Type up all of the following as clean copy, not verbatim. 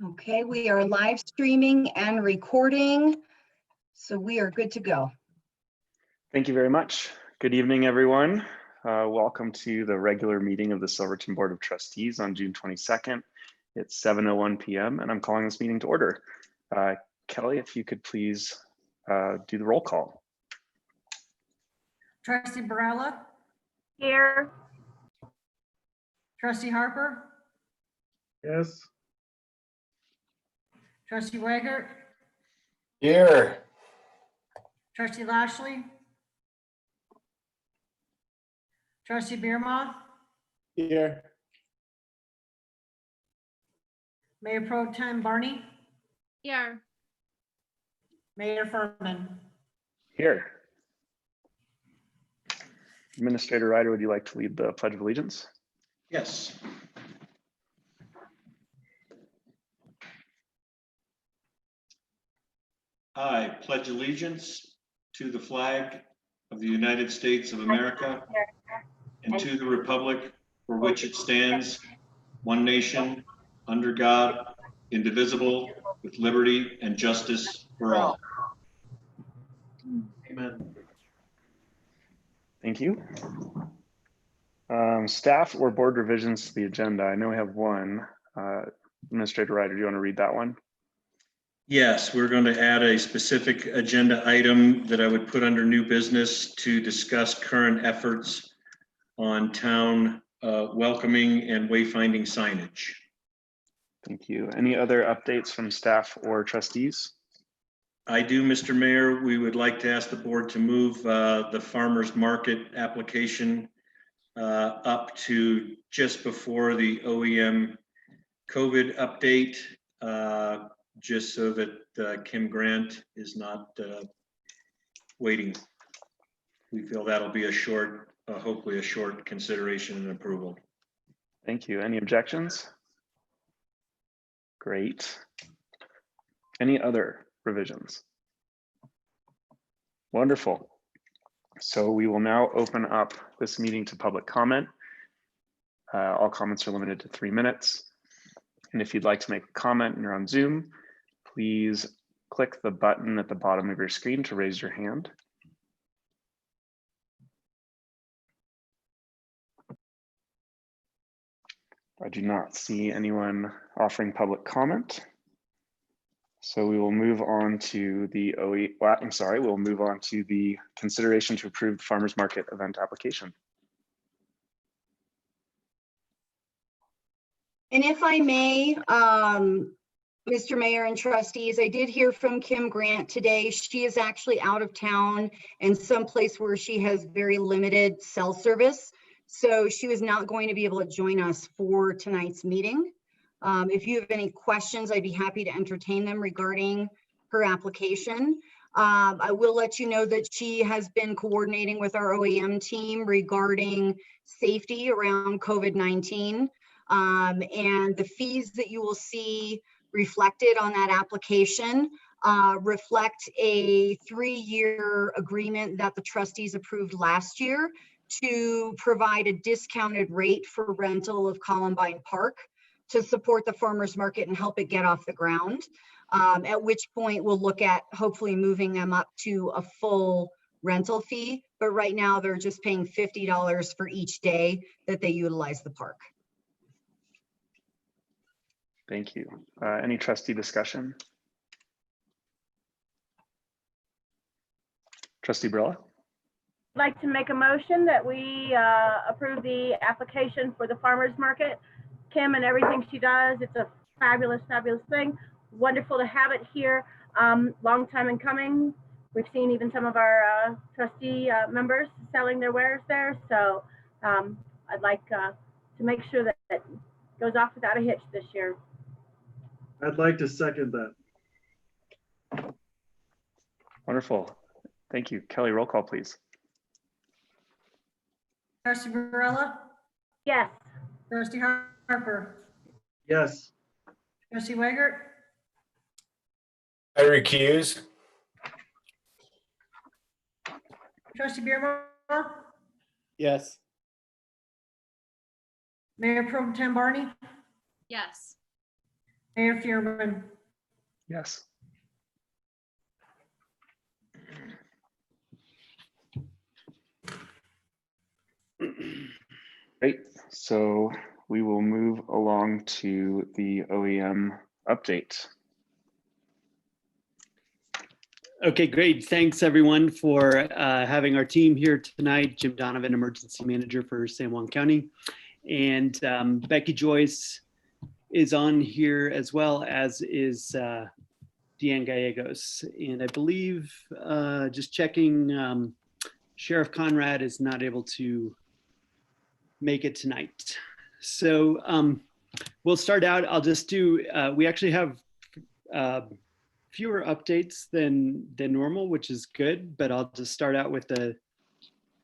Okay, we are live streaming and recording, so we are good to go. Thank you very much. Good evening, everyone. Welcome to the regular meeting of the Silverton Board of Trustees on June 22nd. It's 7:01 p.m. and I'm calling this meeting to order. Kelly, if you could please do the roll call. Trustee Barella, Here. Trustee Harper, Yes. Trustee Weigert, Here. Trustee Lashley, Trustee Bierma, Here. Mayor Pro Tem Barney, Here. Mayor Furman. Here. Administrator Ryder, would you like to lead the Pledge of Allegiance? Yes. I pledge allegiance to the flag of the United States of America and to the republic for which it stands, one nation, under God, indivisible, with liberty and justice for all. Amen. Thank you. Staff or board revisions to the agenda. I know we have one. Administrator Ryder, do you want to read that one? Yes, we're going to add a specific agenda item that I would put under new business to discuss current efforts on town welcoming and wayfinding signage. Thank you. Any other updates from staff or trustees? I do, Mr. Mayor. We would like to ask the board to move the farmer's market application up to just before the OEM COVID update, just so that Kim Grant is not waiting. We feel that'll be a short, hopefully a short consideration and approval. Thank you. Any objections? Great. Any other revisions? Wonderful. So we will now open up this meeting to public comment. All comments are limited to 3 minutes. And if you'd like to make a comment and you're on Zoom, please click the button at the bottom of your screen to raise your hand. I do not see anyone offering public comment. So we will move on to the we'll move on to the consideration to approve the farmers market event application. And if I may, Mr. Mayor and trustees, I did hear from Kim Grant today. She is actually out of town and someplace where she has very limited cell service. So she was not going to be able to join us for tonight's meeting. If you have any questions, I'd be happy to entertain them regarding her application. I will let you know that she has been coordinating with our OEM team regarding safety around COVID-19. And the fees that you will see reflected on that application reflect a 3-year agreement that the trustees approved last year to provide a discounted rate for rental of Columbine Park to support the farmers market and help it get off the ground. At which point we'll look at hopefully moving them up to a full rental fee. But right now they're just paying $50 for each day that they utilize the park. Thank you. Any trustee discussion? Trustee Barella? I'd like to make a motion that we approve the application for the farmers market. Kim and everything she does, it's a fabulous, fabulous thing. Wonderful to have it here. Long time in coming. We've seen even some of our trustee members selling their wares there. So I'd like to make sure that it goes off without a hitch this year. I'd like to second that. Wonderful. Thank you. Kelly, roll call, please. Trustee Barella, Yes. Trustee Harper, Yes. Trustee Weigert, I recuse. Trustee Bierma, Yes. Mayor Pro Tem Barney, Yes. Mayor Fearman. Yes. Great. So we will move along to the OEM update. Okay, great. Thanks everyone for having our team here tonight. Jim Donovan, Emergency Manager for San Juan County. And Becky Joyce is on here as well, as is Deanne Gallegos. And I believe, just checking, Sheriff Conrad is not able to make it tonight. So we'll start out. I'll just do, we actually have fewer updates than normal, which is good, but I'll just start out with the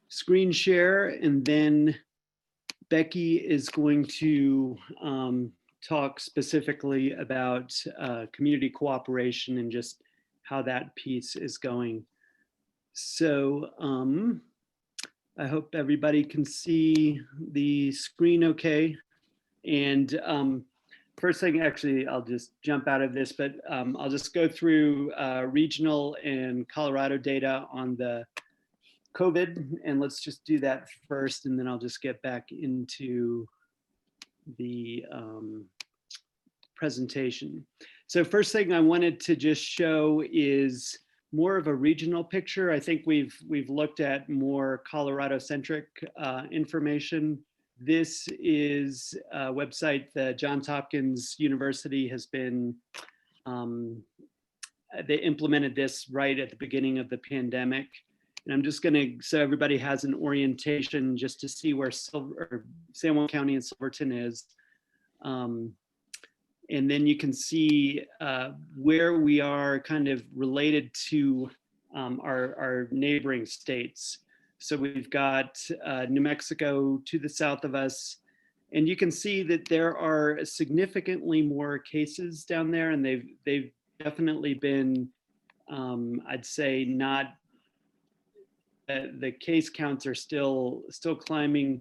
screen share, and then Becky is going to talk specifically about community cooperation and just how that piece is going. So I hope everybody can see the screen okay. And first thing, actually, I'll just jump out of this, but I'll just go through regional and Colorado data on the COVID, and let's just do that first, and then I'll just get back into the presentation. So first thing I wanted to just show is more of a regional picture. I think we've looked at more Colorado-centric information. This is a website that Johns Hopkins University has been, they implemented this right at the beginning of the pandemic. And I'm just gonna, so everybody has an orientation just to see where San Juan County and Silverton is. And then you can see where we are kind of related to our neighboring states. So we've got New Mexico to the south of us, and you can see that there are significantly more cases down there, and they've definitely been, I'd say, not, the case counts are still climbing,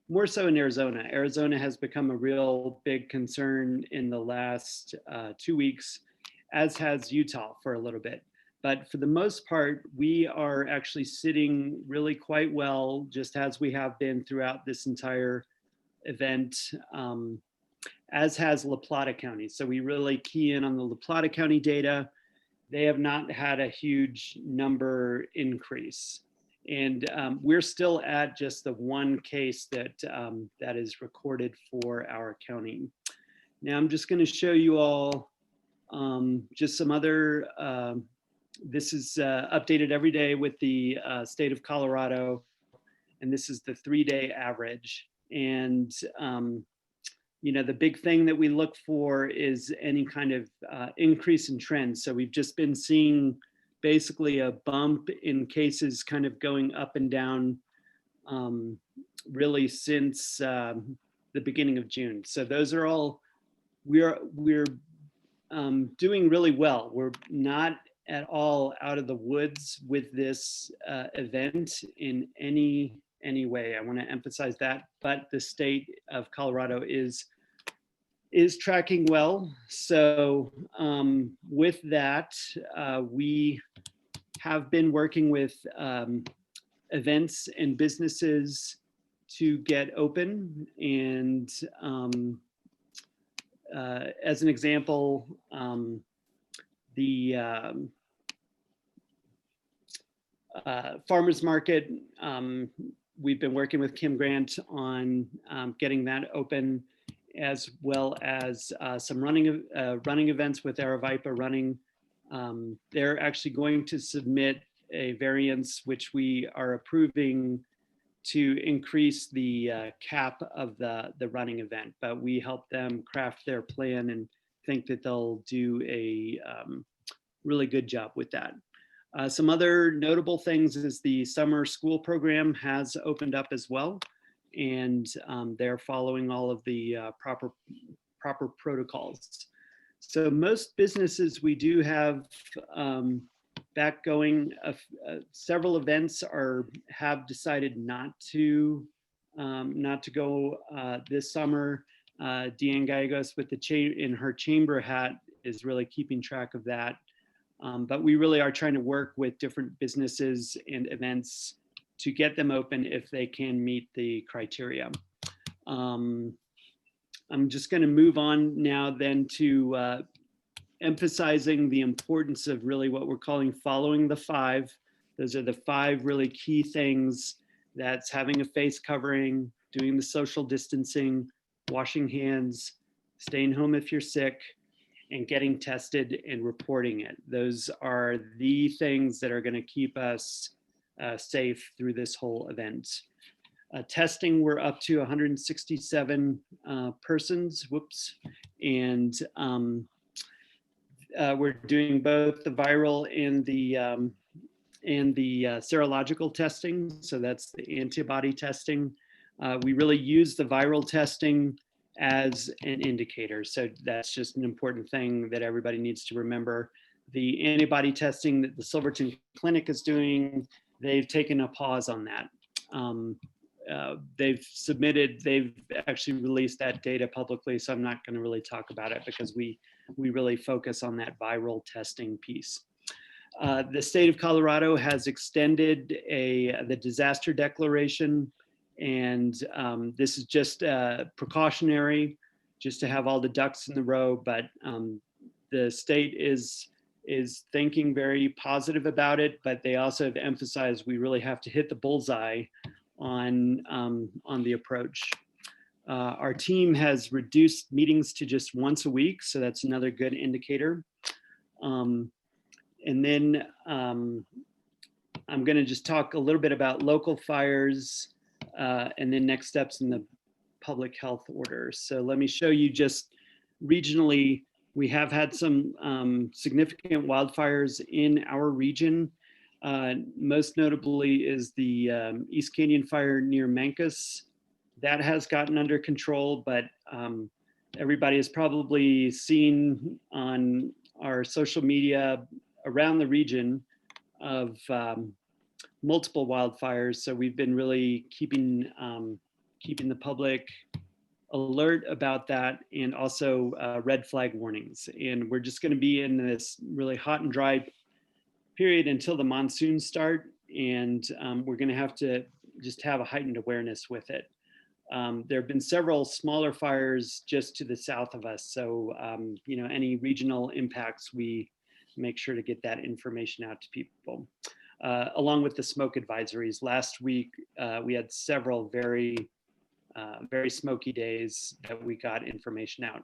more so in Arizona. Arizona has become a real big concern in the last 2 weeks, as has Utah for a little bit. But for the most part, we are actually sitting really quite well, just as we have been throughout this entire event, as has La Plata County. So we really key in on the La Plata County data. They have not had a huge number increase. And we're still at just the one case that that is recorded for our county. Now I'm just going to show you all just some other, this is updated every day with the state of Colorado, and this is the 3-day average. And you know, the big thing that we look for is any kind of increase in trends. So we've just been seeing basically a bump in cases kind of going up and down really since the beginning of June. So those are all, we're doing really well. We're not at all out of the woods with this event in any way. I want to emphasize that, but the state of Colorado is tracking well. So with that, we have been working with events and businesses to get open. And as an example, the farmers market, we've been working with Kim Grant on getting that open, as well as some running events with Aravaipa Running. They're actually going to submit a variance, which we are approving, to increase the cap of the running event, but we help them craft their plan and think that they'll do a really good job with that. Some other notable things is the summer school program has opened up as well, and they're following all of the proper protocols. So most businesses we do have back going. Several events have decided not to go this summer. Deanne Gallegos with in her chamber hat is really keeping track of that. But we really are trying to work with different businesses and events to get them open if they can meet the criteria. I'm just going to move on now then to emphasizing the importance of really what we're calling following the five. Those are the five really key things. That's having a face covering, doing the social distancing, washing hands, staying home if you're sick, and getting tested and reporting it. Those are the things that are going to keep us safe through this whole event. Testing, we're up to 167 persons, and we're doing both the viral and the serological testing. So that's the antibody testing. We really use the viral testing as an indicator. So that's just an important thing that everybody needs to remember. The antibody testing that the Silverton Clinic is doing, they've taken a pause on that. They've actually released that data publicly, so I'm not going to really talk about it because we really focus on that viral testing piece. The state of Colorado has extended the disaster declaration, and this is just precautionary, just to have all the ducks in the row, but the state is thinking very positive about it, but they also have emphasized we really have to hit the bullseye on the approach. Our team has reduced meetings to just once a week, so that's another good indicator. And then I'm going to just talk a little bit about local fires and then next steps in the public health order. So let me show you just regionally, we have had some significant wildfires in our region. Most notably is the East Canyon fire near Mancos. That has gotten under control, but everybody has probably seen on our social media around the region of multiple wildfires. So we've been really keeping the public alert about that, and also red flag warnings. And we're just going to be in this really hot and dry period until the monsoons start, and we're going to have to just have a heightened awareness with it. There have been several smaller fires just to the south of us, so any regional impacts, we make sure to get that information out to people. Along with the smoke advisories, last week we had several very smoky days that we got information out.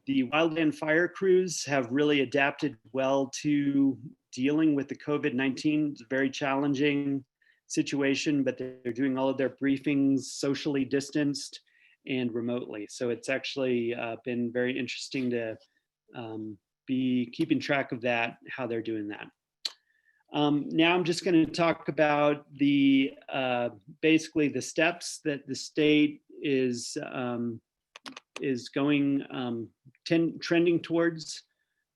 The wildland fire crews have really adapted well to dealing with the COVID-19. It's a very challenging situation, but they're doing all of their briefings socially distanced and remotely. So it's actually been very interesting to be keeping track of that, how they're doing that. Now I'm just going to talk about the basically the steps that the state is going trending towards.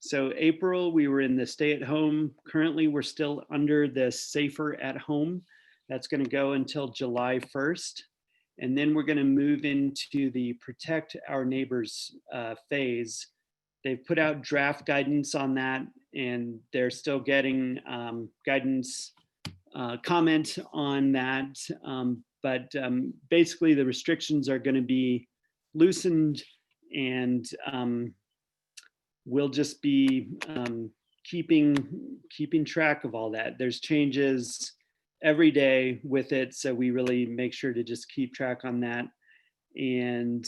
So April, we were in the stay at home. Currently, we're still under the safer at home. That's going to go until July 1st. And then we're going to move into the protect our neighbors phase. They've put out draft guidance on that, and they're still getting guidance comment on that. But basically the restrictions are going to be loosened, and we'll just be keeping track of all that. There's changes every day with it, so we really make sure to just keep track on that. And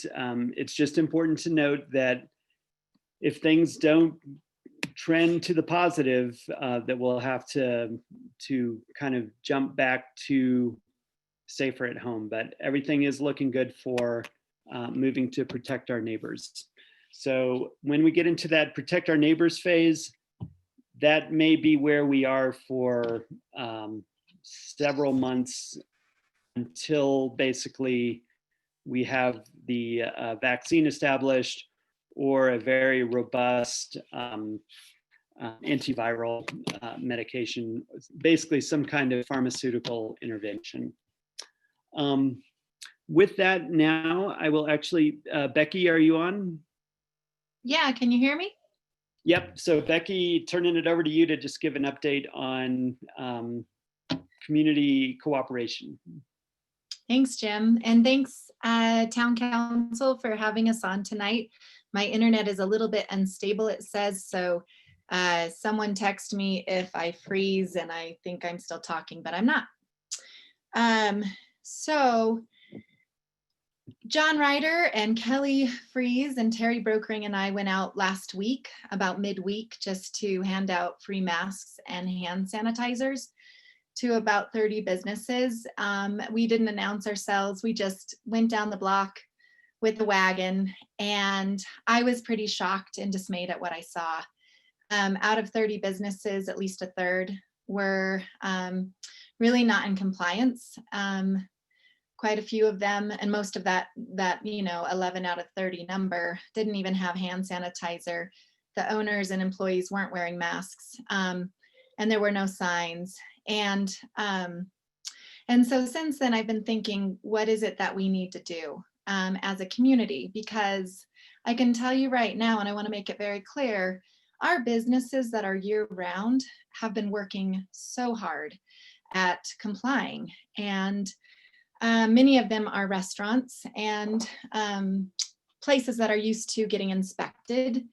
it's just important to note that if things don't trend to the positive, that we'll have to kind of jump back to safer at home. But everything is looking good for moving to protect our neighbors. So when we get into that protect our neighbors phase, that may be where we are for several months until basically we have the vaccine established or a very robust antiviral medication, basically some kind of pharmaceutical intervention. With that, now I will actually, Becky, are you on? Yeah, can you hear me? Yep. So Becky, turning it over to you to just give an update on community cooperation. Thanks, Jim. And thanks, Town Council, for having us on tonight. My internet is a little bit unstable, it says, so someone text me if I freeze and I think I'm still talking, but I'm not. So John Ryder and Kelly Freeze and Terry Brokering and I went out last week, about midweek, just to hand out free masks and hand sanitizers to about 30 businesses. We didn't announce ourselves. We just went down the block with the wagon, and I was pretty shocked and dismayed at what I saw. Out of 30 businesses, at least a third were really not in compliance. Quite a few of them, and most of that 11 out of 30 number didn't even have hand sanitizer. The owners and employees weren't wearing masks, and there were no signs. And so since then, I've been thinking, what is it that we need to do as a community? Because I can tell you right now, and I want to make it very clear, our businesses that are year-round have been working so hard at complying, and many of them are restaurants and places that are used to getting inspected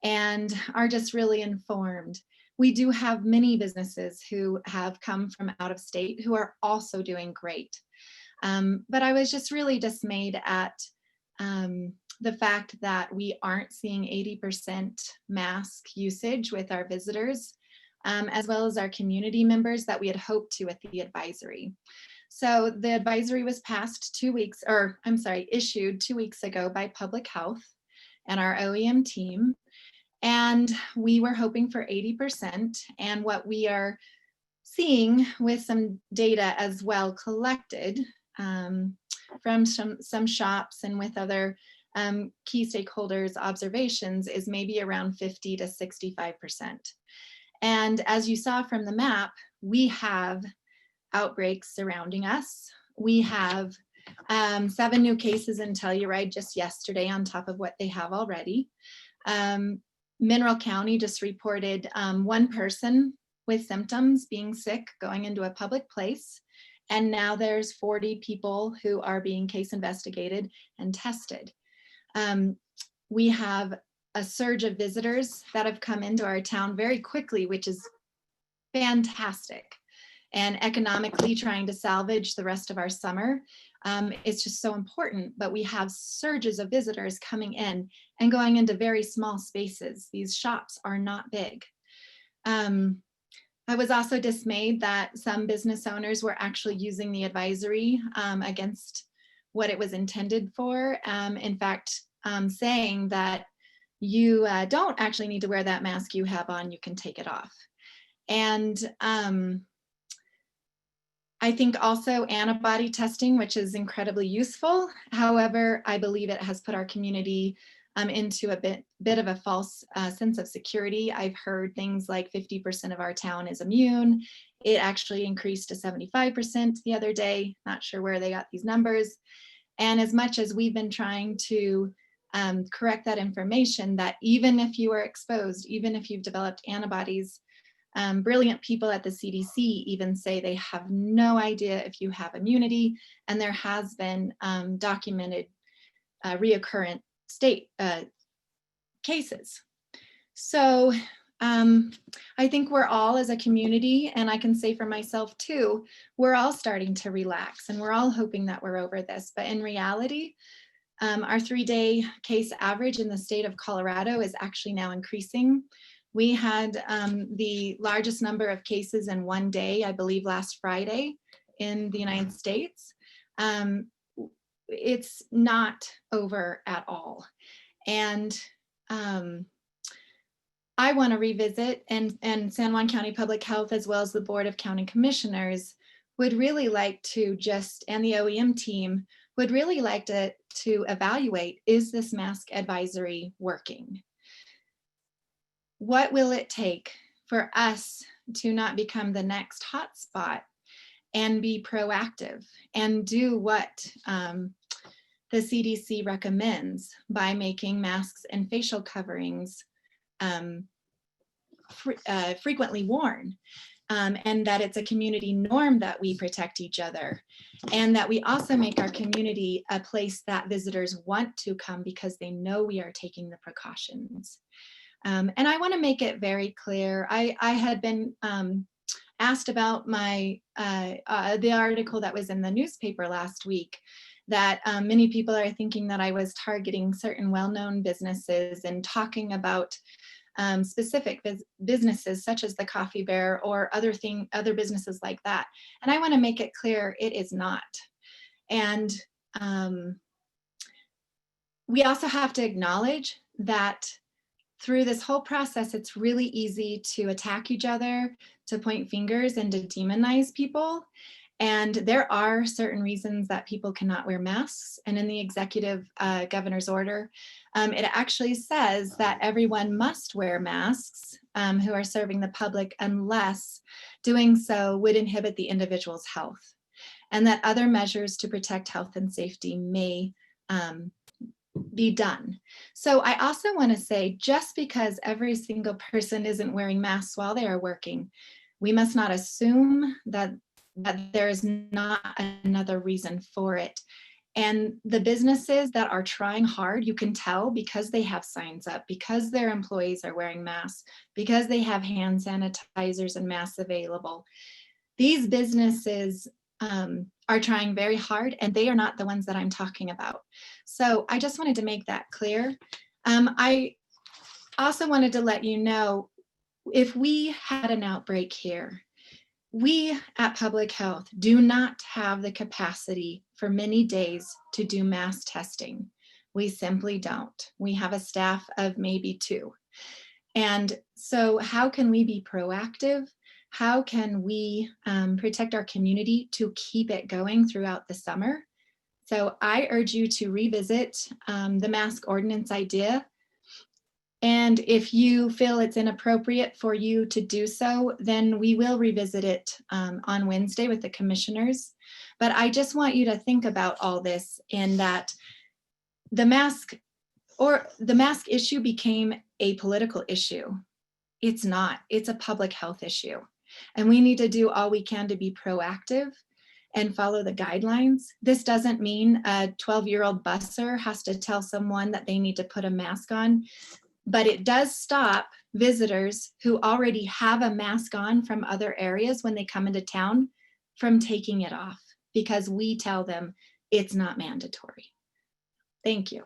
and are just really informed. We do have many businesses who have come from out of state who are also doing great. But I was just really dismayed at the fact that we aren't seeing 80% mask usage with our visitors, as well as our community members that we had hoped to with the advisory. So the advisory was issued 2 weeks ago by Public Health and our OEM team. And we were hoping for 80%. And what we are seeing with some data as well collected from some shops and with other key stakeholders' observations is maybe around 50 to 65%. And as you saw from the map, we have outbreaks surrounding us. We have 7 new cases in Telluride just yesterday on top of what they have already. Mineral County just reported 1 person with symptoms being sick going into a public place. And now there's 40 people who are being case investigated and tested. We have a surge of visitors that have come into our town very quickly, which is fantastic. And economically trying to salvage the rest of our summer. It's just so important, but we have surges of visitors coming in and going into very small spaces. These shops are not big. I was also dismayed that some business owners were actually using the advisory against what it was intended for. In fact, saying that you don't actually need to wear that mask you have on, you can take it off. And I think also antibody testing, which is incredibly useful. However, I believe it has put our community into a bit of a false sense of security. I've heard things like 50% of our town is immune. It actually increased to 75% the other day. Not sure where they got these numbers. And as much as we've been trying to correct that information, that even if you are exposed, even if you've developed antibodies, brilliant people at the CDC even say they have no idea if you have immunity, and there has been documented reoccurrent state cases. So I think we're all as a community, and I can say for myself too, we're all starting to relax and we're all hoping that we're over this. But in reality, our 3-day case average in the state of Colorado is actually now increasing. We had the largest number of cases in one day, I believe last Friday in the United States. It's not over at all. And I want to revisit, and San Juan County Public Health, as well as the Board of County Commissioners, would really like to and the OEM team would really like to evaluate, is this mask advisory working? What will it take for us to not become the next hotspot and be proactive and do what the CDC recommends by making masks and facial coverings frequently worn. And that it's a community norm that we protect each other, and that we also make our community a place that visitors want to come because they know we are taking the precautions. And I want to make it very clear. I had been asked about the article that was in the newspaper last week, that many people are thinking that I was targeting certain well-known businesses and talking about specific businesses such as the Coffee Bear or other businesses like that. And I want to make it clear it is not. And we also have to acknowledge that through this whole process, it's really easy to attack each other, to point fingers and to demonize people. And there are certain reasons that people cannot wear masks. And in the executive governor's order, it actually says that everyone must wear masks who are serving the public unless doing so would inhibit the individual's health, and that other measures to protect health and safety may be done. So I also want to say, just because every single person isn't wearing masks while they are working, we must not assume that there is not another reason for it. And the businesses that are trying hard, you can tell because they have signs up, because their employees are wearing masks, because they have hand sanitizers and masks available. These businesses are trying very hard, and they are not the ones that I'm talking about. So I just wanted to make that clear. I also wanted to let you know, if we had an outbreak here, we at Public Health do not have the capacity for many days to do mass testing. We simply don't. We have a staff of maybe 2. And so how can we be proactive? How can we protect our community to keep it going throughout the summer? So I urge you to revisit the mask ordinance idea. And if you feel it's inappropriate for you to do so, then we will revisit it on Wednesday with the commissioners. But I just want you to think about all this, in that the mask issue became a political issue. It's not. It's a public health issue. And we need to do all we can to be proactive and follow the guidelines. This doesn't mean a 12-year-old busser has to tell someone that they need to put a mask on, but it does stop visitors who already have a mask on from other areas when they come into town from taking it off, because we tell them it's not mandatory. Thank you.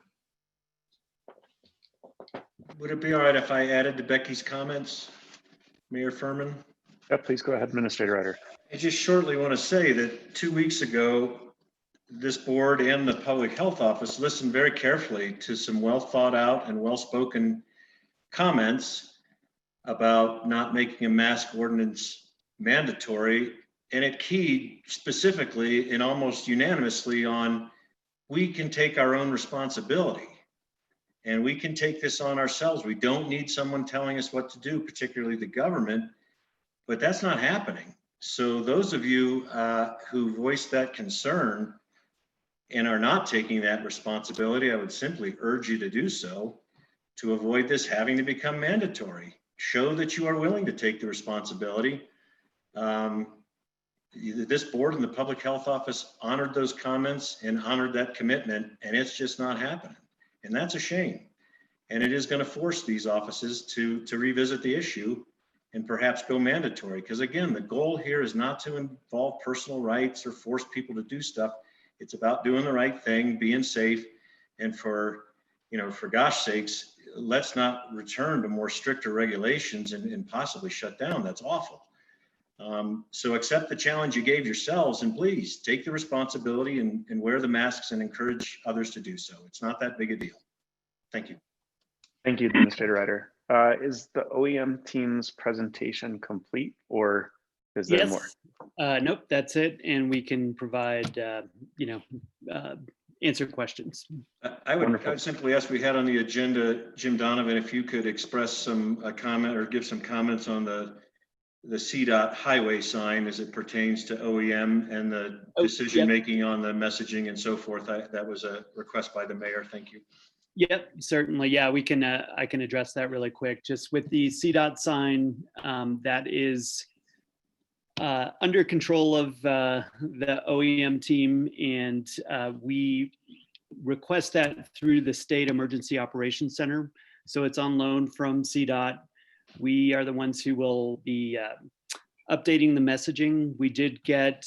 Would it be all right if I added to Becky's comments, Mayor Furman? Yeah, please go ahead, Administrator Ryder. I just shortly want to say that 2 weeks ago, this board and the Public Health Office listened very carefully to some well thought out and well-spoken comments about not making a mask ordinance mandatory. And it keyed specifically and almost unanimously on, we can take our own responsibility and we can take this on ourselves. We don't need someone telling us what to do, particularly the government, but that's not happening. So those of you who voiced that concern and are not taking that responsibility, I would simply urge you to do so, to avoid this having to become mandatory. Show that you are willing to take the responsibility. This board and the Public Health Office honored those comments and honored that commitment, and it's just not happening. And that's a shame. And it is going to force these offices to revisit the issue and perhaps go mandatory. Because again, the goal here is not to involve personal rights or force people to do stuff. It's about doing the right thing, being safe, and for gosh sakes, let's not return to more stricter regulations and possibly shut down. That's awful. So accept the challenge you gave yourselves, and please take the responsibility and wear the masks and encourage others to do so. It's not that big a deal. Thank you. Thank you, Administrator Ryder. Is the OEM team's presentation complete, or is there more? Nope, that's it. And we can provide, answer questions. I would simply ask, we had on the agenda, Jim Donovan, if you could express some comment or give some comments on the the CDOT highway sign as it pertains to OEM and the Oh, decision-making on the messaging and so forth. That was a request by the mayor. Thank you. Yep, certainly. Yeah, we can. I can address that really quick. Just with the CDOT sign, that is under control of the OEM team, and we request that through the State Emergency Operations Center. So it's on loan from CDOT. We are the ones who will be updating the messaging. We did get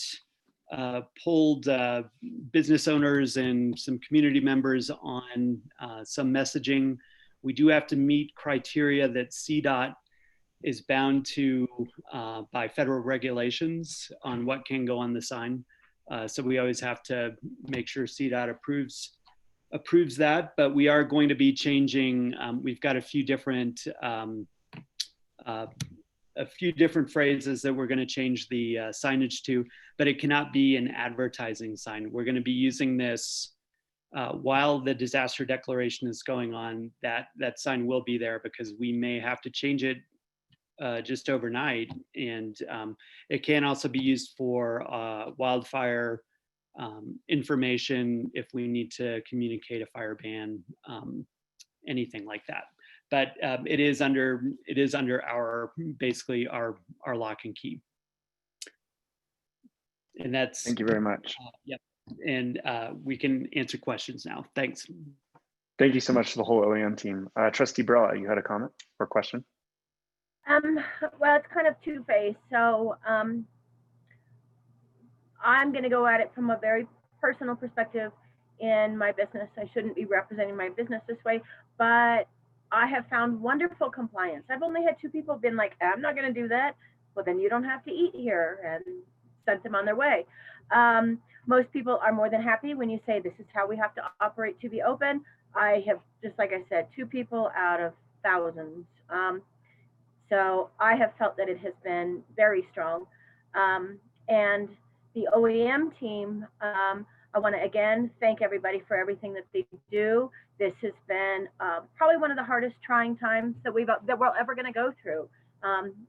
polled business owners and some community members on some messaging. We do have to meet criteria that CDOT is bound to by federal regulations on what can go on the sign. So we always have to make sure CDOT approves that, but we are going to be changing. We've got a few different phrases that we're going to change the signage to, but it cannot be an advertising sign. We're going to be using this while the disaster declaration is going on. That sign will be there because we may have to change it just overnight. And it can also be used for wildfire information if we need to communicate a fire ban, anything like that. But it is under our basically our lock and key. And that's. Thank you very much. Yep. And we can answer questions now. Thanks. Thank you so much to the whole OEM team. Trustee Barella, you had a comment or question? Well, it's kind of two-faced. So I'm going to go at it from a very personal perspective in my business. I shouldn't be representing my business this way, but I have found wonderful compliance. I've only had 2 people been like, I'm not going to do that. Well, then you don't have to eat here, and sent them on their way. Most people are more than happy when you say this is how we have to operate to be open. I have, just like I said, 2 people out of thousands. So I have felt that it has been very strong. And the OEM team, I want to again thank everybody for everything that they do. This has been probably one of the hardest trying times that we're ever going to go through.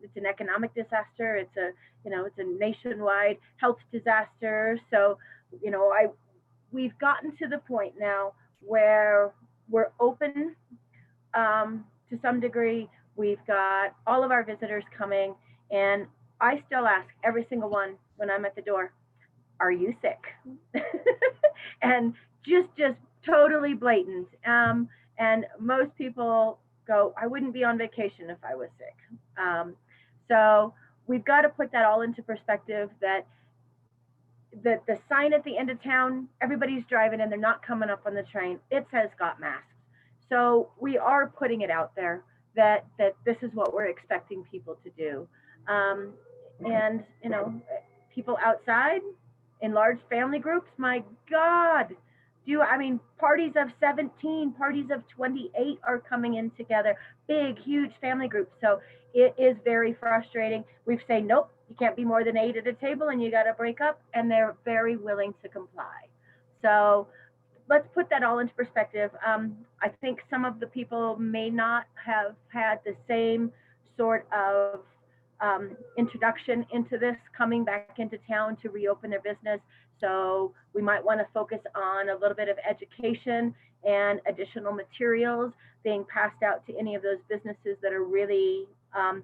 It's an economic disaster. It's a nationwide health disaster. So, we've gotten to the point now where we're open to some degree. We've got all of our visitors coming, and I still ask every single one when I'm at the door, are you sick? And just totally blatant. And most people go, I wouldn't be on vacation if I was sick. So we've got to put that all into perspective, that the sign at the end of town, everybody's driving and they're not coming up on the train. It says got masks. So we are putting it out there that this is what we're expecting people to do. And, people outside in large family groups, my God, parties of 17, parties of 28 are coming in together, big, huge family groups. So it is very frustrating. We've said, nope, you can't be more than 8 at a table and you got to break up, and they're very willing to comply. So let's put that all into perspective. I think some of the people may not have had the same sort of introduction into this, coming back into town to reopen their business. So we might want to focus on a little bit of education and additional materials being passed out to any of those businesses that are really,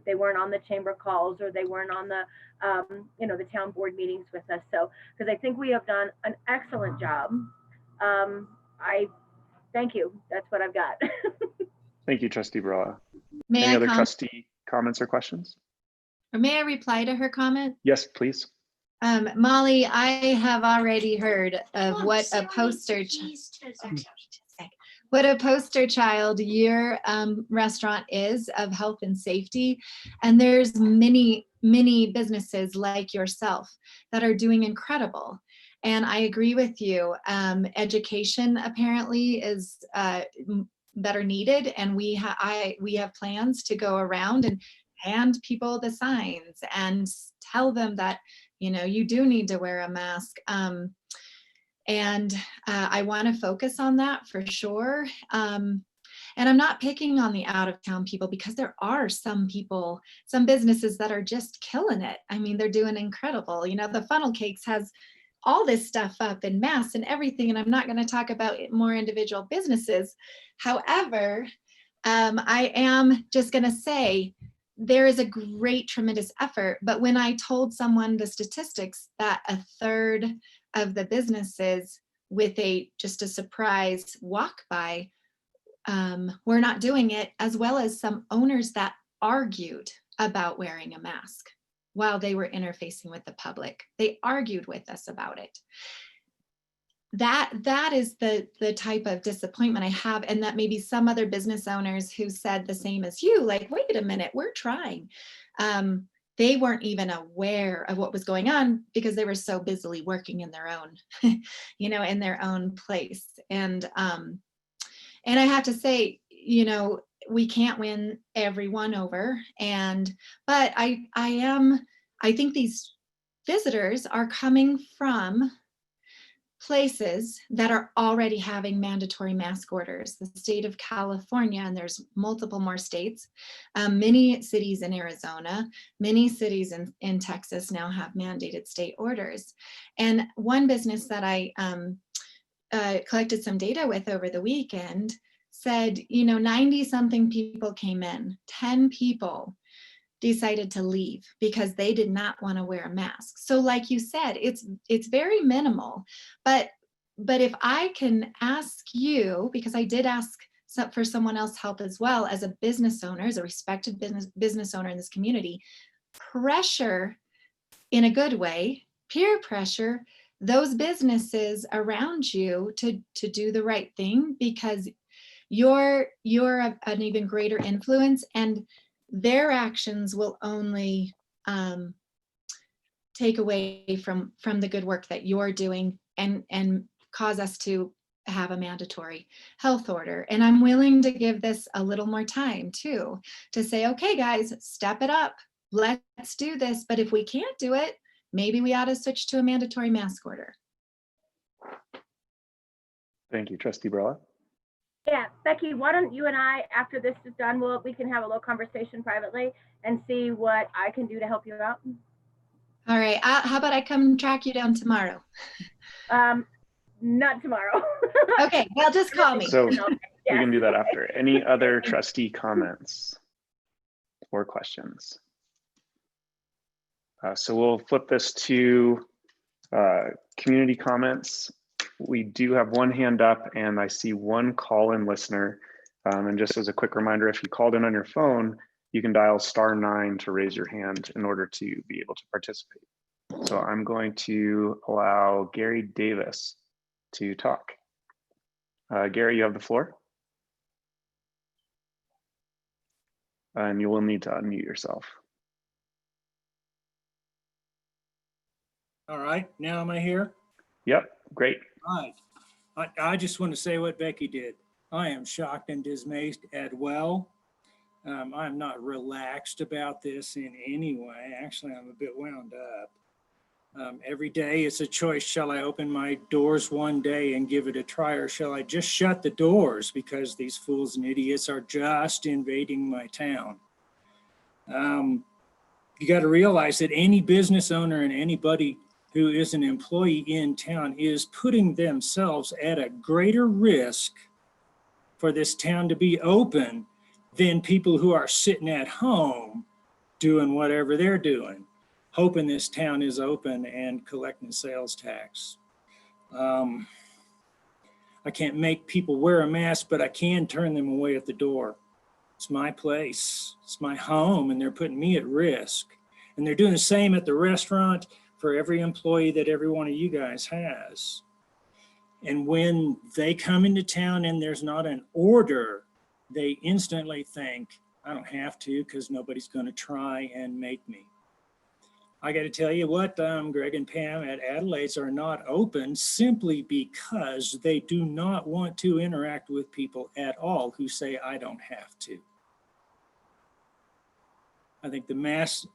they weren't on the chamber calls, or they weren't on the, the town board meetings with us. So, because I think we have done an excellent job. I thank you. That's what I've got. Thank you, Trustee Barella. May Any I other trustee comments or questions? Or may I reply to her comment? Yes, please. Molly, I have already heard of what a poster child your restaurant is of health and safety. And there's many businesses like yourself that are doing incredible. And I agree with you. Education apparently is that are needed, and we have plans to go around and hand people the signs and tell them that you do need to wear a mask. And I want to focus on that for sure. And I'm not picking on the out of town people, because there are some people, some businesses that are just killing it. I mean, they're doing incredible. You know, the Funnel Cakes has all this stuff up in masks and everything. And I'm not going to talk about more individual businesses. However, I am just going to say there is a great, tremendous effort. But when I told someone the statistics that a third of the businesses with just a surprise walk by were not doing it, as well as some owners that argued about wearing a mask while they were interfacing with the public. They argued with us about it. That is the type of disappointment I have, and that maybe some other business owners who said the same as you, like, wait a minute, we're trying. They weren't even aware of what was going on because they were so busily working in their own, you know, in their own place. And I have to say, you know, we can't win everyone over. But I think these visitors are coming from places that are already having mandatory mask orders. The state of California, and there's multiple more states, many cities in Arizona, many cities in Texas now have mandated state orders. And one business that I collected some data with over the weekend said, you know, 90 something people came in, 10 people decided to leave because they did not want to wear a mask. So like you said, it's very minimal, but if I can ask you, because I did ask for someone else help as well, as a business owner, as a respected business owner in this community, pressure in a good way, peer pressure, those businesses around you to do the right thing, because you're an even greater influence, and their actions will only take away from the good work that you're doing and cause us to have a mandatory health order. And I'm willing to give this a little more time too, to say, okay, guys, step it up. Let's do this. But if we can't do it, maybe we ought to switch to a mandatory mask order. Thank you, Trustee Barella. Yeah, Becky, why don't you and I, after this is done, we can have a little conversation privately and see what I can do to help you out. All right. How about I come track you down tomorrow? Not tomorrow. Okay, well, just call me. So we can do that after. Any other trustee comments or questions? So we'll flip this to community comments. We do have one hand up, and I see one call-in listener. And just as a quick reminder, if you called in on your phone, you can dial *9 to raise your hand in order to be able to participate. So I'm going to allow Gary Davis to talk. Gary, you have the floor. And you will need to unmute yourself. All right, now am I here? Yep, great. All right. I just want to say what Becky did. I am shocked and dismayed as well. I'm not relaxed about this in any way. Actually, I'm a bit wound up. Every day it's a choice. Shall I open my doors one day and give it a try, or shall I just shut the doors because these fools and idiots are just invading my town? You got to realize that any business owner and anybody who is an employee in town is putting themselves at a greater risk for this town to be open than people who are sitting at home doing whatever they're doing, hoping this town is open and collecting sales tax. I can't make people wear a mask, but I can turn them away at the door. It's my place, it's my home, and they're putting me at risk. And they're doing the same at the restaurant for every employee that every one of you guys has. And when they come into town and there's not an order, they instantly think, I don't have to because nobody's going to try and make me. I got to tell you what, Greg and Pam at Adelaide's are not open simply because they do not want to interact with people at all who say, I don't have to. I think the masks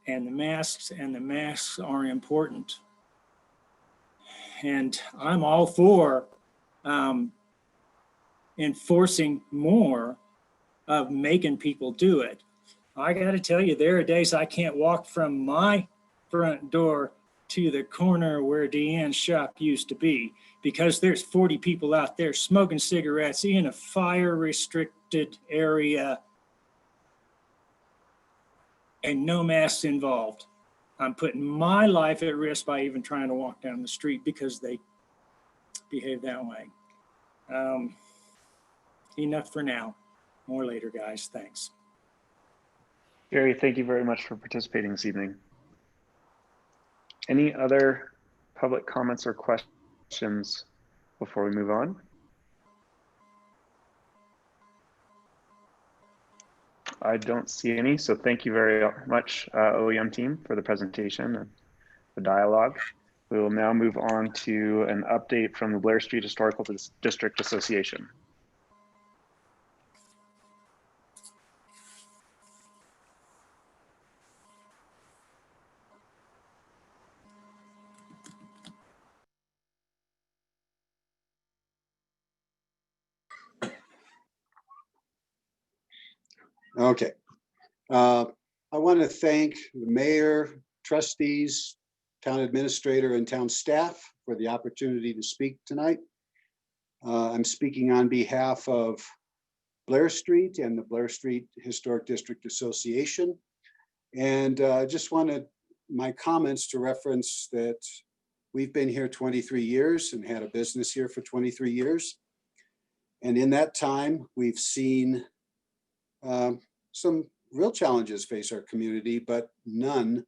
are important. And I'm all for enforcing more, of making people do it. I got to tell you, there are days I can't walk from my front door to the corner where Deanne's shop used to be because there's 40 people out there smoking cigarettes in a fire restricted area and no masks involved. I'm putting my life at risk by even trying to walk down the street because they behave that way. Enough for now. More later, guys. Thanks. Jerry, thank you very much for participating this evening. Any other public comments or questions before we move on? I don't see any, so thank you very much, OEM team, for the presentation and the dialogue. We will now move on to an update from the Blair Street Historical District Association. Okay. I want to thank the mayor, trustees, town administrator, and town staff for the opportunity to speak tonight. I'm speaking on behalf of Blair Street and the Blair Street Historic District Association. And I just wanted my comments to reference that we've been here 23 years and had a business here for 23 years. And in that time, we've seen some real challenges face our community, but none,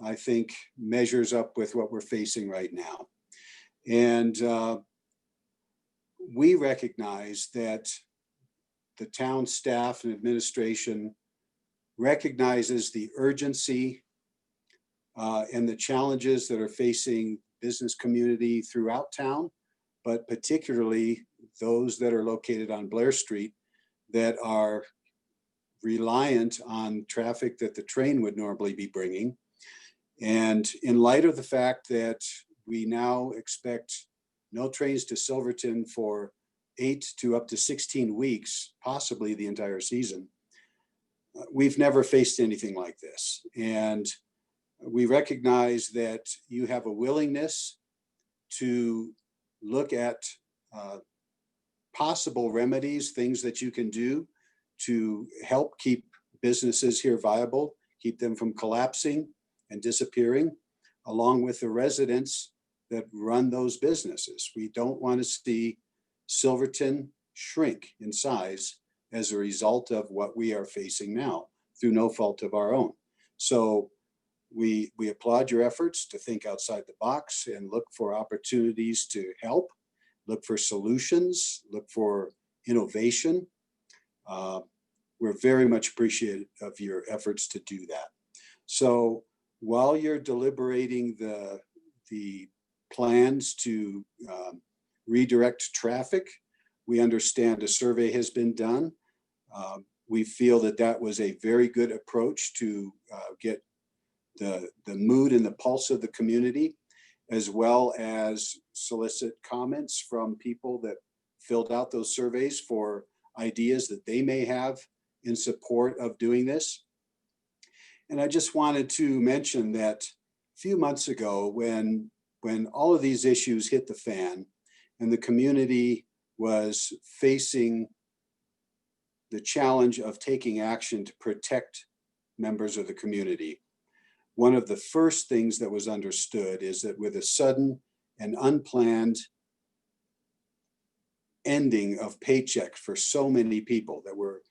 I think, measures up with what we're facing right now. And we recognize that the town staff and administration recognizes the urgency and the challenges that are facing business community throughout town, but particularly those that are located on Blair Street that are reliant on traffic that the train would normally be bringing. And in light of the fact that we now expect no trains to Silverton for 8 to up to 16 weeks, possibly the entire season, we've never faced anything like this. And we recognize that you have a willingness to look at possible remedies, things that you can do to help keep businesses here viable, keep them from collapsing and disappearing, along with the residents that run those businesses. We don't want to see Silverton shrink in size as a result of what we are facing now through no fault of our own. So we applaud your efforts to think outside the box and look for opportunities to help, look for solutions, look for innovation. We're very much appreciative of your efforts to do that. So while you're deliberating the plans to redirect traffic, we understand a survey has been done. We feel that that was a very good approach to get the mood and the pulse of the community, as well as solicit comments from people that filled out those surveys for ideas that they may have in support of doing this. And I just wanted to mention that a few months ago, when all of these issues hit the fan and the community was facing the challenge of taking action to protect members of the community, one of the first things that was understood is that with a sudden and unplanned ending of paycheck for so many people that were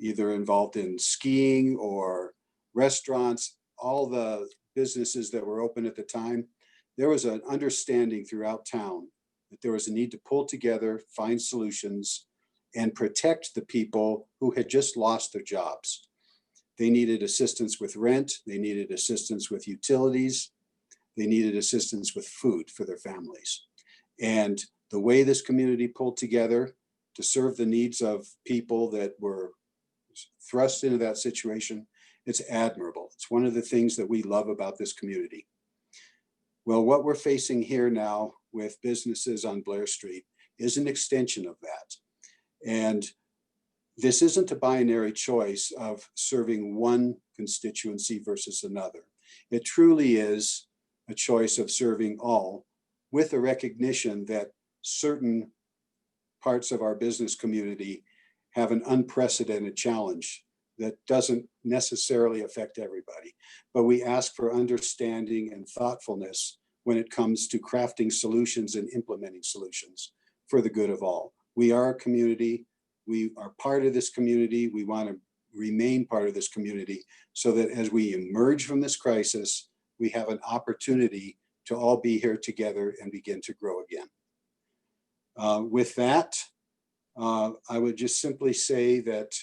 either involved in skiing or restaurants, all the businesses that were open at the time, there was an understanding throughout town that there was a need to pull together, find solutions, and protect the people who had just lost their jobs. They needed assistance with rent, they needed assistance with utilities, they needed assistance with food for their families. And the way this community pulled together to serve the needs of people that were thrust into that situation, it's admirable. It's one of the things that we love about this community. Well, what we're facing here now with businesses on Blair Street is an extension of that. And this isn't a binary choice of serving one constituency versus another. It truly is a choice of serving all, with a recognition that certain parts of our business community have an unprecedented challenge that doesn't necessarily affect everybody. But we ask for understanding and thoughtfulness when it comes to crafting solutions and implementing solutions for the good of all. We are a community. We are part of this community. We want to remain part of this community so that as we emerge from this crisis, we have an opportunity to all be here together and begin to grow again. With that, I would just simply say that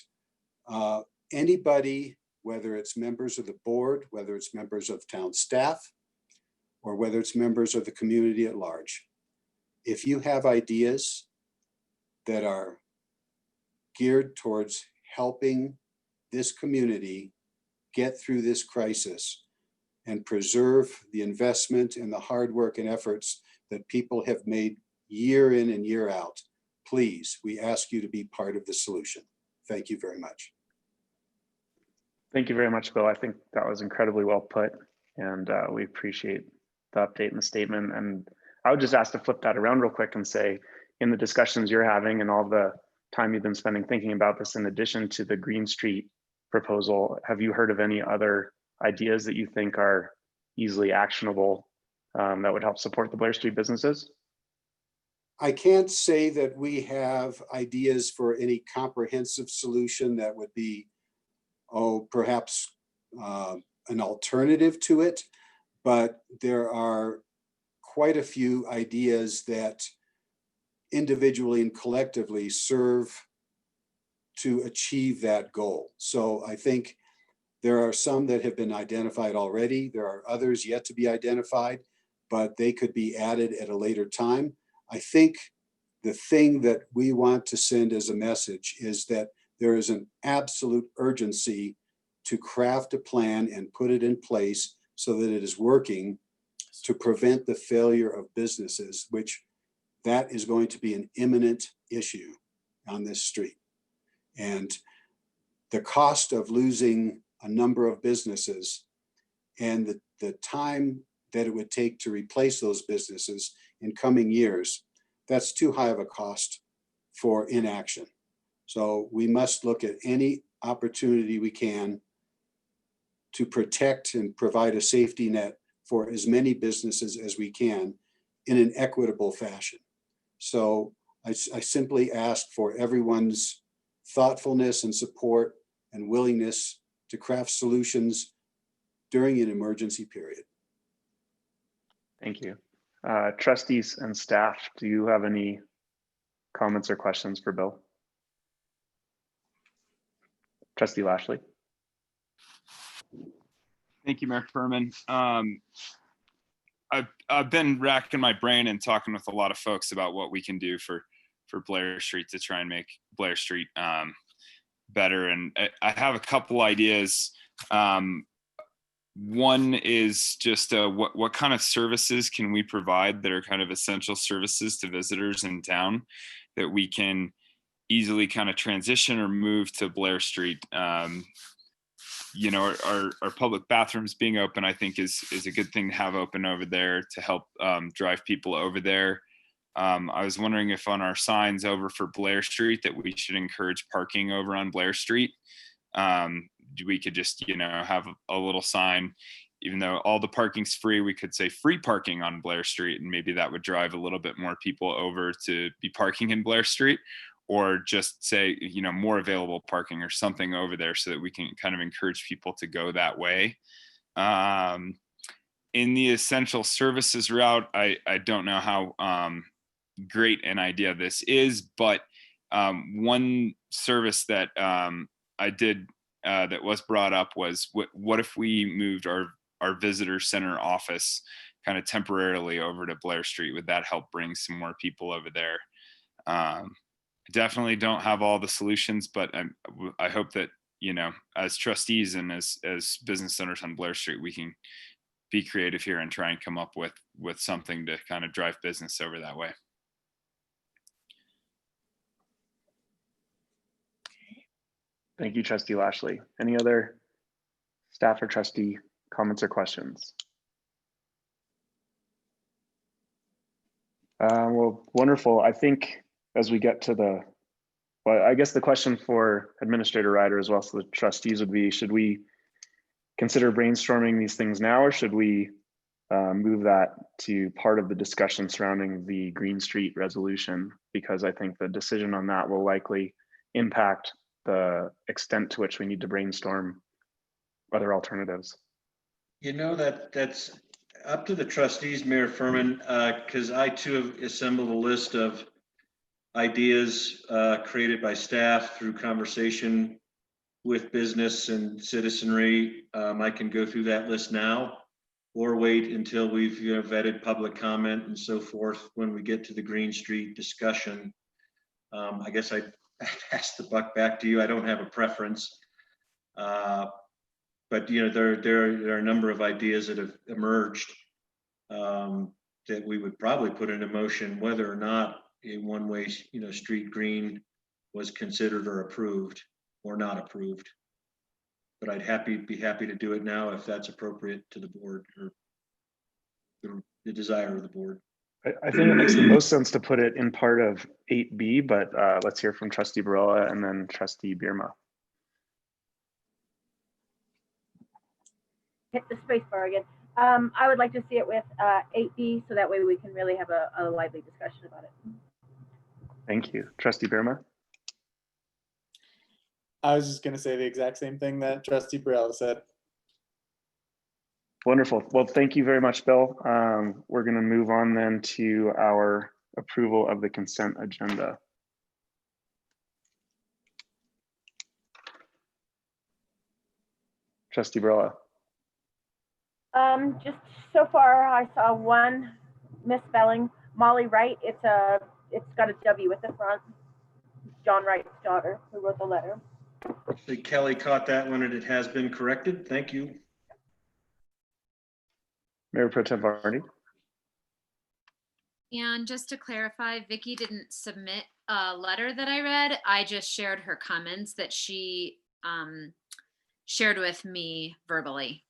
anybody, whether it's members of the board, whether it's members of town staff, or whether it's members of the community at large, if you have ideas that are geared towards helping this community get through this crisis and preserve the investment and the hard work and efforts that people have made year in and year out, please, we ask you to be part of the solution. Thank you very much. Thank you very much, Bill. I think that was incredibly well put, and we appreciate the update and the statement. And I would just ask to flip that around real quick and say, in the discussions you're having and all the time you've been spending thinking about this, in addition to the Green Street proposal, have you heard of any other ideas that you think are easily actionable that would help support the Blair Street businesses? I can't say that we have ideas for any comprehensive solution that would be, perhaps an alternative to it, but there are quite a few ideas that individually and collectively serve to achieve that goal. So I think there are some that have been identified already. There are others yet to be identified, but they could be added at a later time. I think the thing that we want to send as a message is that there is an absolute urgency to craft a plan and put it in place so that it is working to prevent the failure of businesses, which that is going to be an imminent issue on this street. And the cost of losing a number of businesses and the time that it would take to replace those businesses in coming years, that's too high of a cost for inaction. So we must look at any opportunity we can to protect and provide a safety net for as many businesses as we can in an equitable fashion. So I simply ask for everyone's thoughtfulness and support and willingness to craft solutions during an emergency period. Thank you. Trustees and staff, do you have any comments or questions for Bill? Trustee Lashley. Thank you, Mayor Furman. I've been racking my brain and talking with a lot of folks about what we can do for Blair Street to try and make Blair Street better. And I have a couple ideas. One is just what kind of services can we provide that are kind of essential services to visitors in town that we can easily kind of transition or move to Blair Street. You know, our public bathrooms being open, I think is a good thing to have open over there to help drive people over there. I was wondering if on our signs over for Blair Street that we should encourage parking over on Blair Street. We could just, you know, have a little sign, even though all the parking's free, we could say free parking on Blair Street, and maybe that would drive a little bit more people over to be parking in Blair Street, or just say, you know, more available parking or something over there so that we can kind of encourage people to go that way. In the essential services route, I don't know how great an idea this is, but one service that I did that was brought up was what if we moved our visitor center office kind of temporarily over to Blair Street? Would that help bring some more people over there? Definitely don't have all the solutions, but I hope that, you know, as trustees and as business owners on Blair Street, we can be creative here and try and come up with something to kind of drive business over that way. Thank you, Trustee Lashley. Any other staff or trustee comments or questions? Well, wonderful. I think as we get to well, I guess the question for Administrator Ryder as well, so the trustees would be, should we consider brainstorming these things now, or should we move that to part of the discussion surrounding the Green Street resolution? Because I think the decision on that will likely impact the extent to which we need to brainstorm other alternatives. You know, that's up to the trustees, Mayor Furman, because I too have assembled a list of ideas created by staff through conversation with business and citizenry. I can go through that list now, or wait until we've vetted public comment and so forth when we get to the Green Street discussion. I guess I'd pass the buck back to you. I don't have a preference. But there are a number of ideas that have emerged that we would probably put into motion, whether or not a one-way street green was considered or approved or not approved. But I'd be happy to do it now if that's appropriate to the board or the desire of the board. I think it makes the most sense to put it in part of 8B, but let's hear from Trustee Barella and then Trustee Bierma. Hit the space bar again. I would like to see it with 8B, so that way we can really have a lively discussion about it. Thank you. Trustee Bierma? I was just going to say the exact same thing that Trustee Barella said. Wonderful. Well, thank you very much, Bill. We're going to move on then to our approval of the consent agenda. Trustee Barella. Just so far, I saw one misspelling. Molly Wright. It's got a W at the front. John Wright's daughter, who wrote the letter. So Kelly caught that one, and it has been corrected. Thank you. Mayor Pro Tem Varney. And just to clarify, Vicky didn't submit a letter that I read. I just shared her comments that she shared with me verbally.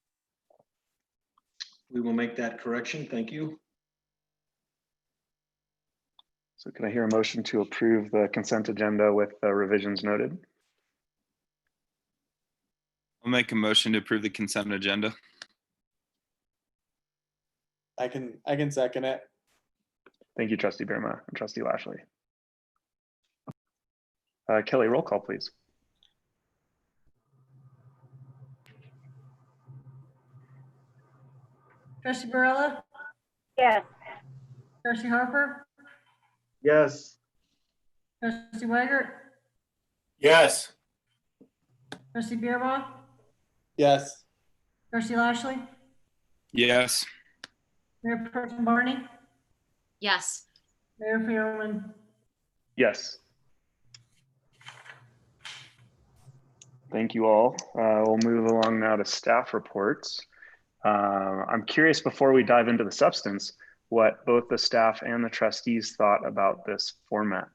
We will make that correction. Thank you. So can I hear a motion to approve the consent agenda with the revisions noted? I'll make a motion to approve the consent agenda. I can second it. Thank you, Trustee Bierma and Trustee Lashley. Kelly, roll call, please. Trustee Barella? Yes. Trustee Harper? Yes. Trustee Weigert? Yes. Trustee Bierma? Yes. Trustee Lashley? Yes. Mayor Pro Tem Barney? Yes. Mayor Furman? Yes. Thank you all. We'll move along now to staff reports. I'm curious, before we dive into the substance, what both the staff and the trustees thought about this format,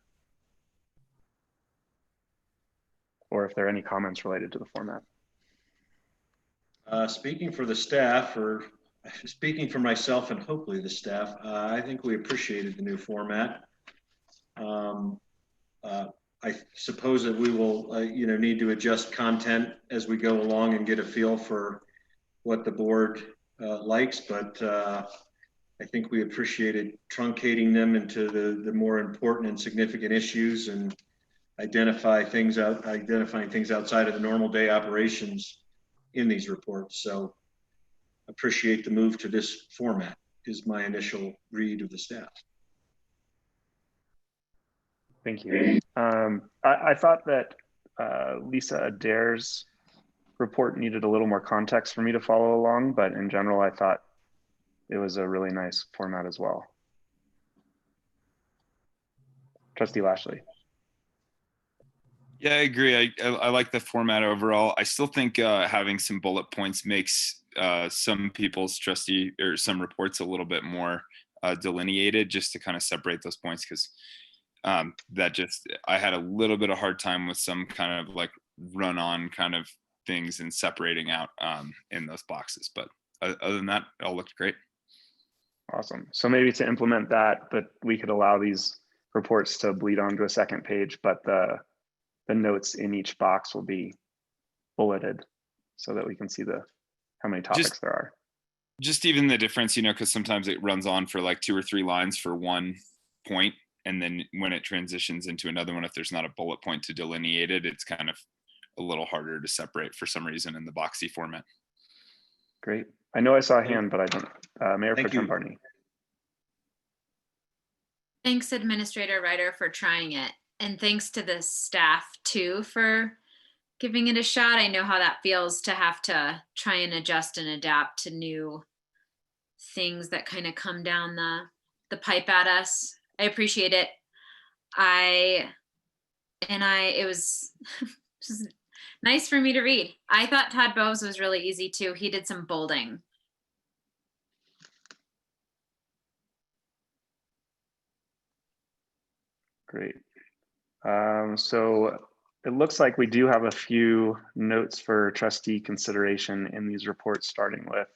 or if there are any comments related to the format. Speaking for the staff, or speaking for myself and hopefully the staff, I think we appreciated the new format. I suppose that we will, need to adjust content as we go along and get a feel for what the board likes, but I think we appreciated truncating them into the more important and significant issues and identifying things outside of the normal day operations in these reports. So appreciate the move to this format is my initial read of the staff. Thank you. I thought that Lisa Adair's report needed a little more context for me to follow along, but in general, I thought it was a really nice format as well. Trustee Lashley. Yeah, I agree. I like the format overall. I still think having some bullet points makes some people's trustee or some reports a little bit more delineated, just to kind of separate those points, because I had a little bit of hard time with some kind of like run on kind of things and separating out in those boxes. But other than that, it all looked great. Awesome. So maybe to implement that, but we could allow these reports to bleed onto a second page, but the notes in each box will be bulleted so that we can see how many topics there are. Just even the difference, you know, because sometimes it runs on for like 2 or 3 lines for one point. And then when it transitions into another one, if there's not a bullet point to delineate it, it's kind of a little harder to separate for some reason in the boxy format. Great. I know I saw a hand, but I don't. Mayor Pro Thank Tem you. Barney. Thanks, Administrator Ryder, for trying it. And thanks to the staff too for giving it a shot. I know how that feels to have to try and adjust and adapt to new things that kind of come down the pipe at us. I appreciate it. It was just nice for me to read. I thought Todd Bowes was really easy too. He did some bolding. Great. So it looks like we do have a few notes for trustee consideration in these reports, starting with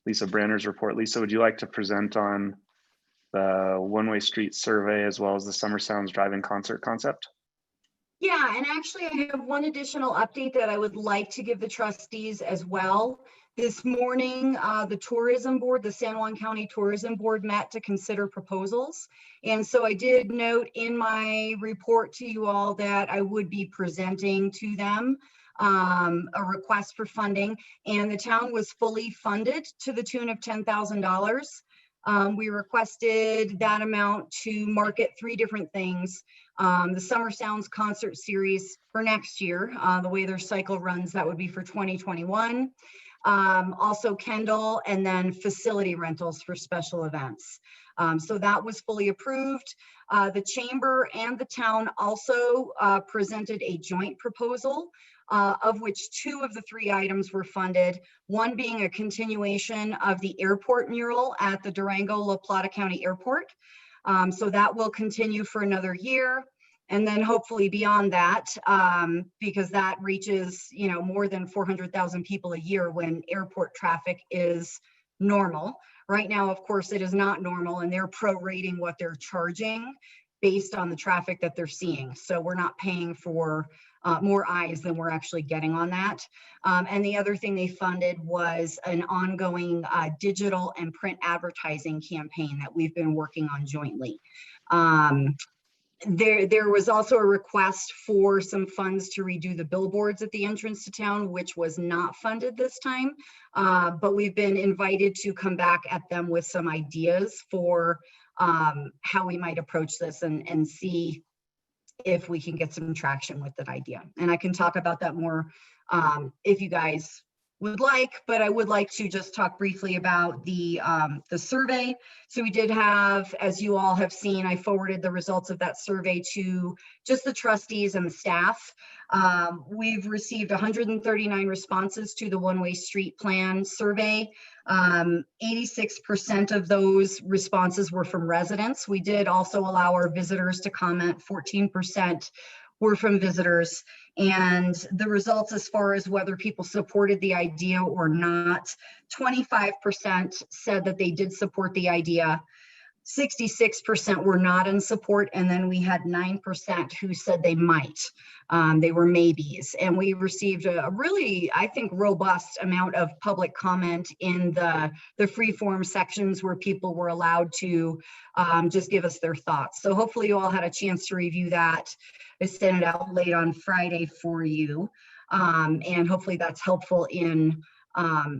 Lisa Branner's report. Lisa, would you like to present on the one-way street survey as well as the Summer Sounds Drive-In concert concept? Yeah, and actually I have one additional update that I would like to give the trustees as well. This morning, the tourism board, the San Juan County Tourism Board met to consider proposals. And so I did note in my report to you all that I would be presenting to them a request for funding, and the town was fully funded to the tune of $10,000. We requested that amount to market 3 different things. The Summer Sounds concert series for next year, the way their cycle runs, that would be for 2021. Also Kendall, and then facility rentals for special events. So that was fully approved. The chamber and the town also presented a joint proposal, of which 2 of the 3 items were funded, one being a continuation of the airport mural at the Durango-La Plata County Airport. So that will continue for another year. And then hopefully beyond that, because that reaches, you know, more than 400,000 people a year when airport traffic is normal. Right now, of course, it is not normal, and they're prorating what they're charging based on the traffic that they're seeing. So we're not paying for more eyes than we're actually getting on that. And the other thing they funded was an ongoing digital and print advertising campaign that we've been working on jointly. There was also a request for some funds to redo the billboards at the entrance to town, which was not funded this time. But we've been invited to come back at them with some ideas for how we might approach this and see if we can get some traction with that idea. And I can talk about that more if you guys would like, but I would like to just talk briefly about the survey. So we did have, as you all have seen, I forwarded the results of that survey to just the trustees and the staff. We've received 139 responses to the one-way street plan survey. 86% of those responses were from residents. We did also allow our visitors to comment. 14% were from visitors. And the results as far as whether people supported the idea or not, 25% said that they did support the idea. 66% were not in support, and then we had 9% who said they might. They were maybes, and we received a really, I think, robust amount of public comment in the free form sections where people were allowed to just give us their thoughts. So hopefully you all had a chance to review that. I sent it out late on Friday for you, and hopefully that's helpful in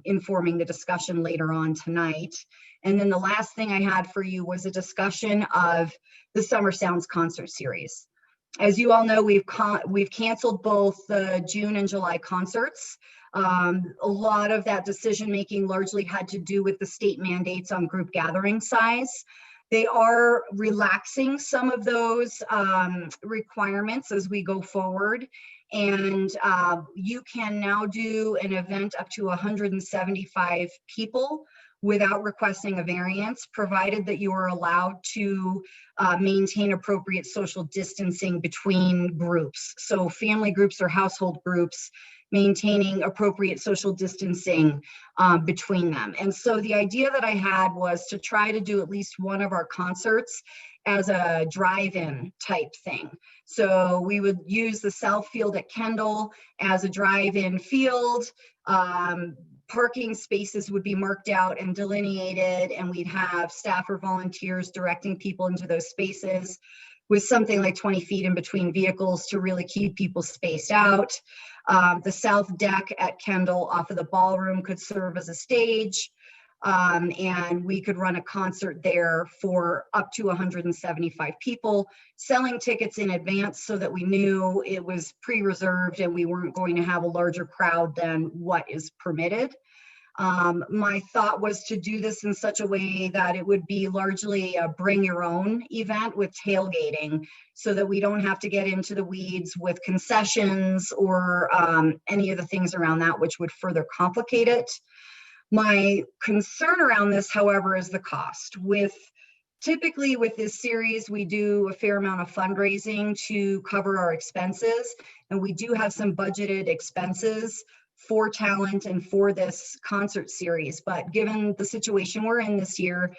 informing the discussion later on tonight. And then the last thing I had for you was a discussion of the Summer Sounds concert series. As you all know, we've canceled both the June and July concerts. A lot of that decision making largely had to do with the state mandates on group gathering size. They are relaxing some of those requirements as we go forward. And you can now do an event up to 175 people without requesting a variance, provided that you are allowed to maintain appropriate social distancing between groups. So family groups or household groups, maintaining appropriate social distancing between them. And so the idea that I had was to try to do at least one of our concerts as a drive-in type thing. So we would use the South Field at Kendall as a drive-in field. Parking spaces would be marked out and delineated, and we'd have staff or volunteers directing people into those spaces with something like 20 feet in between vehicles to really keep people spaced out. The south deck at Kendall off of the ballroom could serve as a stage. And we could run a concert there for up to 175 people, selling tickets in advance so that we knew it was pre-reserved and we weren't going to have a larger crowd than what is permitted. My thought was to do this in such a way that it would be largely a bring your own event with tailgating, so that we don't have to get into the weeds with concessions or any of the things around that, which would further complicate it. My concern around this, however, is the cost. Typically with this series, we do a fair amount of fundraising to cover our expenses, and we do have some budgeted expenses for talent and for this concert series. But given the situation we're in this year,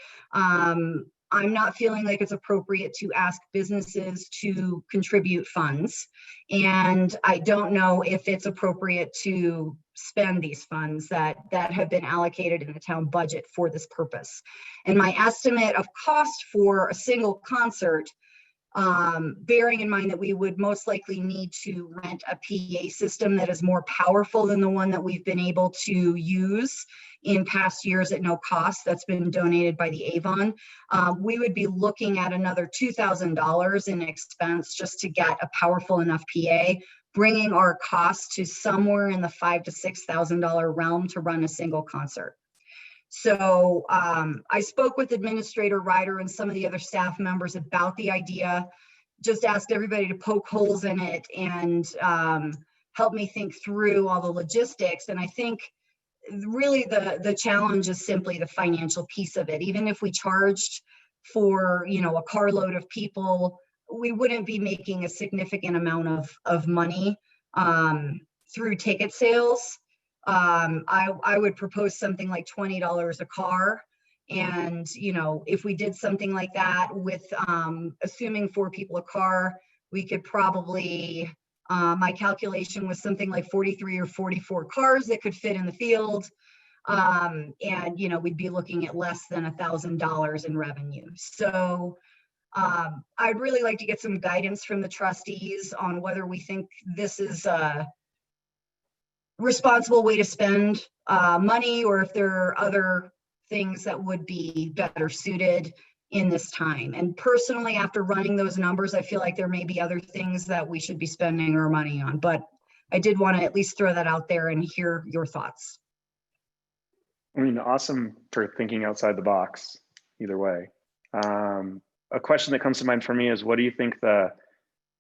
I'm not feeling like it's appropriate to ask businesses to contribute funds. And I don't know if it's appropriate to spend these funds that have been allocated in the town budget for this purpose. And my estimate of cost for a single concert, bearing in mind that we would most likely need to rent a PA system that is more powerful than the one that we've been able to use in past years at no cost, that's been donated by the Avon, we would be looking at another $2,000 in expense just to get a powerful enough PA, bringing our cost to somewhere in the $5,000 to $6,000 realm to run a single concert. So I spoke with Administrator Ryder and some of the other staff members about the idea, just asked everybody to poke holes in it and help me think through all the logistics. And I think really the challenge is simply the financial piece of it. Even if we charged for, a carload of people, we wouldn't be making a significant amount of money through ticket sales. I would propose something like $20 a car. And, if we did something like that with assuming 4 people a car, we could probably, my calculation was something like 43 or 44 cars that could fit in the field. And, we'd be looking at less than $1,000 in revenue. So I'd really like to get some guidance from the trustees on whether we think this is a responsible way to spend money, or if there are other things that would be better suited in this time. And personally, after running those numbers, I feel like there may be other things that we should be spending our money on, but I did want to at least throw that out there and hear your thoughts. I mean, awesome for thinking outside the box, either way. A question that comes to mind for me is, what do you think the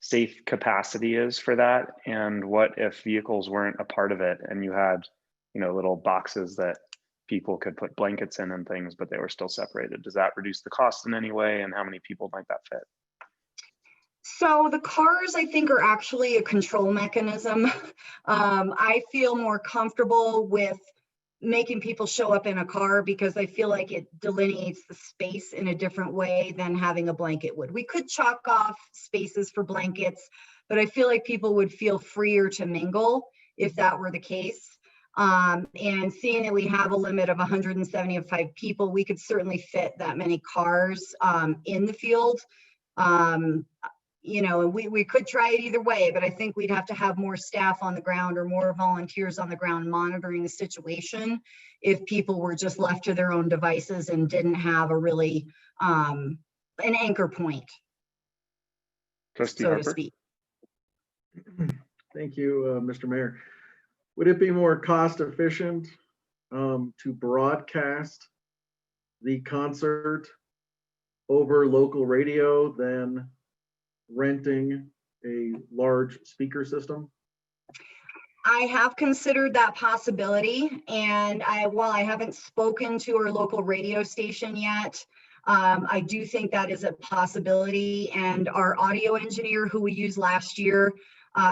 safe capacity is for that? And what if vehicles weren't a part of it and you had, little boxes that people could put blankets in and things, but they were still separated? Does that reduce the cost in any way? And how many people might that fit? So the cars, I think, are actually a control mechanism. I feel more comfortable with making people show up in a car because I feel like it delineates the space in a different way than having a blanket would. We could chalk off spaces for blankets, but I feel like people would feel freer to mingle if that were the case. And seeing that we have a limit of 175 people, we could certainly fit that many cars in the field. And we could try it either way, but I think we'd have to have more staff on the ground or more volunteers on the ground monitoring the situation if people were just left to their own devices and didn't have a really an anchor point, Trustee so Harper? to speak. Thank you, Mr. Mayor. Would it be more cost efficient to broadcast the concert over local radio than renting a large speaker system? I have considered that possibility, and while I haven't spoken to our local radio station yet, I do think that is a possibility, and our audio engineer who we used last year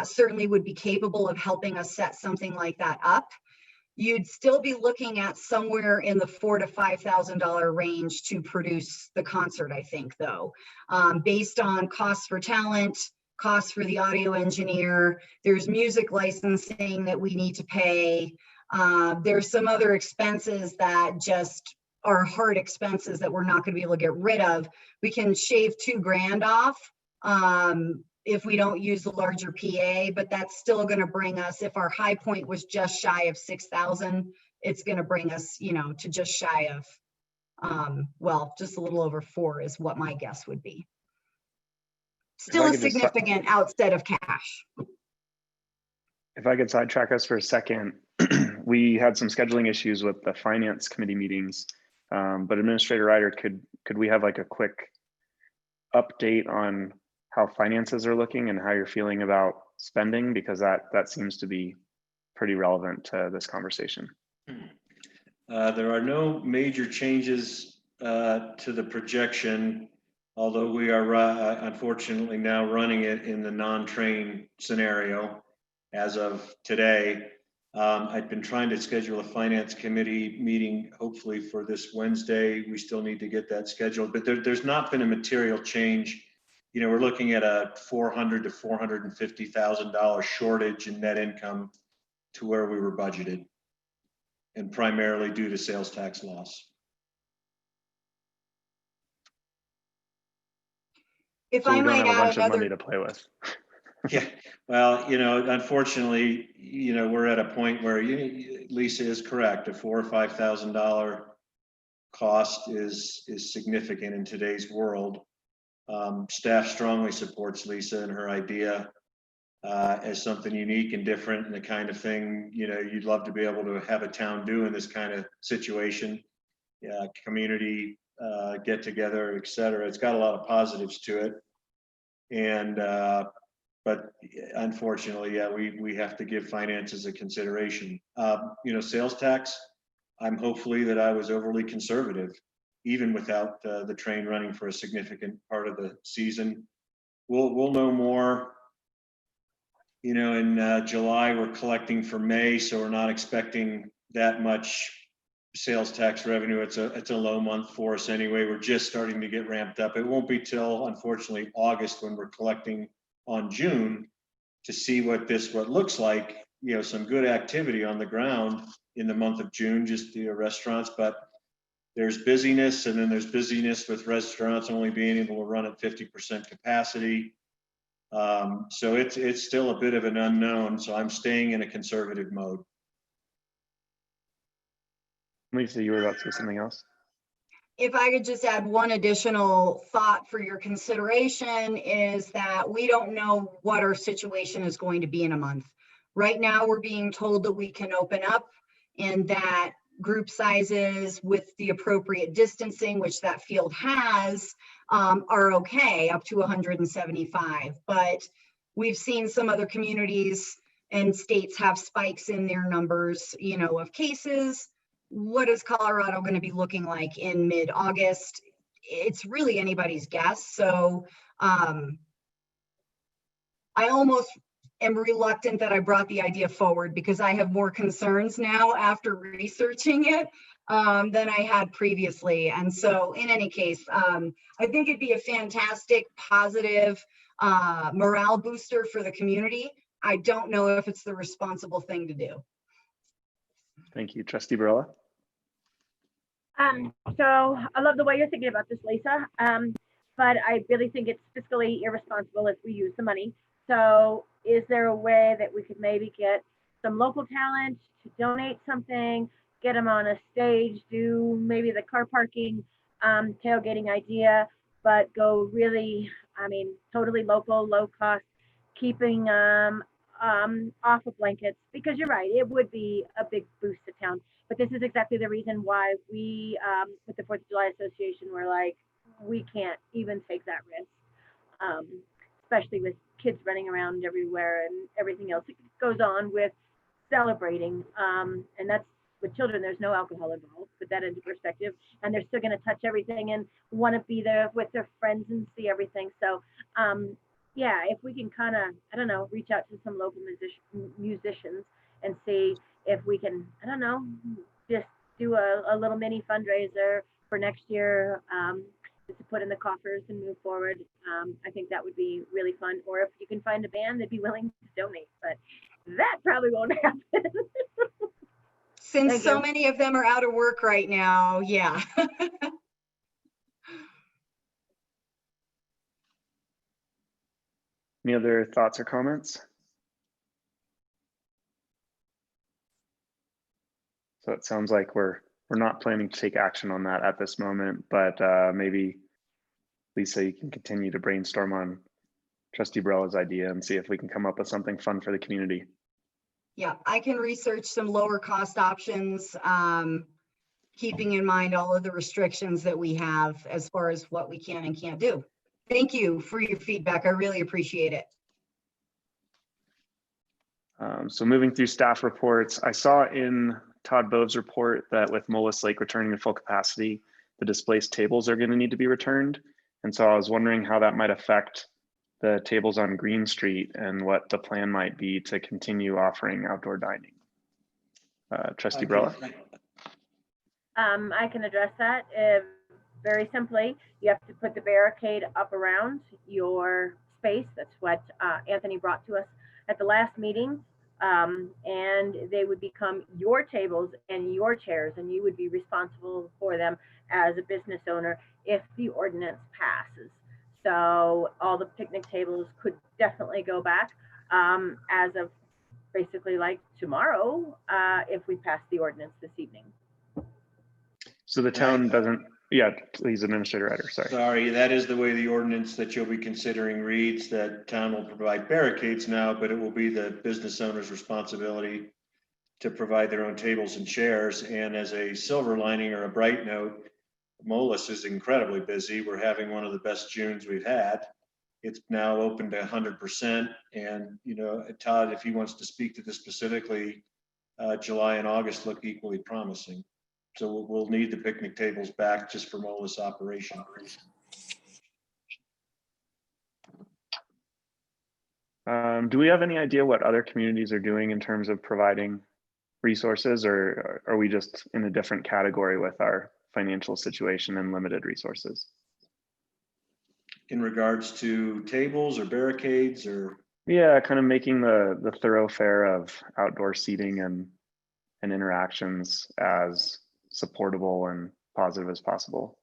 certainly would be capable of helping us set something like that up. You'd still be looking at somewhere in the $4,000 to $5,000 range to produce the concert, I think, though, based on costs for talent, costs for the audio engineer. There's music licensing that we need to pay. There's some other expenses that just are hard expenses that we're not going to be able to get rid of. We can shave $2,000 off if we don't use the larger PA, but that's still going to bring us, if our high point was just shy of 6,000, it's going to bring us, to just shy of, well, just a little over 4 is what my guess would be. Still a significant outset of cash. If I could sidetrack us for a second, we had some scheduling issues with the finance committee meetings, but Administrator Ryder, could we have like a quick update on how finances are looking and how you're feeling about spending, because that seems to be pretty relevant to this conversation. There are no major changes to the projection, although we are unfortunately now running it in the non-train scenario as of today. I've been trying to schedule a finance committee meeting, hopefully for this Wednesday. We still need to get that scheduled, but there's not been a material change. We're looking at a $400,000 to $450,000 shortage in net income to where we were budgeted, and primarily due to sales tax loss. If So I we don't might have a add bunch of another, money to play with. Yeah, well, unfortunately, we're at a point where Lisa is correct. A $4,000 or $5,000 cost is significant in today's world. Staff strongly supports Lisa and her idea as something unique and different, and the kind of thing you'd love to be able to have a town do in this kind of situation. Community get together, etc. It's got a lot of positives to it, and but unfortunately, we have to give finances a consideration. Sales tax. I'm hopefully that I was overly conservative, even without the train running for a significant part of the season. We'll know more. In July, we're collecting for May, so we're not expecting that much sales tax revenue. It's a low month for us anyway. We're just starting to get ramped up. It won't be till, unfortunately, August when we're collecting on June to see what looks like. Some good activity on the ground in the month of June, just the restaurants, but there's busyness, and then there's busyness with restaurants only being able to run at 50% capacity. So it's still a bit of an unknown. So I'm staying in a conservative mode. Lisa, you were about to say something else? if I could just add one additional thought for your consideration is that we don't know what our situation is going to be in a month. Right now, we're being told that we can open up and that group sizes with the appropriate distancing, which that field has, are okay up to 175. But we've seen some other communities and states have spikes in their numbers, of cases. What is Colorado going to be looking like in mid-August? It's really anybody's guess. So I almost am reluctant that I brought the idea forward because I have more concerns now after researching it than I had previously. And so in any case, I think it'd be a fantastic, positive morale booster for the community. I don't know if it's the responsible thing to do. Thank you. Trustee Barella? So I love the way you're thinking about this, Lisa. But I really think it's fiscally irresponsible if we use the money. So is there a way that we could maybe get some local talent to donate something, get them on a stage, do maybe the car parking, tailgating idea, but go really, totally local, low cost, keeping off of blankets, because you're right, it would be a big boost to town. But this is exactly the reason why we, with the 4th of July Association, we're like, we can't even take that risk, especially with kids running around everywhere and everything else that goes on with celebrating. And that's with children, there's no alcohol involved, put that into perspective. And they're still gonna touch everything and wanna be there with their friends and see everything. So yeah, if we can kind of, I don't know, reach out to some local musicians and see if we can, I don't know, just do a little mini fundraiser for next year, just to put in the coffers and move forward. I think that would be really fun. Or if you can find a band that'd be willing to donate, but that probably won't happen. Since Thank so you. many of them are out of work right now, yeah. Any other thoughts or comments? So it sounds like we're not planning to take action on that at this moment, but maybe Lisa, you can continue to brainstorm on Trustee Barella's idea and see if we can come up with something fun for the community. Yeah, I can research some lower cost options, keeping in mind all of the restrictions that we have as far as what we can and can't do. Thank you for your feedback. I really appreciate it. So moving through staff reports, I saw in Todd Bove's report that with Mullis Lake returning to full capacity, the displaced tables are going to need to be returned. And so I was wondering how that might affect the tables on Green Street and what the plan might be to continue offering outdoor dining. Trustee Barella? I can address that very simply. You have to put the barricade up around your space. That's what Anthony brought to us at the last meeting. And they would become your tables and your chairs, and you would be responsible for them as a business owner if the ordinance passes. So all the picnic tables could definitely go back as of basically like tomorrow if we pass the ordinance this evening. So the town doesn't, yeah, please, Administrator Ryder, sorry. Sorry, that is the way the ordinance that you'll be considering reads, that town will provide barricades now, but it will be the business owner's responsibility to provide their own tables and chairs. And as a silver lining or a bright note, Mullis is incredibly busy. We're having one of the best Junes we've had. It's now open to 100%. And, you know, Todd, if he wants to speak to this specifically, July and August look equally promising. So we'll need the picnic tables back just for Mullis operation. Do we have any idea what other communities are doing in terms of providing resources, or are we just in a different category with our financial situation and limited resources? In regards to tables or barricades or? Yeah, kind of making the thoroughfare of outdoor seating and interactions as supportable and positive as possible.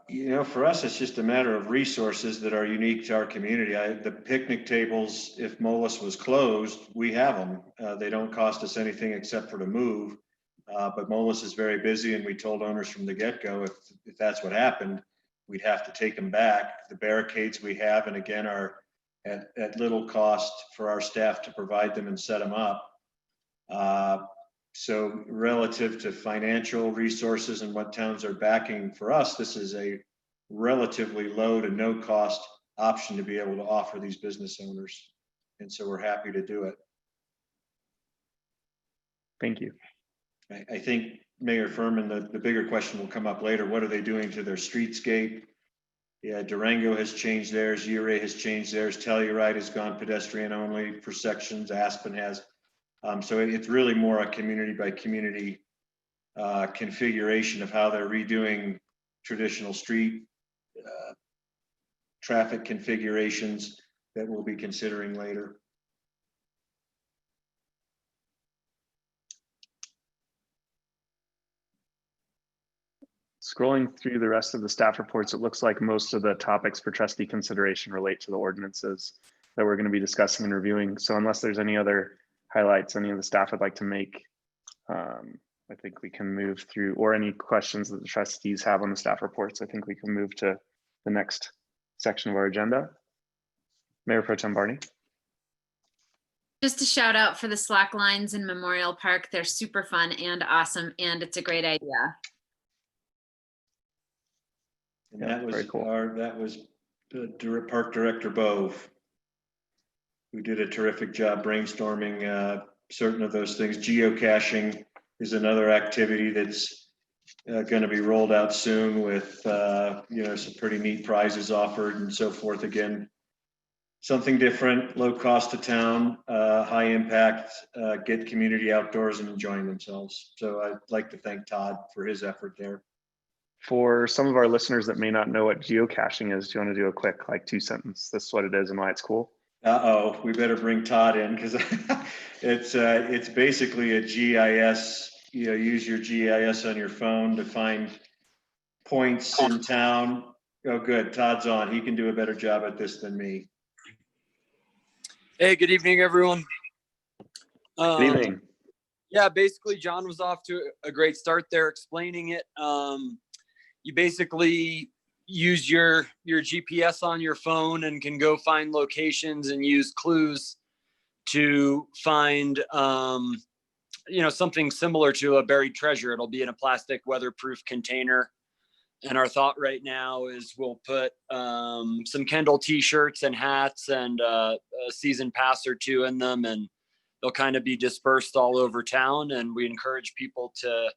You know, for us, it's just a matter of resources that are unique to our community. The picnic tables, if Mullis was closed, we have them. They don't cost us anything except for to move. But Mullis is very busy, and we told owners from the get-go, if that's what happened, we'd have to take them back. The barricades we have, and again, are at little cost for our staff to provide them and set them up. So relative to financial resources and what towns are backing for us, this is a relatively low to no cost option to be able to offer these business owners. And so we're happy to do it. Thank you. I think Mayor Furman, the bigger question will come up later. What are they doing to their streetscape? Yeah, Durango has changed theirs. Ouray has changed theirs. Telluride has gone pedestrian only for sections. Aspen has. So it's really more a community by community configuration of how they're redoing traditional street traffic configurations that we'll be considering later. Scrolling through the rest of the staff reports, it looks like most of the topics for trustee consideration relate to the ordinances that we're going to be discussing and reviewing. So unless there's any other highlights any of the staff would like to make, I think we can move through, or any questions that the trustees have on the staff reports. I think we can move to the next section of our agenda. Mayor Pro Tem Barney. Just a shout out for the slack lines in Memorial Park. They're super fun and awesome, and it's a great idea. And that was cool. That was Park Director Bove. who did a terrific job brainstorming certain of those things. Geocaching is another activity that's going to be rolled out soon with, some pretty neat prizes offered and so forth. Again, something different, low cost to town, high impact, get community outdoors and enjoying themselves. So I'd like to thank Todd for his effort there. For some of our listeners that may not know what geocaching is, do you want to do a quick 2-sentence? This is what it is and why it's cool. Uh-oh, we better bring Todd in because it's basically a GIS, use your GIS on your phone to find points in town. Oh, good, Todd's on. He can do a better job at this than me. Hey, good evening, everyone. Good evening. Yeah, basically John was off to a great start there explaining it. You basically use your GPS on your phone and can go find locations and use clues to find something similar to a buried treasure. It'll be in a plastic weatherproof container. And our thought right now is we'll put some Kendall t-shirts and hats and a season pass or two in them, and they'll kind of be dispersed all over town. And we encourage people to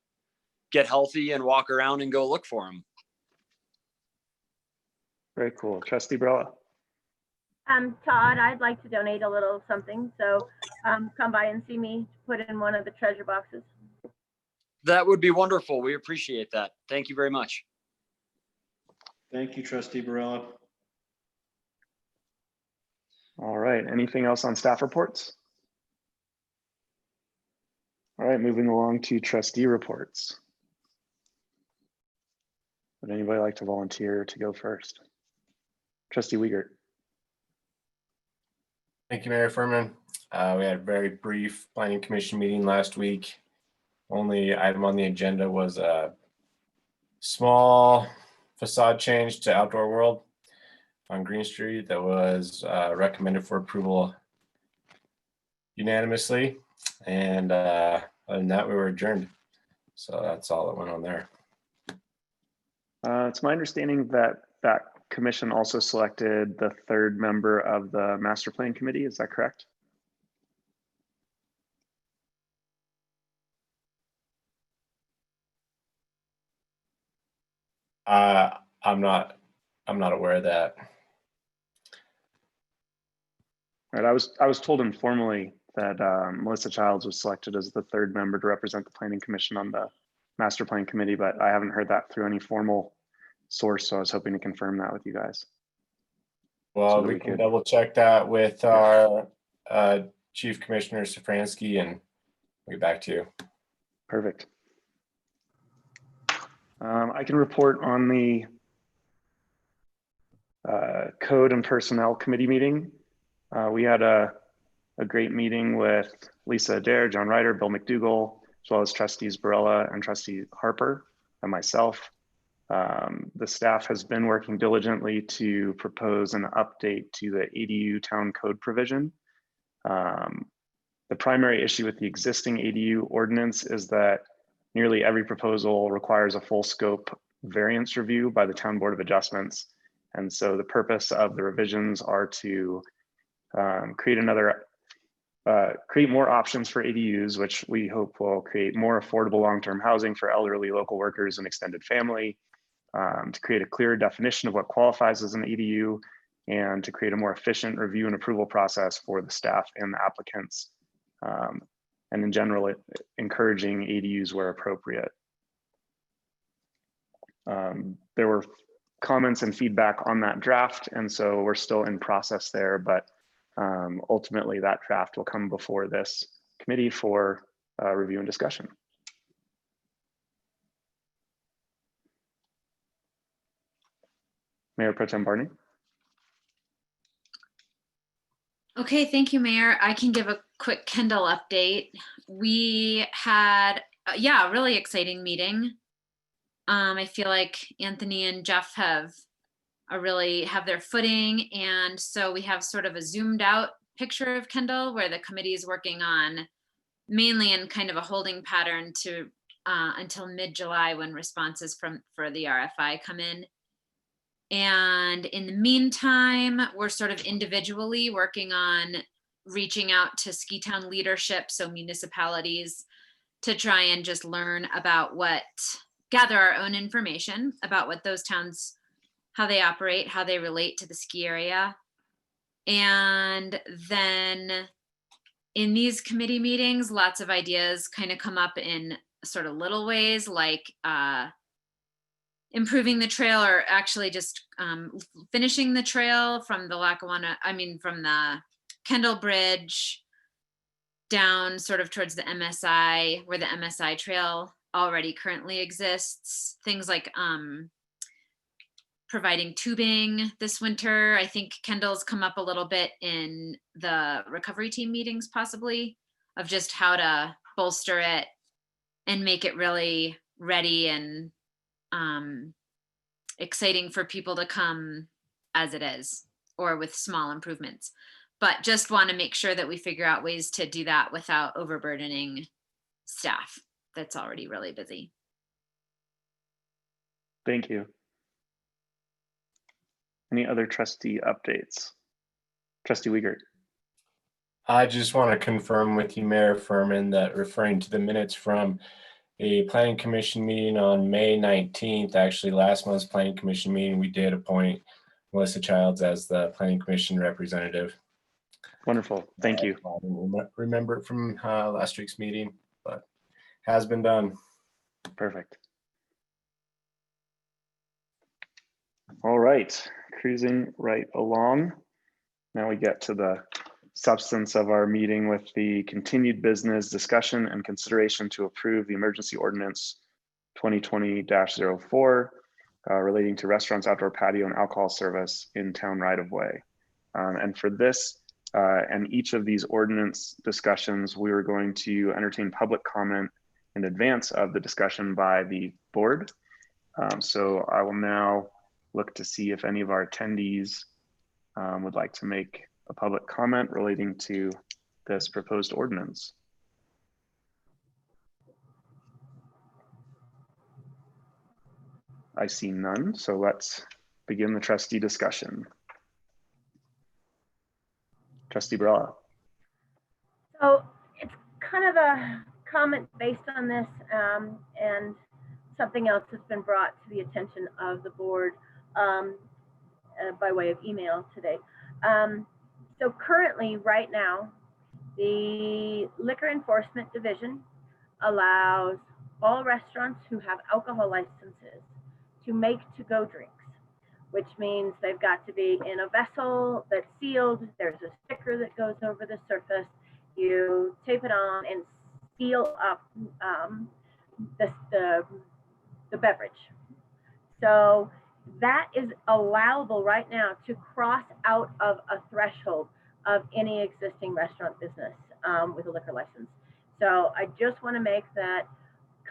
get healthy and walk around and go look for them. Very cool. Trustee Barella. Todd, I'd like to donate a little something. So come by and see me, put in one of the treasure boxes. That would be wonderful. We appreciate that. Thank you very much. Thank you, Trustee Barella. All right. Anything else on staff reports? All right, moving along to trustee reports. Would anybody like to volunteer to go first? Trustee Wiegert. Thank you, Mayor Furman. We had a very brief planning commission meeting last week. Only item on the agenda was a small facade change to Outdoor World on Green Street that was recommended for approval unanimously. And other than that, we were adjourned. So that's all that went on there. It's my understanding that that commission also selected the third member of the master plan committee. Is that correct? I'm not aware of that. Right, I was told informally that Melissa Childs was selected as the third member to represent the planning commission on the master plan committee, but I haven't heard that through any formal source. So I was hoping to confirm that with you guys. Well, So we can double check that with our Chief Commissioner Safransky and we'll get back to you. Perfect. I can report on the Code and Personnel Committee meeting. We had a great meeting with Lisa Adair, John Ryder, Bill McDougall, as well as Trustees Barella and Trustee Harper and myself. The staff has been working diligently to propose an update to the ADU town code provision. The primary issue with the existing ADU ordinance is that nearly every proposal requires a full scope variance review by the Town Board of Adjustments. And so the purpose of the revisions are to create more options for ADUs, which we hope will create more affordable long-term housing for elderly, local workers, and extended family, to create a clearer definition of what qualifies as an ADU, and to create a more efficient review and approval process for the staff and the applicants, and in general, encouraging ADUs where appropriate. There were comments and feedback on that draft, and so we're still in process there, but ultimately that draft will come before this committee for review and discussion. Mayor Pro Tem Barney. Okay, thank you, Mayor. I can give a quick Kendall update. We had, a really exciting meeting. I feel like Anthony and Jeff have their footing. And so we have sort of a zoomed out picture of Kendall where the committee is working on mainly in kind of a holding pattern to until mid-July when responses for the RFI come in. And in the meantime, we're sort of individually working on reaching out to ski town leadership, so municipalities, to try and just learn about gather our own information about what those towns, how they operate, how they relate to the ski area. And then in these committee meetings, lots of ideas kind of come up in sort of little ways, like improving the trail, or actually just finishing the trail from the from the Kendall Bridge down sort of towards the MSI, where the MSI trail already currently exists. Things like providing tubing this winter. I think Kendall's come up a little bit in the recovery team meetings, possibly, of just how to bolster it and make it really ready and exciting for people to come as it is, or with small improvements. But just want to make sure that we figure out ways to do that without overburdening staff that's already really busy. Thank you. Any other trustee updates? Trustee Wiegert. I just want to confirm with you, Mayor Furman, that referring to the minutes from a planning commission meeting on May 19th, actually last month's planning commission meeting, we did appoint Melissa Childs as the planning commission representative. Wonderful, thank you. I didn't remember it from last week's meeting, but has been done. Perfect. All right, cruising right along. Now we get to the substance of our meeting with the continued business discussion and consideration to approve the emergency ordinance 2020-04 relating to restaurants, outdoor patio, and alcohol service in town right of way. And for this and each of these ordinance discussions, we were going to entertain public comment in advance of the discussion by the board. So I will now look to see if any of our attendees would like to make a public comment relating to this proposed ordinance. I see none, so let's begin the trustee discussion. Trustee Brella. So it's kind of a comment based on this and something else that's been brought to the attention of the board by way of email today. So currently, right now, the Liquor Enforcement Division allows all restaurants who have alcohol licenses to make to-go drinks, which means they've got to be in a vessel that's sealed. There's a sticker that goes over the surface. You tape it on and seal up the beverage. So that is allowable right now to cross out of a threshold of any existing restaurant business with a liquor license. So I just want to make that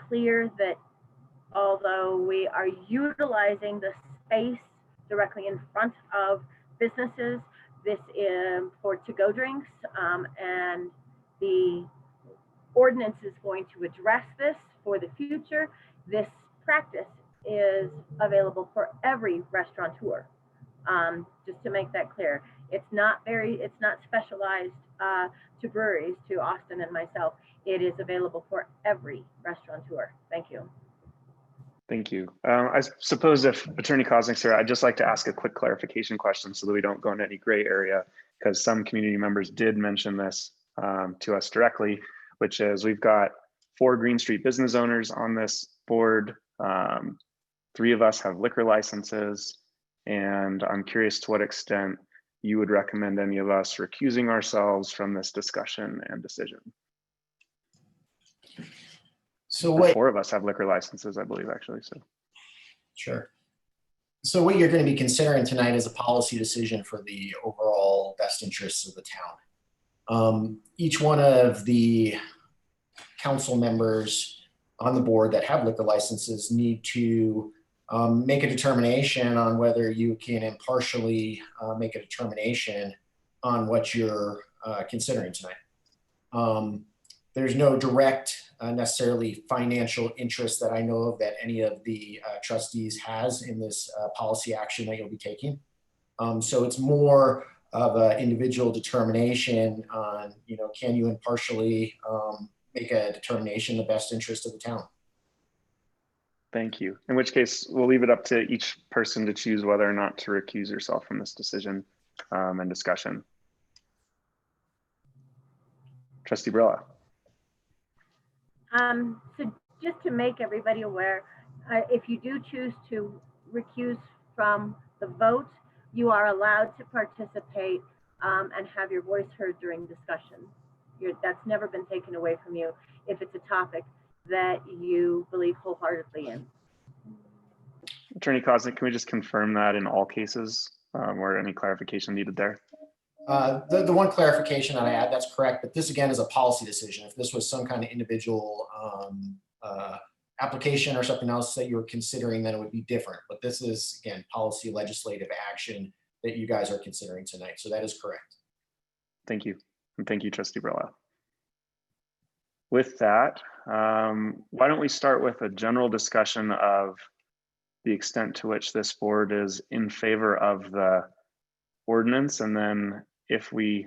clear that although we are utilizing the space directly in front of businesses, this is for to-go drinks, and the ordinance is going to address this for the future. This practice is available for every restaurateur. Just to make that clear, it's not specialized to breweries, to Austin and myself. It is available for every restaurateur. Thank you. Thank you. I suppose if Attorney Koznick's here, I'd just like to ask a quick clarification question so that we don't go into any gray area, because some community members did mention this to us directly, which is we've got 4 Green Street business owners on this board. 3 of us have liquor licenses, and I'm curious to what extent you would recommend any of us recusing ourselves from this discussion and decision. So what, 4 of us have liquor licenses, I believe, actually. So sure. So what you're going to be considering tonight is a policy decision for the overall best interests of the town. Each one of the council members on the board that have liquor licenses need to make a determination on whether you can impartially make a determination on what you're considering tonight. There's no direct necessarily financial interest that I know of that any of the trustees has in this policy action that you'll be taking. So it's more of an individual determination on, can you impartially make a determination in the best interest of the town? Thank you. In which case, we'll leave it up to each person to choose whether or not to recuse yourself from this decision and discussion. Trustee Brilla. So just to make everybody aware, if you do choose to recuse from the vote, you are allowed to participate and have your voice heard during discussion. That's never been taken away from you if it's a topic that you believe wholeheartedly in. Attorney Koznick, can we just confirm that in all cases or any clarification needed there? The one clarification that I add, that's correct, but this again is a policy decision. If this was some kind of individual application or something else that you were considering, then it would be different. But this is, again, policy legislative action that you guys are considering tonight. So that is correct. Thank you. And thank you, Trustee Brilla. With that, why don't we start with a general discussion of the extent to which this board is in favor of the ordinance, and then if we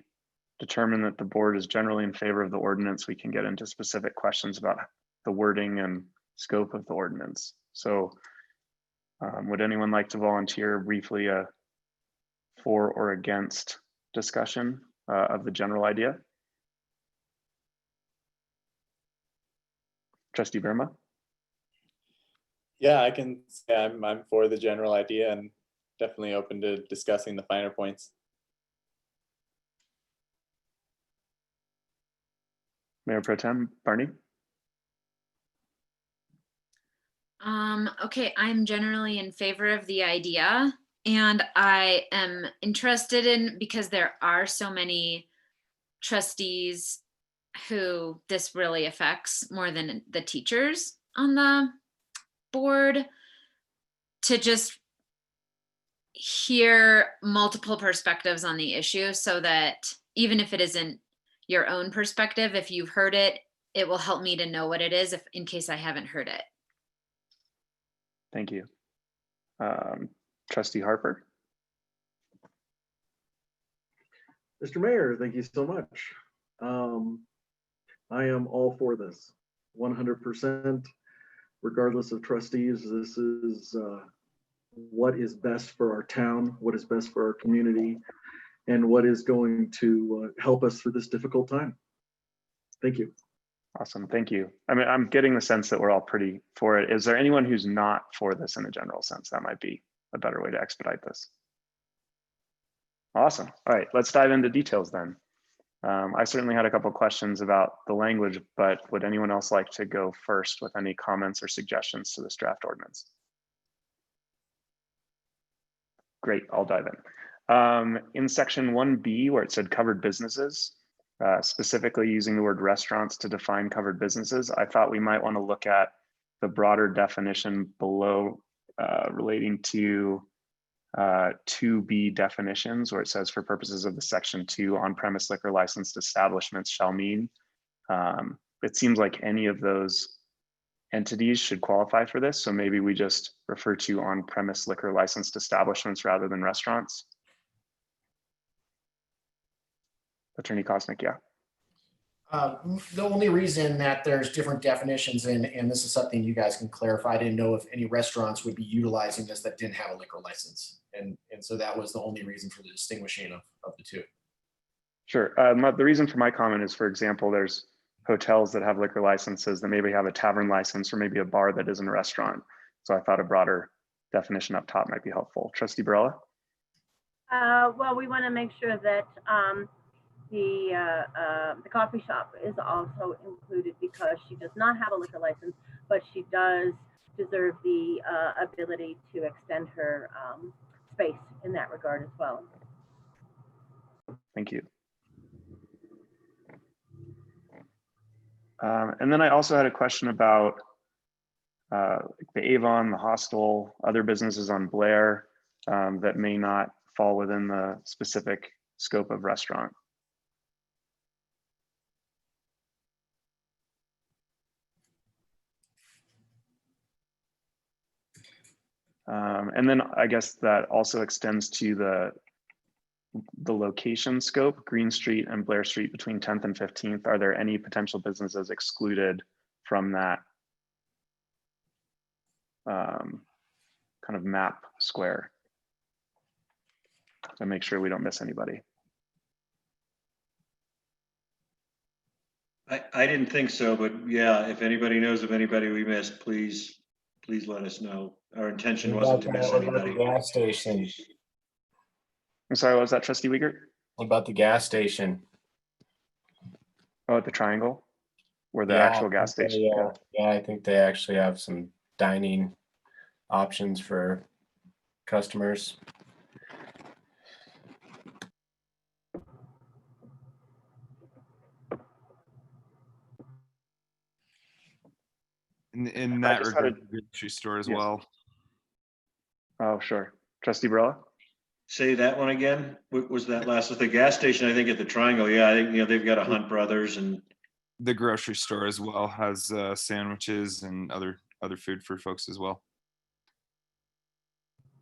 determine that the board is generally in favor of the ordinance, we can get into specific questions about the wording and scope of the ordinance. So would anyone like to volunteer briefly a for or against discussion of the general idea? Trustee Burma? Yeah, I can say I'm for the general idea and definitely open to discussing the finer points. Mayor Pro Tem Barney? Okay, I'm generally in favor of the idea, and I am interested in, because there are so many trustees who this really affects more than the teachers on the board, to just hear multiple perspectives on the issue, so that even if it isn't your own perspective, if you've heard it, it will help me to know what it is in case I haven't heard it. Thank you. Trustee Harper? Mr. Mayor, thank you so much. I am all for this 100%, regardless of trustees. This is what is best for our town, what is best for our community, and what is going to help us through this difficult time. Thank you. Awesome, thank you. I mean, I'm getting the sense that we're all pretty for it. Is there anyone who's not for this in a general sense? That might be a better way to expedite this. Awesome, all right, let's dive into details then. I certainly had a couple questions about the language, but would anyone else like to go first with any comments or suggestions to this draft ordinance? Great, I'll dive in. In section 1B, where it said covered businesses, specifically using the word restaurants to define covered businesses, I thought we might want to look at the broader definition below relating to 2B definitions, where it says for purposes of the section 2, on-premise liquor licensed establishments shall mean. It seems like any of those entities should qualify for this, so maybe we just refer to on-premise liquor licensed establishments rather than restaurants. Attorney Koznick, yeah. The only reason that there's different definitions, and this is something you guys can clarify, I didn't know if any restaurants would be utilizing this that didn't have a liquor license. And so that was the only reason for the distinguishing of the two. Sure. The reason for my comment is, for example, there's hotels that have liquor licenses that maybe have a tavern license or maybe a bar that isn't a restaurant. So I thought a broader definition up top might be helpful. Trustee Barella? Well, we want to make sure that the coffee shop is also included, because she does not have a liquor license, but she does deserve the ability to extend her space in that regard as well. Thank you. And then I also had a question about the Avon, the hostel, other businesses on Blair that may not fall within the specific scope of restaurant. And then I guess that also extends to the the location scope, Green Street and Blair Street between 10th and 15th, are there any potential businesses excluded from that kind of map square? To make sure we don't miss anybody. I didn't think so, but yeah, if anybody knows of anybody we missed, please let us know. Our intention wasn't to miss anybody. Gas station. I'm sorry, what was that, Trustee Wiegert? What about the gas station? Oh, at the Triangle? Where the Yeah, actual gas station? Yeah, I think they actually have some dining options for customers. In that regard, the grocery store as well. Oh, sure. Trustee Barella? Say that one again. What was that last? With the gas station, I think at the Triangle. Yeah, I think they've got a Hunt Brothers and the grocery store as well has sandwiches and other food for folks as well.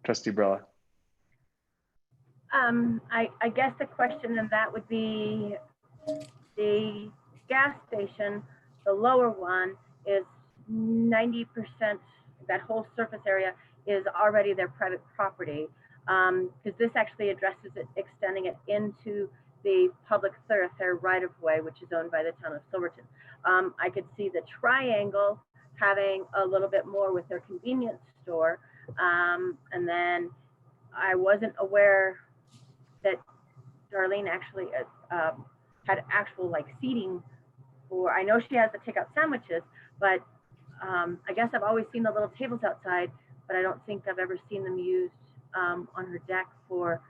Trustee Barella? I guess the question in that would be the gas station, the lower one is 90%, that whole surface area is already their private property. Because this actually addresses it, extending it into the public thoroughfare right of way, which is owned by the town of Silverton. I could see the Triangle having a little bit more with their convenience store. And then I wasn't aware that Darlene actually had actual like seating for, I know she has the takeout sandwiches, but I guess I've always seen the little tables outside, but I don't think I've ever seen them used on her deck for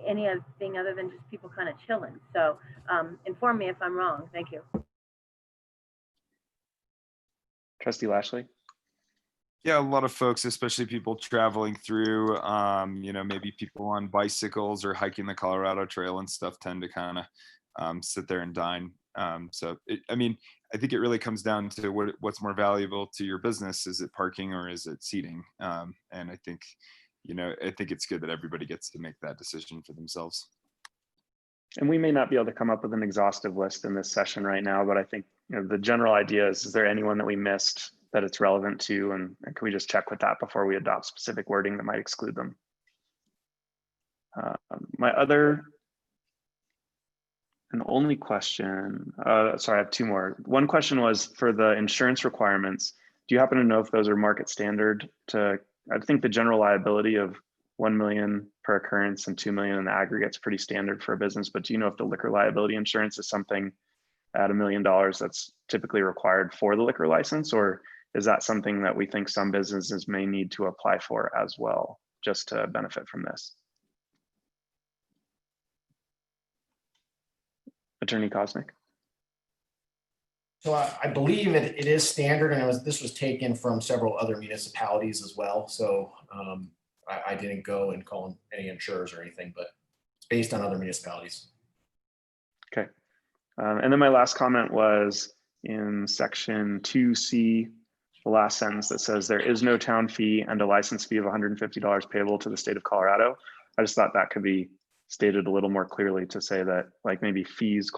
anything other than just people kind of chilling. So inform me if I'm wrong. Thank you. Trustee Lashley? Yeah, a lot of folks, especially people traveling through, maybe people on bicycles or hiking the Colorado Trail and stuff tend to kind of sit there and dine. I think it really comes down to what's more valuable to your business. Is it parking or is it seating? And I think, I think it's good that everybody gets to make that decision for themselves. And we may not be able to come up with an exhaustive list in this session right now, but I think the general idea is there anyone that we missed that it's relevant to, and can we just check with that before we adopt specific wording that might exclude them? My other and only question, sorry, I have two more. One question was for the insurance requirements. Do you happen to know if those are market standard I think the general liability of 1 million per occurrence and 2 million in the aggregate is pretty standard for a business, but do you know if the liquor liability insurance is something at $1 million that's typically required for the liquor license, or is that something that we think some businesses may need to apply for as well, just to benefit from this? Attorney Kosnick. So I believe it is standard, and this was taken from several other municipalities as well. So I didn't go and call any insurers or anything, but it's based on other municipalities. Okay. And then my last comment was in section 2C, the last sentence that says there is no town fee and a license fee of $150 payable to the state of Colorado. I just thought that could be stated a little more clearly to say that, like, maybe fees :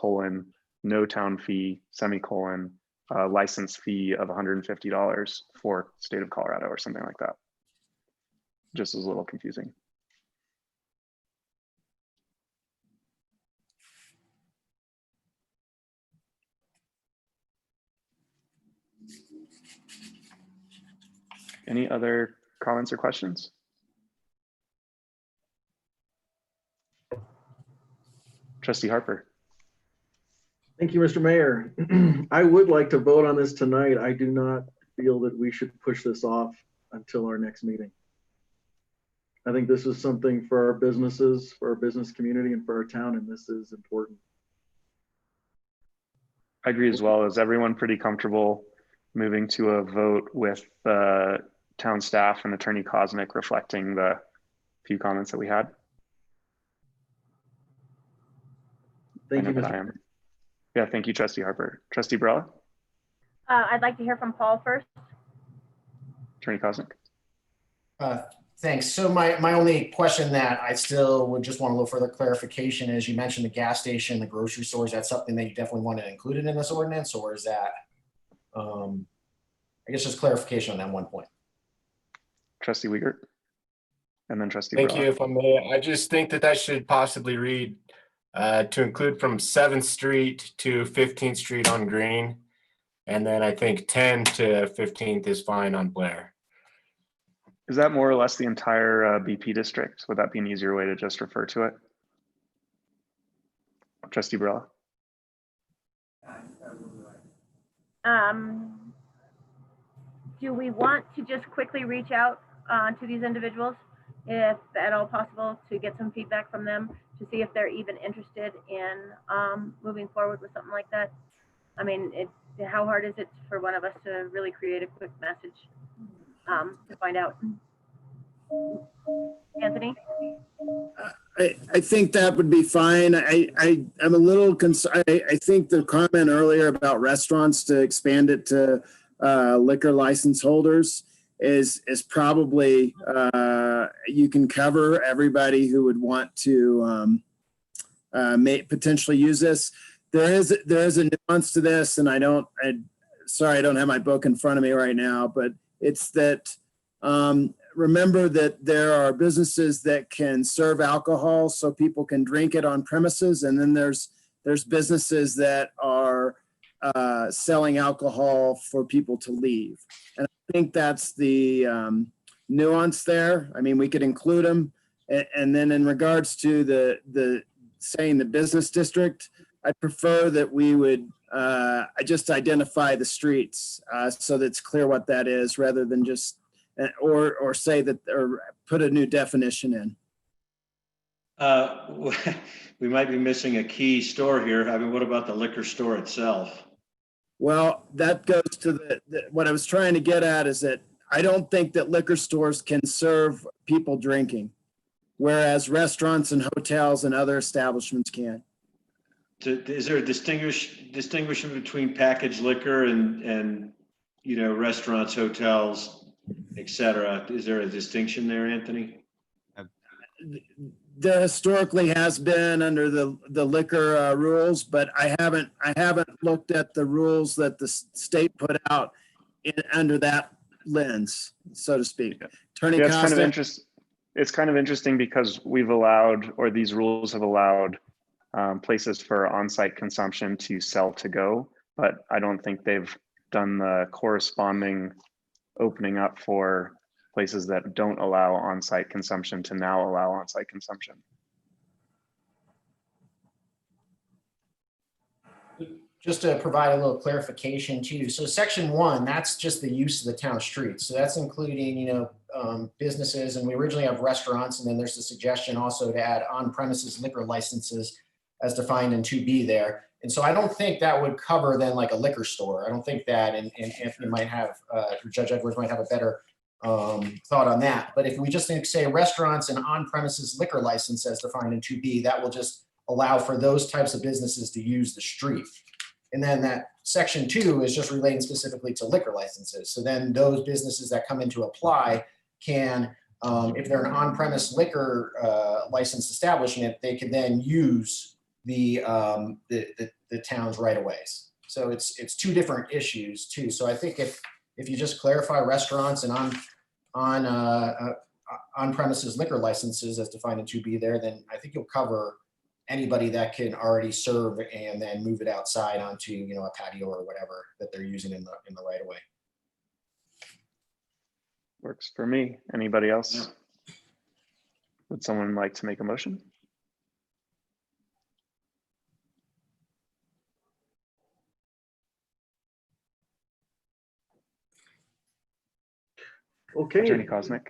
no town fee, semicolon, license fee of $150 for state of Colorado or something like that. Just was a little confusing. Any other comments or questions? Trustee Harper. Thank you, Mr. Mayor. I would like to vote on this tonight. I do not feel that we should push this off until our next meeting. I think this is something for our businesses, for our business community, and for our town, and this is important. I agree as well. Is everyone pretty comfortable moving to a vote with town staff and Attorney Kosnick reflecting the few comments that we had? Thank you, Mr. Mayor. Yeah, thank you, Trustee Harper. Trustee Barella? I'd like to hear from Paul first. Attorney Kosnick? Thanks. So my only question that I still would just want a little further clarification is, you mentioned the gas station, the grocery stores. That's something that you definitely want to include in this ordinance, or is that, I guess just clarification on that one point. Trustee Wiegert, and then Trustee Thank Bra. you. If I may, I just think that should possibly read to include from 7th Street to 15th Street on Green. And then I think 10 to 15th is fine on Blair. Is that more or less the entire BP district? Would that be an easier way to just refer to it? Trustee Bra. Do we want to just quickly reach out to these individuals, if at all possible, to get some feedback from them to see if they're even interested in moving forward with something like that? I mean, how hard is it for one of us to really create a quick message to find out? Anthony? I think that would be fine. I'm a little concerned. I think the comment earlier about restaurants to expand it to liquor license holders is probably, you can cover everybody who would want to potentially use this. There is a nuance to this, and sorry, I don't have my book in front of me right now, but it's that, remember that there are businesses that can serve alcohol so people can drink it on premises. And then there's businesses that are selling alcohol for people to leave. And I think that's the nuance there. I mean, we could include them. And then in regards to the saying the business district, I prefer that we would just identify the streets so that it's clear what that is, rather than just or say that, or put a new definition in. We might be missing a key store here. I mean, what about the liquor store itself? Well, that goes to what I was trying to get at, is that I don't think that liquor stores can serve people drinking, whereas restaurants and hotels and other establishments can. Is there a distinguishment between packaged liquor and restaurants, hotels, et cetera? Is there a distinction there, Anthony? There historically has been under the liquor rules, but I haven't looked at the rules that the state put out under that lens, so to speak. Attorney Costa? It's kind of interesting because we've allowed, or these rules have allowed, places for on-site consumption to sell to go, but I don't think they've done the corresponding opening up for places that don't allow on-site consumption to now allow on-site consumption. Just to provide a little clarification too. So section 1, that's just the use of the town streets. So that's including, businesses, and we originally have restaurants, and then there's the suggestion also to add on-premises liquor licenses as defined in 2B there. And so I don't think that would cover then like a liquor store. I don't think that, and Anthony might have, Judge Edwards might have a better thought on that. But if we just say restaurants and on-premises liquor license as defined in 2B, that will just allow for those types of businesses to use the street. And then that section 2 is just relating specifically to liquor licenses. So then those businesses that come into apply can, if they're an on-premise liquor license establishment, they can then use the town's right-of-ways. So it's two different issues too. So I think if you just clarify restaurants and on-premises liquor licenses as defined in 2B there, then I think you'll cover anybody that can already serve and then move it outside onto, a patio or whatever that they're using in the right-of-way. Works for me. Anybody else? Would someone like to make a motion? Okay. Attorney Kosnick.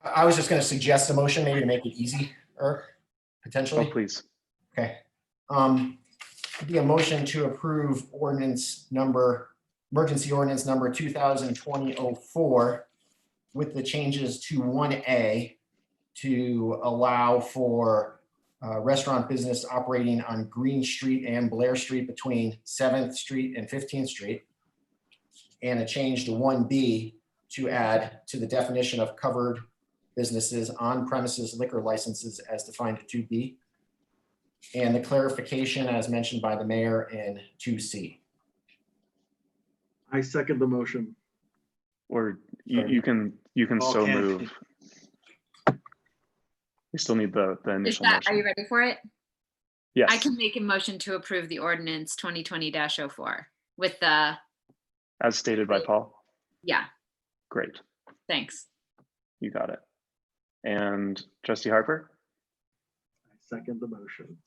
I was just going to suggest a motion maybe to make it easy, or potentially. Oh, please. Okay. It'd be a motion to approve emergency ordinance number 2020-04 with the changes to 1A to allow for restaurant business operating on Green Street and Blair Street between 7th Street and 15th Street, and a change to 1B to add to the definition of covered businesses on premises liquor licenses as defined in 2B. And the clarification as mentioned by the mayor in 2C. I second the motion. Or you can so Okay. move. We still need the Is initial that, are you motion. ready for it? Yes. I can make a motion to approve the ordinance 2020-04 with the, As stated by Paul. yeah, Great. thanks. You got it. And Trustee Harper? I second the motion.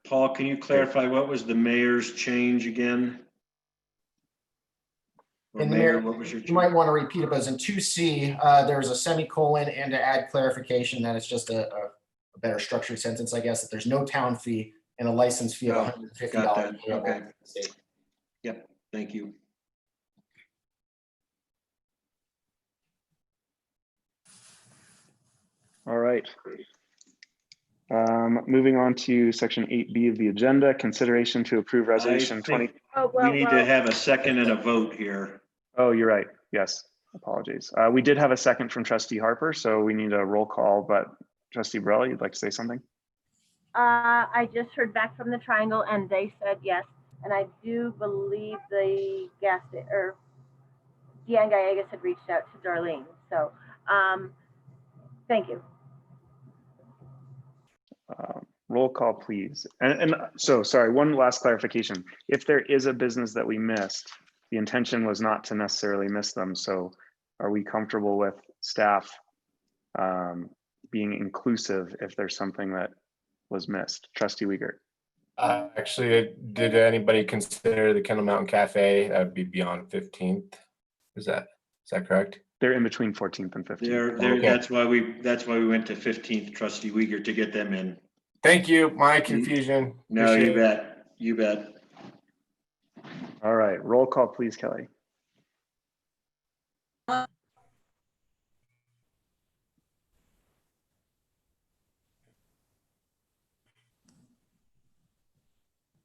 Paul, can you clarify what was the mayor's change again? Or In the Mayor, mayor, what was your you might change? want to repeat it, but as in 2C, there's a semicolon and to add clarification that it's just a better structured sentence, I guess, that there's no town fee and a license fee of Oh, $150. got that. payable Okay. to the state. Yep, thank you. All right. Moving on to section 8B of the agenda, consideration to approve resolution 20. Oh, We well, need to have a second and a vote here. Oh, you're right. Yes, apologies. We did have a second from Trustee Harper, so we need a roll call, but Trustee Borrelli, you'd like to say something? I just heard back from the Triangle and they said yes. And I do believe the gas, or Deanne Gallegos had reached out to Darlene. So, thank you. Roll call, please. And so, sorry, one last clarification. If there is a business that we missed, the intention was not to necessarily miss them. So are we comfortable with staff being inclusive if there's something that was missed? Trustee Wiegert. Actually, did anybody consider the Kendall Mountain Cafe? That would be beyond 15th. Is that correct? They're in between 14th and 15th. Okay. That's why we went to 15th, Trustee Wiegert, to get them in. Thank you. My confusion. No, you Appreciate it. bet. You bet. All right, roll call, please, Kelly.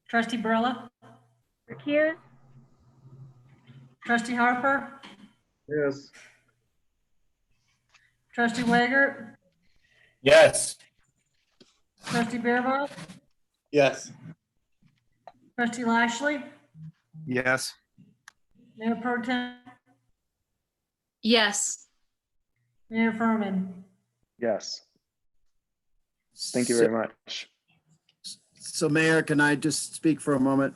Trustee Barella, Recuse? trustee Harper, Yes. trustee Wager, Yes. trustee Beerball, Yes. trustee Lashley, Yes. Mayor Pro Tem, Yes. Mayor Furman. Yes. Thank you very much. So Mayor, can I just speak for a moment?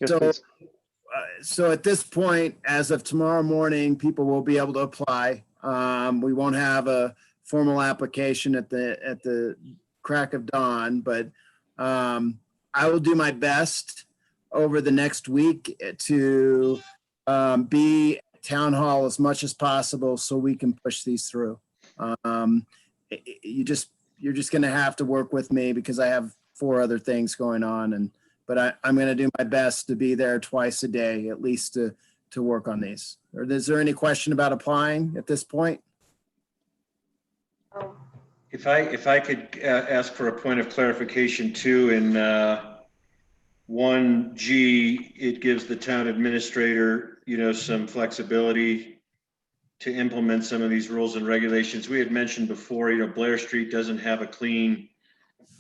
Yes, So, please. So at this point, as of tomorrow morning, people will be able to apply. We won't have a formal application at the crack of dawn, but I will do my best over the next week to be at town hall as much as possible so we can push these through. You're just going to have to work with me because I have 4 other things going on, but I'm going to do my best to be there twice a day, at least to work on these. Or is there any question about applying at this point? If I could ask for a point of clarification too, in 1G, it gives the town administrator, some flexibility to implement some of these rules and regulations. We had mentioned before, Blair Street doesn't have a clean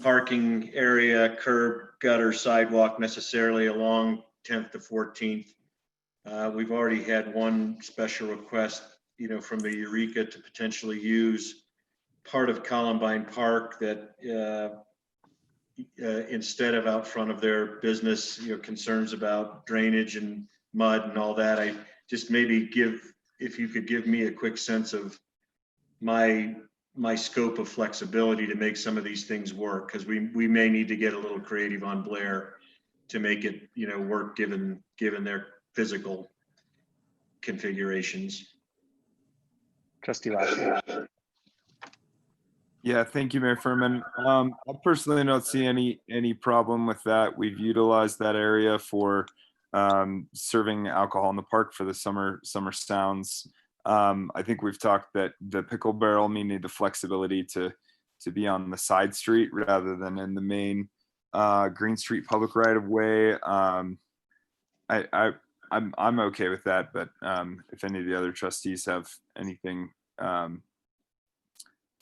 parking area, curb, gutter, sidewalk necessarily along 10th to 14th. We've already had one special request, from the Eureka to potentially use part of Columbine Park that instead of out front of their business, concerns about drainage and mud and all that. I just maybe if you could give me a quick sense of my scope of flexibility to make some of these things work, because we may need to get a little creative on Blair to make it, work given their physical configurations. Trustee Lashley. Yeah, thank you, Mayor Furman. I personally don't see any problem with that. We've utilized that area for serving alcohol in the park for the summer sounds. I think we've talked that the pickle barrel may need the flexibility to be on the side street rather than in the main Green Street public right of way. I'm okay with that, but if any of the other trustees have anything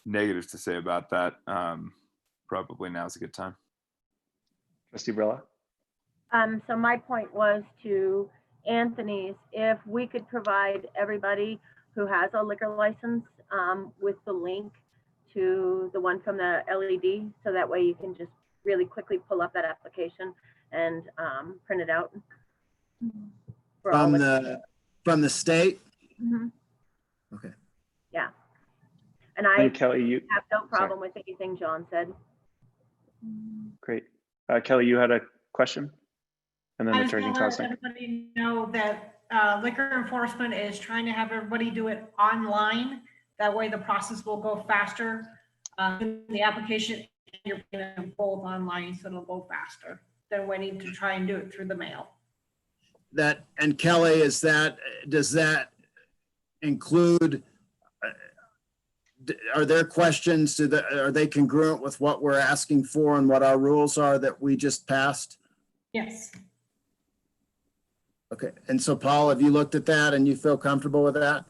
negative to say about that, probably now's a good time. Trustee Brella? So my point was to Anthony's, if we could provide everybody who has a liquor license with the link to the one from the LED, so that way you can just really quickly pull up that application and print it out. For all From the state? Mhm. Okay. Yeah. And I Kelly, you have no problem with anything John said. great. Kelly, you had a question? And then I just Attorney want to let Tossing. everybody know that liquor enforcement is trying to have everybody do it online. That way the process will go faster. The application, you're doing them both online, so it'll go faster than waiting to try and do it through the mail. That, and Kelly, does that include, are there questions are they congruent with what we're asking for and what our rules are that we just passed? Yes. Okay, and so Paul, have you looked at that and you feel comfortable with that?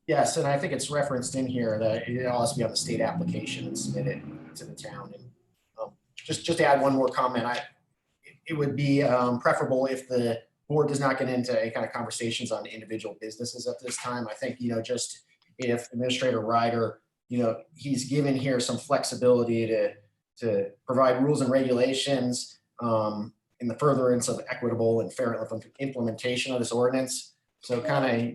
Yes, and I think it's referenced in here that it all has to be on the state application and submitted to the town. And just to add one more comment, it would be preferable if the board does not get into any kind of conversations on individual businesses at this time. I think, just if Administrator Ryder, he's given here some flexibility to provide rules and regulations in the furtherance of equitable and fair implementation of this ordinance. So kind of,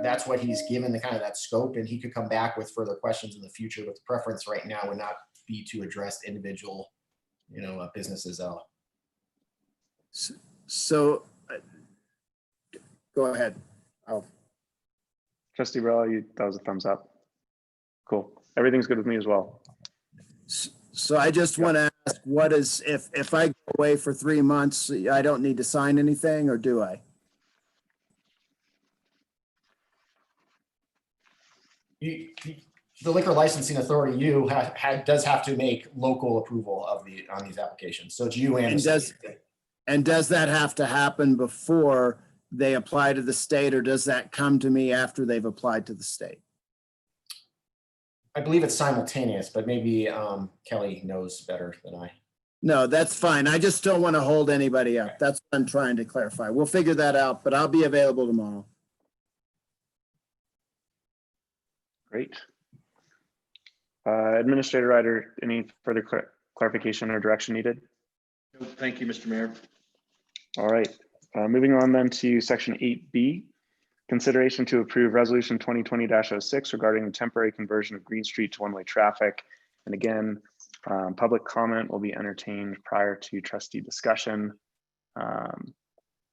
that's what he's given, the kind of that scope, and he could come back with further questions in the future, but the preference right now would not be to address individual, businesses at all. So go ahead. Trustee Brella, that was a thumbs up. Cool. Everything's good with me as well. So I just want to ask, what is, if I go away for 3 months, I don't need to sign anything, or do I? The liquor licensing authority, does have to make local approval on these applications. So it's you and the state. And does that have to happen before they apply to the state, or does that come to me after they've applied to the state? I believe it's simultaneous, but maybe Kelly knows better than I. No, that's fine. I just don't want to hold anybody up. That's what I'm trying to clarify. We'll figure that out, but I'll be available tomorrow. Great. Administrator Ryder, any further clarification or direction needed? No, thank you, Mr. Mayor. All right. Moving on then to section 8B, consideration to approve resolution 2020-06 regarding the temporary conversion of Green Street to one-way traffic. And again, public comment will be entertained prior to trustee discussion.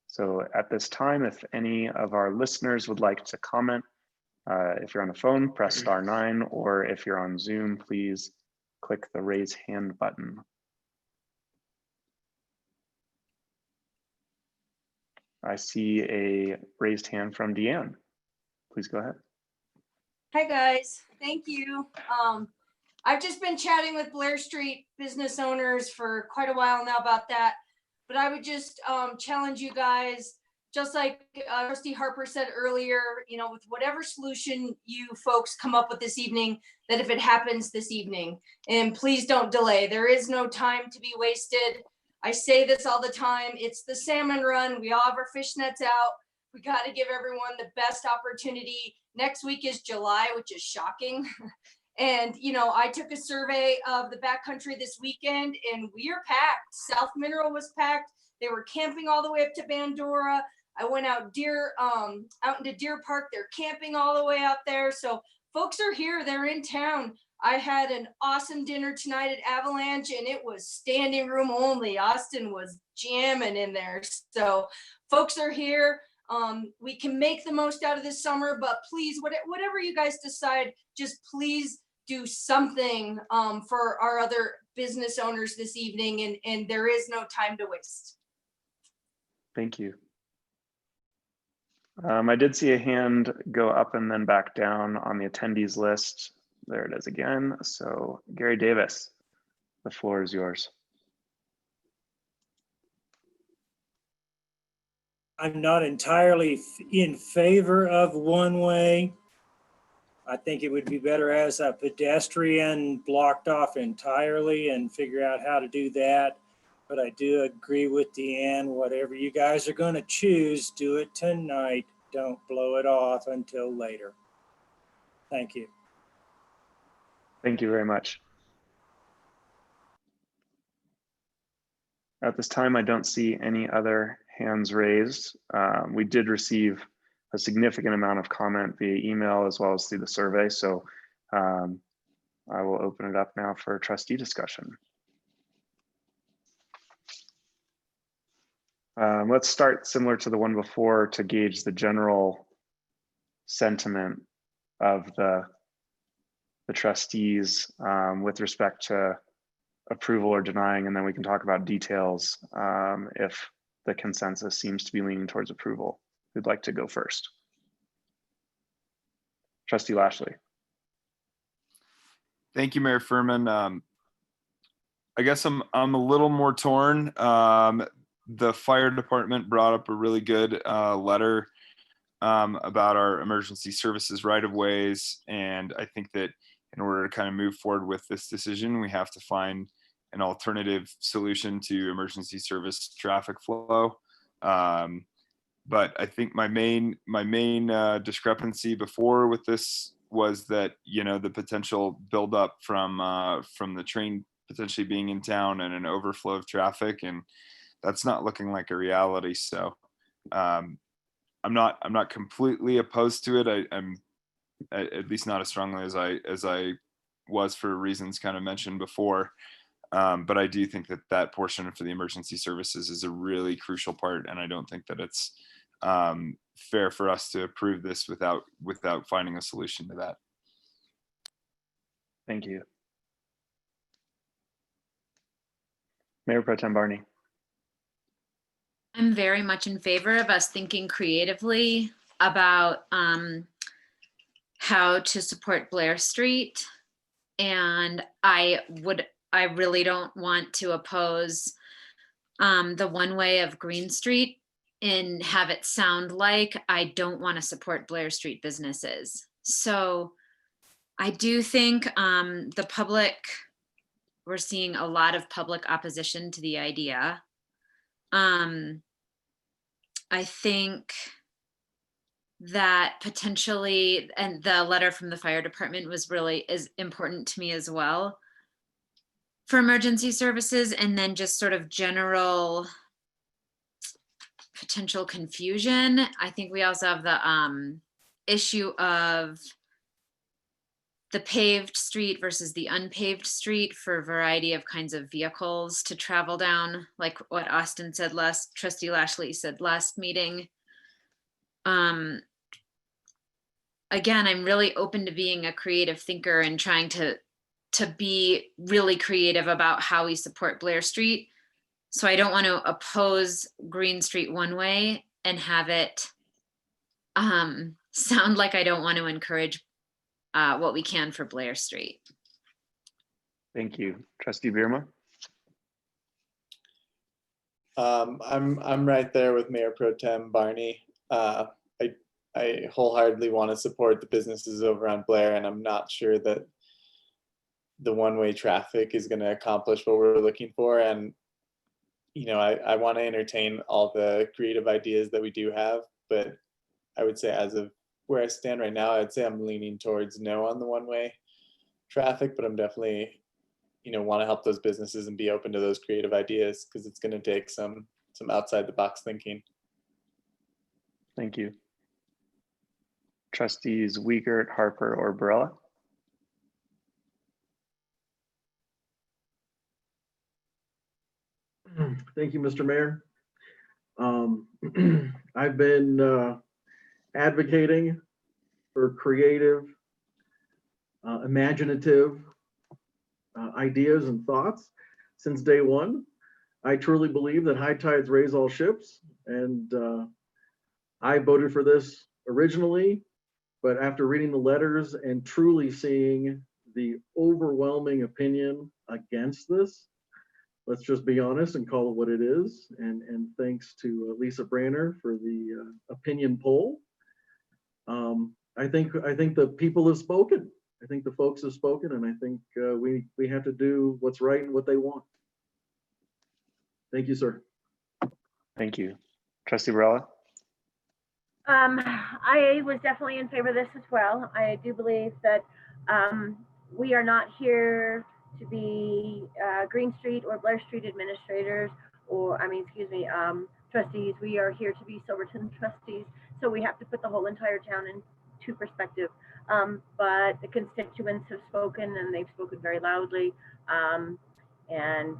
So at this time, if any of our listeners would like to comment, if you're on the phone, press *9, or if you're on Zoom, please click the raise hand button. I see a raised hand from Deanne. Please go ahead. Hi, guys. Thank you. I've just been chatting with Blair Street business owners for quite a while now about that, but I would just challenge you guys, just like Trustee Harper said earlier, with whatever solution you folks come up with this evening, that if it happens this evening, and please don't delay. There is no time to be wasted. I say this all the time. It's the salmon run. We all have our fish nets out. We got to give everyone the best opportunity. Next week is July, which is shocking. And, I took a survey of the backcountry this weekend and we are packed. South Mineral was packed. They were camping all the way up to Bandora. I went out into Deer Park. They're camping all the way out there. So folks are here. They're in town. I had an awesome dinner tonight at Avalanche and it was standing room only. Austin was jamming in there. So folks are here. We can make the most out of this summer, but please, whatever you guys decide, just please do something for our other business owners this evening. And there is no time to waste. Thank you. I did see a hand go up and then back down on the attendees list. There it is again. So Gary Davis, the floor is yours. I'm not entirely in favor of one way. I think it would be better as a pedestrian blocked off entirely and figure out how to do that. But I do agree with Deanne, whatever you guys are going to choose, do it tonight. Don't blow it off until later. Thank you. Thank you very much. At this time, I don't see any other hands raised. We did receive a significant amount of comment via email as well as through the survey. So I will open it up now for trustee discussion. Let's start similar to the one before to gauge the general sentiment of the trustees with respect to approval or denying, and then we can talk about details if the consensus seems to be leaning towards approval. Who'd like to go first? Trustee Lashley. Thank you, Mayor Furman. I guess I'm a little more torn. The fire department brought up a really good letter about our emergency services right-of-ways, and I think that in order to kind of move forward with this decision, we have to find an alternative solution to emergency service traffic flow. But I think my main discrepancy before with this was that, you know, the potential buildup from the train potentially being in town and an overflow of traffic, and that's not looking like a reality. So I'm not completely opposed to it. I'm at least not as strongly as I was for reasons kind of mentioned before. But I do think that portion for the emergency services is a really crucial part, and I don't think that it's fair for us to approve this without finding a solution to that. Thank you. Mayor Pro Tem Barney. I'm very much in favor of us thinking creatively about how to support Blair Street. And I really don't want to oppose the one way of Green Street and have it sound like I don't want to support Blair Street businesses. So I do think the public, we're seeing a lot of public opposition to the idea. I think that potentially, and the letter from the fire department is important to me as well for emergency services, and then just sort of general potential confusion. I think we also have the issue of the paved street versus the unpaved street for a variety of kinds of vehicles to travel down, like what Austin said Trustee Lashley said last meeting. Again, I'm really open to being a creative thinker and trying to be really creative about how we support Blair Street. So I don't want to oppose Green Street one way and have it sound like I don't want to encourage what we can for Blair Street. Thank you. Trustee Bierma. I'm right there with Mayor Pro Tem Barney. I wholeheartedly want to support the businesses over on Blair, and I'm not sure that the one-way traffic is going to accomplish what we're looking for. And you know, I want to entertain all the creative ideas that we do have, but I would say as of where I stand right now, I'd say I'm leaning towards no on the one-way traffic, but I'm definitely, you know, want to help those businesses and be open to those creative ideas because it's going to take some outside the box thinking. Thank you. Trustees Wiegert, Harper, or Barella. Thank you, Mr. Mayor. I've been advocating for creative, imaginative ideas and thoughts since day one. I truly believe that high tides raise all ships, and I voted for this originally, but after reading the letters and truly seeing the overwhelming opinion against this, let's just be honest and call it what it is. And thanks to Lisa Branner for the opinion poll. I think the people have spoken. I think the folks have spoken, and I think we have to do what's right and what they want. Thank you, sir. Thank you. Trustee Varela? I was definitely in favor of this as well. I do believe that we are not here to be Green Street or Blair Street administrators, or trustees. We are here to be Silverton trustees. So we have to put the whole entire town into perspective. But the constituents have spoken, and they've spoken very loudly. And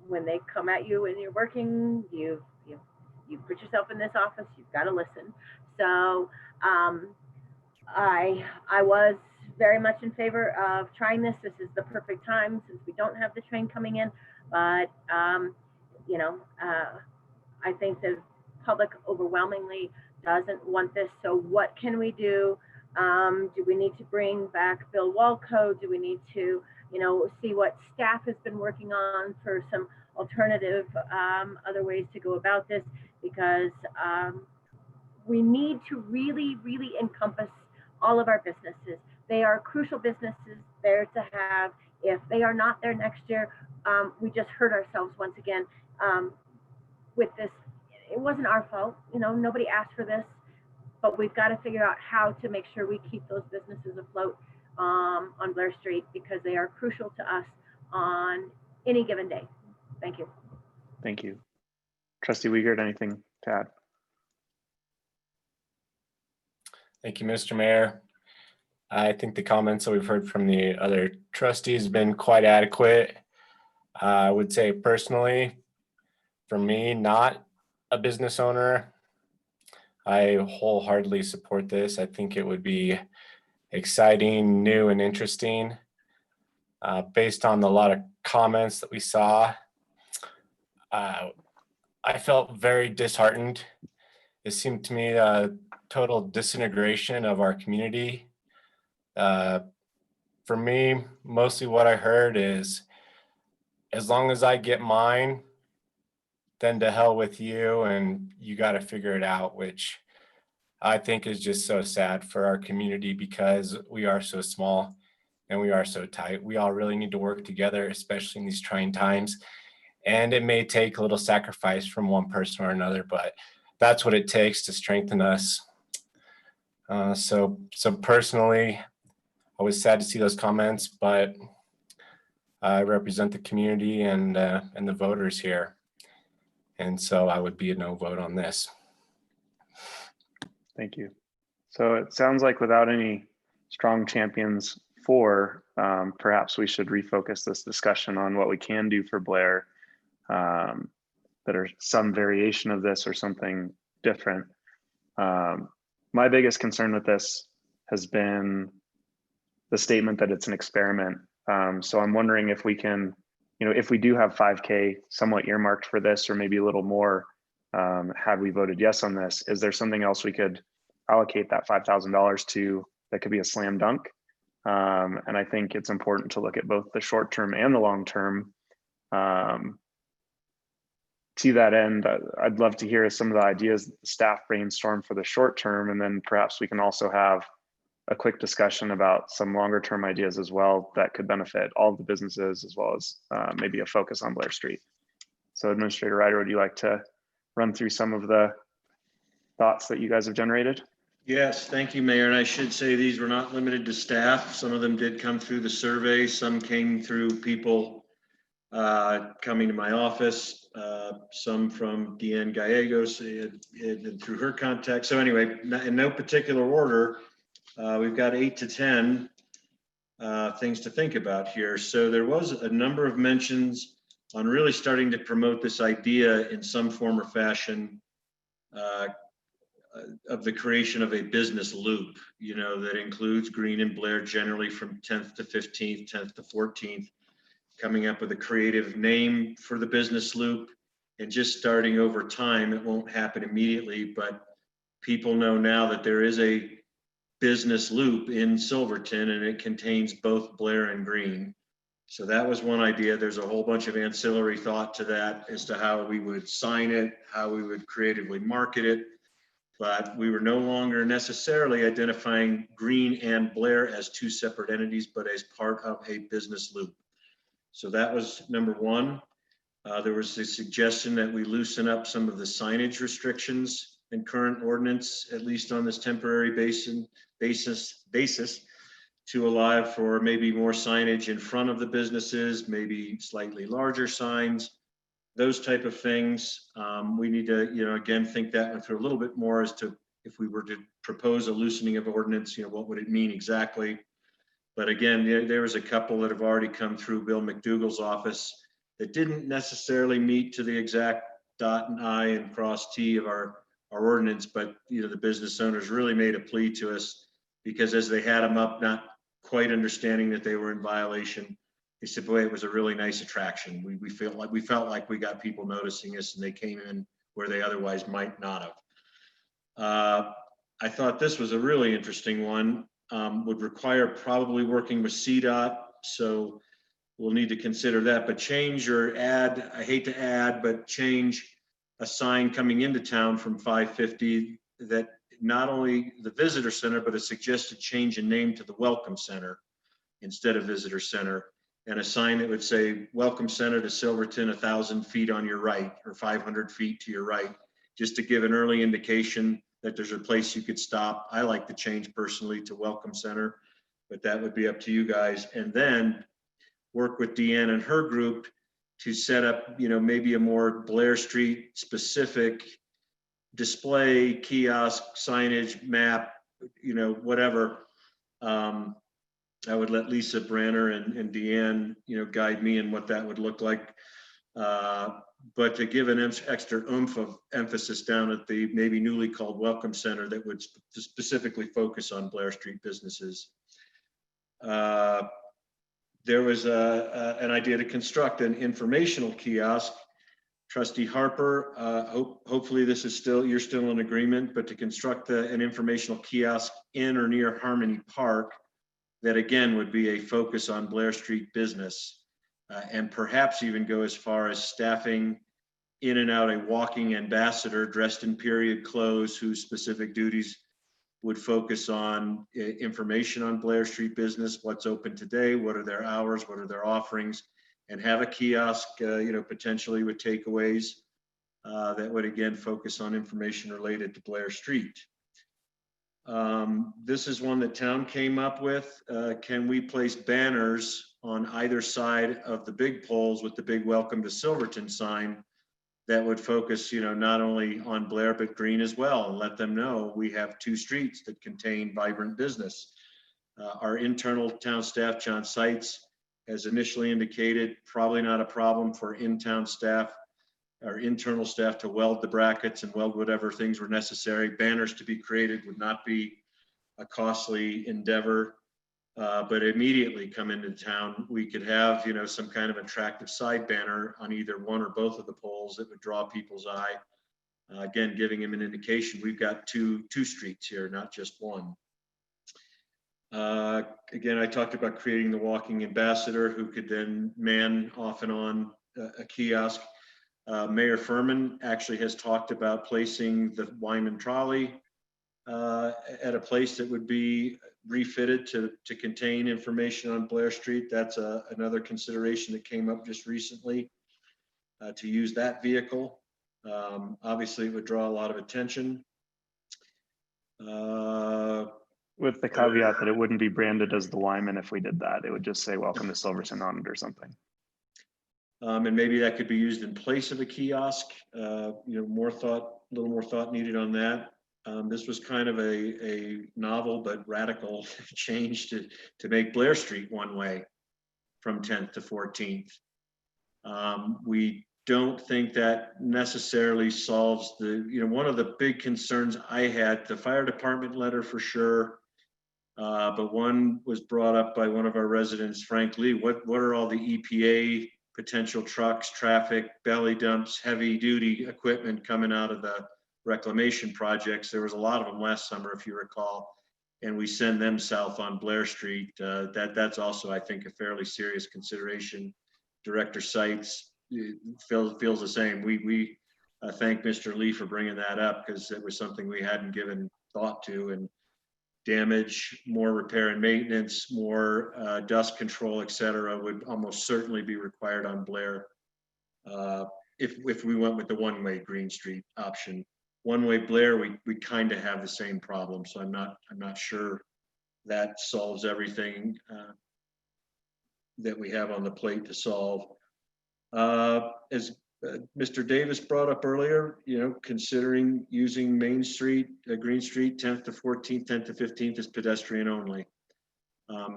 when they come at you and you're working, you put yourself in this office, you've got to listen. So I was very much in favor of trying this. This is the perfect time since we don't have the train coming in. But I think the public overwhelmingly doesn't want this. So what can we do? Do we need to bring back Bill Walco? Do we need to, see what staff has been working on for some alternative other ways to go about this? Because we need to really, really encompass all of our businesses. They are crucial businesses there to have. If they are not there next year, we just hurt ourselves once again with this. It wasn't our fault, nobody asked for this, but we've got to figure out how to make sure we keep those businesses afloat on Blair Street, because they are crucial to us on any given day. Thank you. Thank you. Trustee Wiegert, anything to add? Thank you, Mr. Mayor. I think the comments that we've heard from the other trustees have been quite adequate. I would say personally, for me, not a business owner, I wholeheartedly support this. I think it would be exciting, new, and interesting. Based on a lot of comments that we saw, I felt very disheartened. It seemed to me a total disintegration of our community. For me, mostly what I heard is, as long as I get mine, then to hell with you, and you got to figure it out, which I think is just so sad for our community, because we are so small and we are so tight. We all really need to work together, especially in these trying times. And it may take a little sacrifice from one person or another, but that's what it takes to strengthen us. So personally, I was sad to see those comments, but I represent the community and the voters here. And so I would be a no vote on this. Thank you. So it sounds like without any strong champions for, perhaps we should refocus this discussion on what we can do for Blair, that are some variation of this or something different. My biggest concern with this has been the statement that it's an experiment. So I'm wondering if we can, if we do have 5K somewhat earmarked for this, or maybe a little more, had we voted yes on this, is there something else we could allocate that $5,000 to that could be a slam dunk? And I think it's important to look at both the short term and the long term. To that end, I'd love to hear some of the ideas that the staff brainstorm for the short term, and then perhaps we can also have a quick discussion about some longer term ideas as well that could benefit all of the businesses, as well as maybe a focus on Blair Street. So Administrator Ryder, would you like to run through some of the thoughts that you guys have generated? Yes, thank you, Mayor. And I should say these were not limited to staff. Some of them did come through the survey. Some came through people coming to my office, some from Deanne Gallegos and through her contact. So anyway, in no particular order, we've got 8 to 10 things to think about here. So there was a number of mentions on really starting to promote this idea in some form or fashion of the creation of a business loop, that includes Green and Blair, generally from 10th to 15th, 10th to 14th, coming up with a creative name for the business loop and just starting over time. It won't happen immediately, but people know now that there is a business loop in Silverton, and it contains both Blair and Green. So that was one idea. There's a whole bunch of ancillary thought to that as to how we would sign it, how we would creatively market it. but we were no longer necessarily identifying Green and Blair as two separate entities, but as part of a business loop. So that was number one. There was a suggestion that we loosen up some of the signage restrictions in current ordinance, at least on this temporary basis, to allow for maybe more signage in front of the businesses, maybe slightly larger signs, those type of things. We need to, again, think that one through a little bit more as to if we were to propose a loosening of ordinance, what would it mean exactly? But again, there was a couple that have already come through Bill McDougall's office that didn't necessarily meet to the exact dot and I and cross T of our ordinance, but the business owners really made a plea to us because as they had them up, not quite understanding that they were in violation, they said, boy, it was a really nice attraction. We felt like we got people noticing us and they came in where they otherwise might not have. I thought this was a really interesting one. Would require probably working with CDOT. So we'll need to consider that, but change or add, I hate to add, but change a sign coming into town from 550 that not only the visitor center, but a suggested change in name to the Welcome Center instead of Visitor Center. And a sign that would say, Welcome Center to Silverton, 1,000 feet on your right, or 500 feet to your right, just to give an early indication that there's a place you could stop. I like the change personally to Welcome Center, but that would be up to you guys. And then work with Deanne and her group to set up, maybe a more Blair Street specific display, kiosk, signage, map, whatever. I would let Lisa Branner and Deanne, guide me in what that would look like. But to give an extra oomph of emphasis down at the maybe newly called Welcome Center that would specifically focus on Blair Street businesses. There was an idea to construct an informational kiosk. Trustee Harper, hopefully this is you're still in agreement, but to construct an informational kiosk in or near Harmony Park that again would be a focus on Blair Street business and perhaps even go as far as staffing in and out a walking ambassador dressed in period clothes whose specific duties would focus on information on Blair Street business, what's open today, what are their hours, what are their offerings, and have a kiosk, potentially with takeaways that would again focus on information related to Blair Street. This is one that town came up with. Can we place banners on either side of the big poles with the big Welcome to Silverton sign that would focus, not only on Blair, but Green as well, and let them know we have two streets that contain vibrant business. Our internal town staff, John Seitz, has initially indicated probably not a problem for in-town staff or internal staff to weld the brackets and weld whatever things were necessary. Banners to be created would not be a costly endeavor, but immediately come into town, we could have, some kind of attractive side banner on either one or both of the poles that would draw people's eye. Again, giving them an indication we've got two streets here, not just one. Again, I talked about creating the walking ambassador who could then man off and on a kiosk. Mayor Furman actually has talked about placing the Wyman trolley at a place that would be refitted to contain information on Blair Street. That's another consideration that came up just recently, to use that vehicle. Obviously, it would draw a lot of attention. With the caveat that it wouldn't be branded as the Wyman if we did that. It would just say Welcome to Silverton on it or something. And maybe that could be used in place of a kiosk. A little more thought needed on that. This was kind of a novel but radical change to make Blair Street one way from 10th to 14th. We don't think that necessarily solves one of the big concerns I had, the fire department letter for sure, but one was brought up by one of our residents, Frank Lee. What are all the EPA potential trucks, traffic, belly dumps, heavy duty equipment coming out of the reclamation projects? There was a lot of them last summer, if you recall, and we send them south on Blair Street. That's also, I think, a fairly serious consideration. Director Seitz feels the same. We thank Mr. Lee for bringing that up, because it was something we hadn't given thought to. And damage, more repair and maintenance, more dust control, et cetera, would almost certainly be required on Blair if we went with the one-way Green Street option. One-way Blair, we kind of have the same problem, so I'm not sure that solves everything that we have on the plate to solve. As Mr. Davis brought up earlier, considering using Main Street, Green Street, 10th to 14th, 10th to 15th is pedestrian only.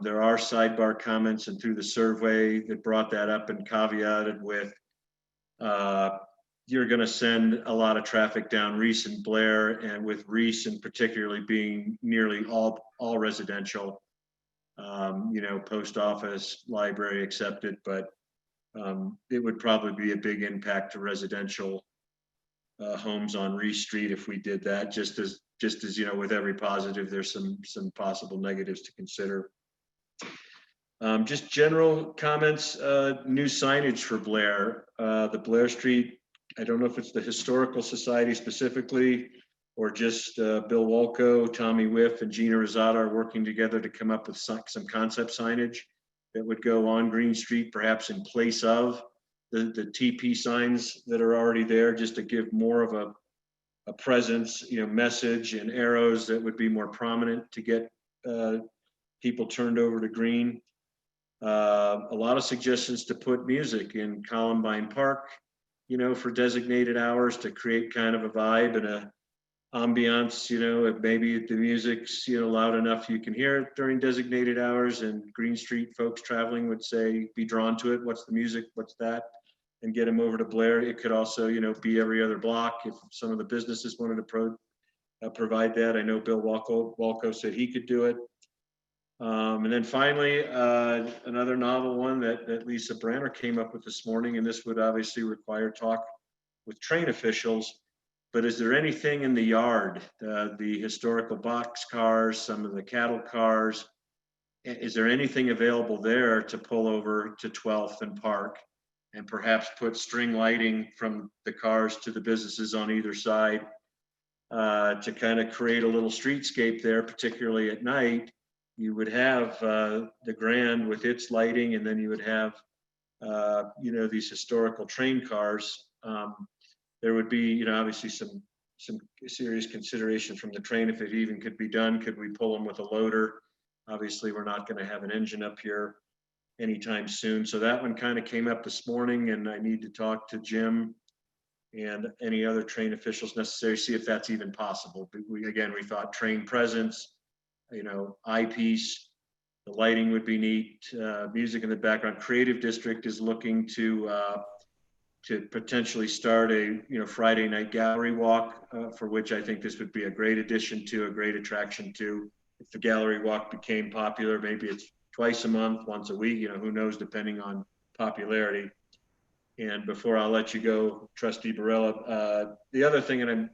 There are sidebar comments and through the survey that brought that up and caveated with, you're gonna send a lot of traffic down Reese and Blair, and with Reese and particularly being nearly all residential, post office, library accepted, but it would probably be a big impact to residential homes on Reese Street if we did that. Just as with every positive, there's some possible negatives to consider. Just general comments. New signage for Blair. The Blair Street. I don't know if it's the Historical Society specifically, or just Bill Walco, Tommy Whiff, and Gina Rosada are working together to come up with some concept signage that would go on Green Street, perhaps in place of the TP signs that are already there, just to give more of a presence, message and arrows that would be more prominent to get people turned over to green. A lot of suggestions to put music in Columbine Park, for designated hours to create kind of a vibe and a ambiance, if maybe the music's, loud enough you can hear it during designated hours, and Green Street folks traveling would say, be drawn to it. What's the music? What's that? And get them over to Blair. It could also, be every other block if some of the businesses wanted to provide that. I know Bill Walco said he could do it. And then finally, another novel one that Lisa Branner came up with this morning, and this would obviously require talk with train officials, but is there anything in the yard, the historical box cars, some of the cattle cars, is there anything available there to pull over to 12th and Park and perhaps put string lighting from the cars to the businesses on either side to kind of create a little streetscape there, particularly at night? You would have the Grand with its lighting, and then you would have, these historical train cars. There would be, obviously some serious consideration from the train if it even could be done. Could we pull them with a loader? Obviously, we're not going to have an engine up here anytime soon. So that one kind of came up this morning, and I need to talk to Jim and any other train officials necessary, see if that's even possible. But we thought train presence, eyepiece, the lighting would be neat, music in the background. Creative District is looking to potentially start a Friday night gallery walk, for which I think this would be a great addition to, a great attraction to. If the gallery walk became popular, maybe it's twice a month, once a week, who knows, depending on popularity. And before I'll let you go, Trustee Barella, the other thing, and I'm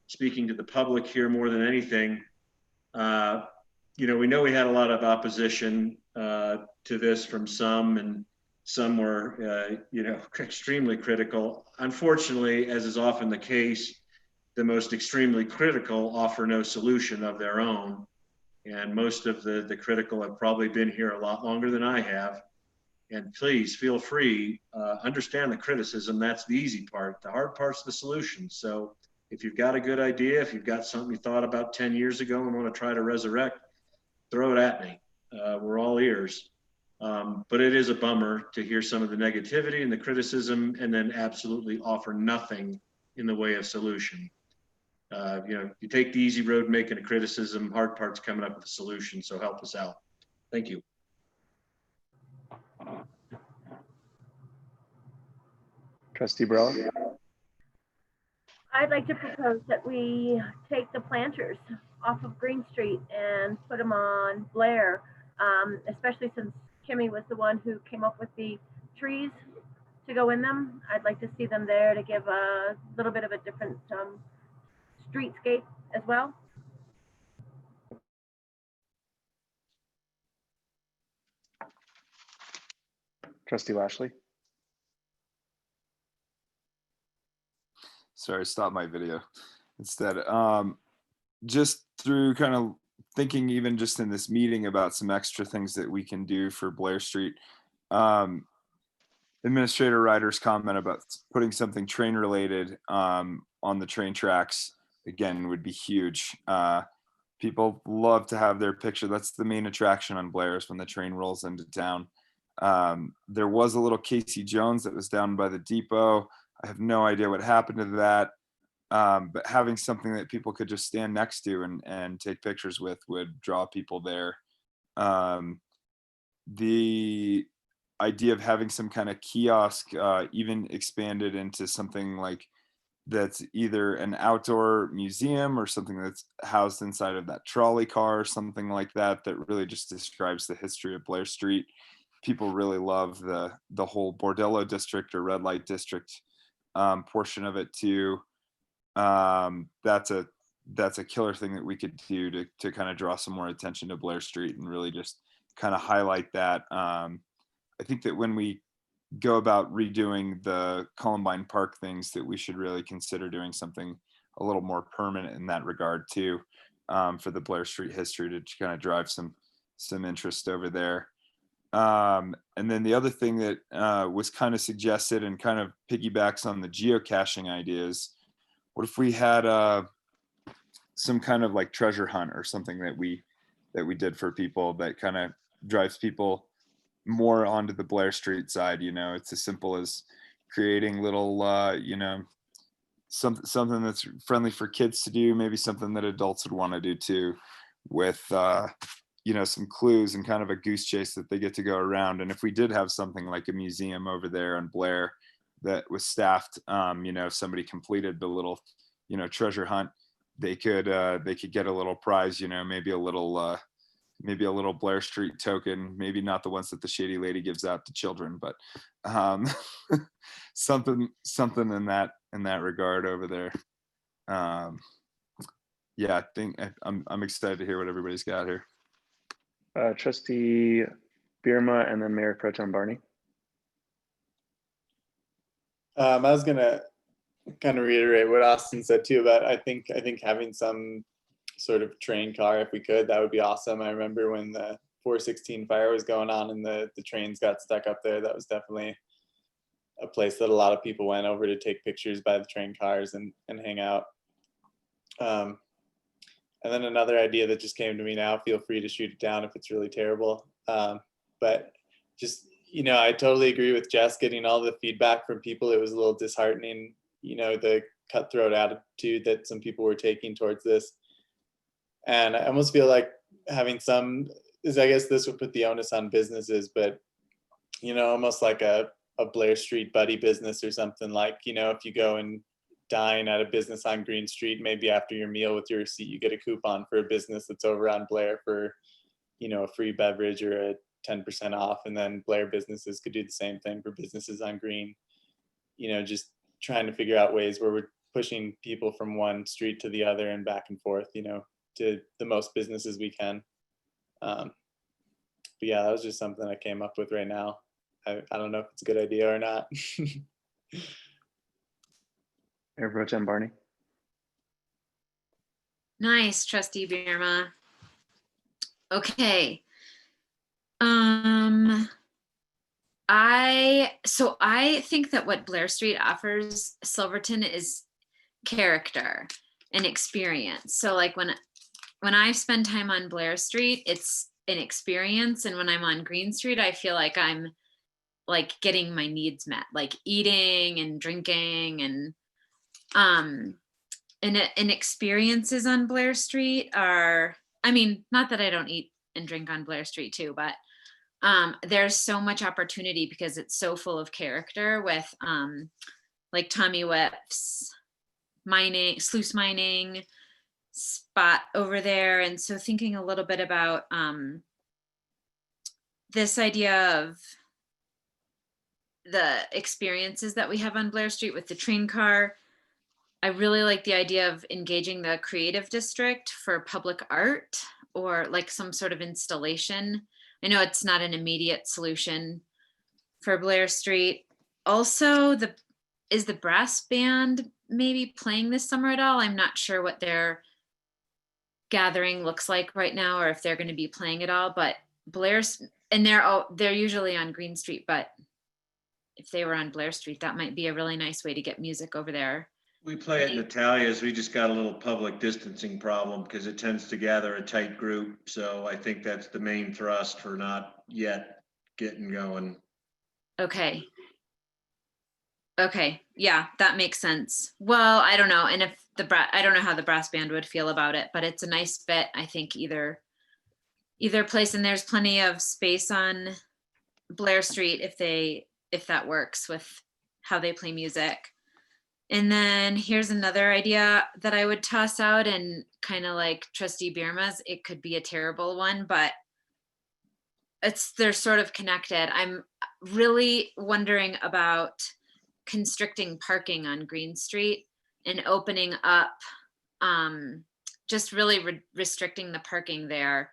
speaking to the public here more than anything, we know we had a lot of opposition to this from some, and some were, extremely critical. Unfortunately, as is often the case, the most extremely critical offer no solution of their own. And most of the critical have probably been here a lot longer than I have. And please feel free, understand the criticism. That's the easy part. The hard part's the solution. So if you've got a good idea, if you've got something you thought about 10 years ago and want to try to resurrect, throw it at me. We're all ears. But it is a bummer to hear some of the negativity and the criticism and then absolutely offer nothing in the way of solution. You take the easy road making a criticism, hard part's coming up with a solution. So help us out. Thank you. Trustee Barella? I'd like to propose that we take the planters off of Green Street and put them on Blair, especially since Kimmy was the one who came up with the trees to go in them. I'd like to see them there to give a little bit of a different streetscape as well. Trustee Lashley? sorry, stop my video instead. Just through kind of thinking, even just in this meeting, about some extra things that we can do for Blair Street. Administrator Ryder's comment about putting something train related on the train tracks again would be huge. People love to have their picture. That's the main attraction on Blair, is when the train rolls into town. There was a little Casey Jones that was down by the depot. I have no idea what happened to that. But having something that people could just stand next to and take pictures with would draw people there. The idea of having some kind of kiosk, even expanded into something like that's either an outdoor museum or something that's housed inside of that trolley car, something like that, that really just describes the history of Blair Street. People really love the whole Bordello district or red light district portion of it too. That's a killer thing that we could do to kind of draw some more attention to Blair Street and really just kind of highlight that. I think that when we go about redoing the Columbine Park things, that we should really consider doing something a little more permanent in that regard too, for the Blair Street history, to kind of drive some interest over there. And then the other thing that was kind of suggested and kind of piggybacks on the geocaching ideas, what if we had some kind of like treasure hunt or something that we did for people that kind of drives people more onto the Blair Street side? It's as simple as creating little something that's friendly for kids to do, maybe something that adults would want to do too, with some clues and kind of a goose chase that they get to go around. And if we did have something like a museum over there in Blair that was staffed, if somebody completed the little treasure hunt, they could get a little prize, maybe a little Blair Street token, maybe not the ones that the shady lady gives out to children, but something in that regard over there. Yeah, I think I'm excited to hear what everybody's got here. Trustee Birma and then Mayor Pro Tem Barney. I was gonna kind of reiterate what Austin said too about I think having some sort of train car, if we could, that would be awesome. I remember when the 416 fire was going on and the trains got stuck up there, that was definitely a place that a lot of people went over to take pictures by the train cars and hang out. And then another idea that just came to me now, feel free to shoot it down if it's really terrible. But just, I totally agree with Jess, getting all the feedback from people. It was a little disheartening, the cutthroat attitude that some people were taking towards this. And I almost feel like having I guess this would put the onus on businesses, but, almost like a Blair Street buddy business or something, like, if you go and dine at a business on Green Street, maybe after your meal with your receipt, you get a coupon for a business that's over on Blair for, a free beverage or a 10% off. And then Blair businesses could do the same thing for businesses on Green, just trying to figure out ways where we're pushing people from one street to the other and back and forth, to the most businesses we can. But yeah, that was just something I came up with right now. I don't know if it's a good idea or not. Mayor Pro Tem Barney. Nice, Trustee Birma. Okay. I think that what Blair Street offers Silverton is character and experience. So like when I spend time on Blair Street, it's an experience. And when I'm on Green Street, I feel like I'm like getting my needs met, like eating and drinking and experiences on Blair Street are, not that I don't eat and drink on Blair Street too, but there's so much opportunity because it's so full of character with like Tommy Whip's sluice mining spot over there. And so thinking a little bit about this idea of the experiences that we have on Blair Street with the train car, I really like the idea of engaging the creative district for public art or like some sort of installation. I know it's not an immediate solution for Blair Street. Also, is the brass band maybe playing this summer at all. I'm not sure what their gathering looks like right now, or if they're going to be playing at all, but Blair's, and they're usually on Green Street, but if they were on Blair Street, that might be a really nice way to get music over there. We play at Natalia's. We just got a little public distancing problem because it tends to gather a tight group. So I think that's the main thrust for not yet getting going. Okay. Okay, yeah, that makes sense. Well, I don't know. And if I don't know how the brass band would feel about it, but it's a nice fit. I think either place, and there's plenty of space on Blair Street if that works with how they play music. And then here's another idea that I would toss out, and kind of like Trustee Bierma's, it could be a terrible one, but they're sort of connected. I'm really wondering about constricting parking on Green Street and opening up, just really restricting the parking there,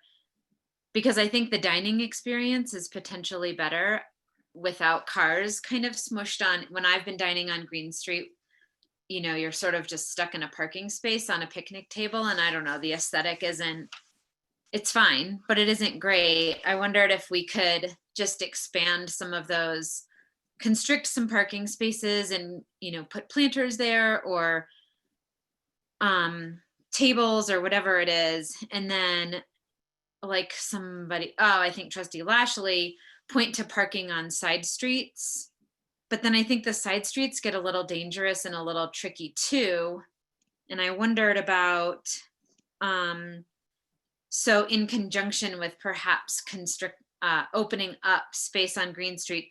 because I think the dining experience is potentially better without cars kind of smushed on. When I've been dining on Green Street, you know, you're sort of just stuck in a parking space on a picnic table, and I don't know, the aesthetic it's fine, but it isn't great. I wondered if we could just expand some of those, constrict some parking spaces and, you know, put planters there, or tables or whatever it is. And then like I think Trustee Lashley, point to parking on side streets. But then I think the side streets get a little dangerous and a little tricky too. And I wondered about, so in conjunction with perhaps opening up space on Green Street,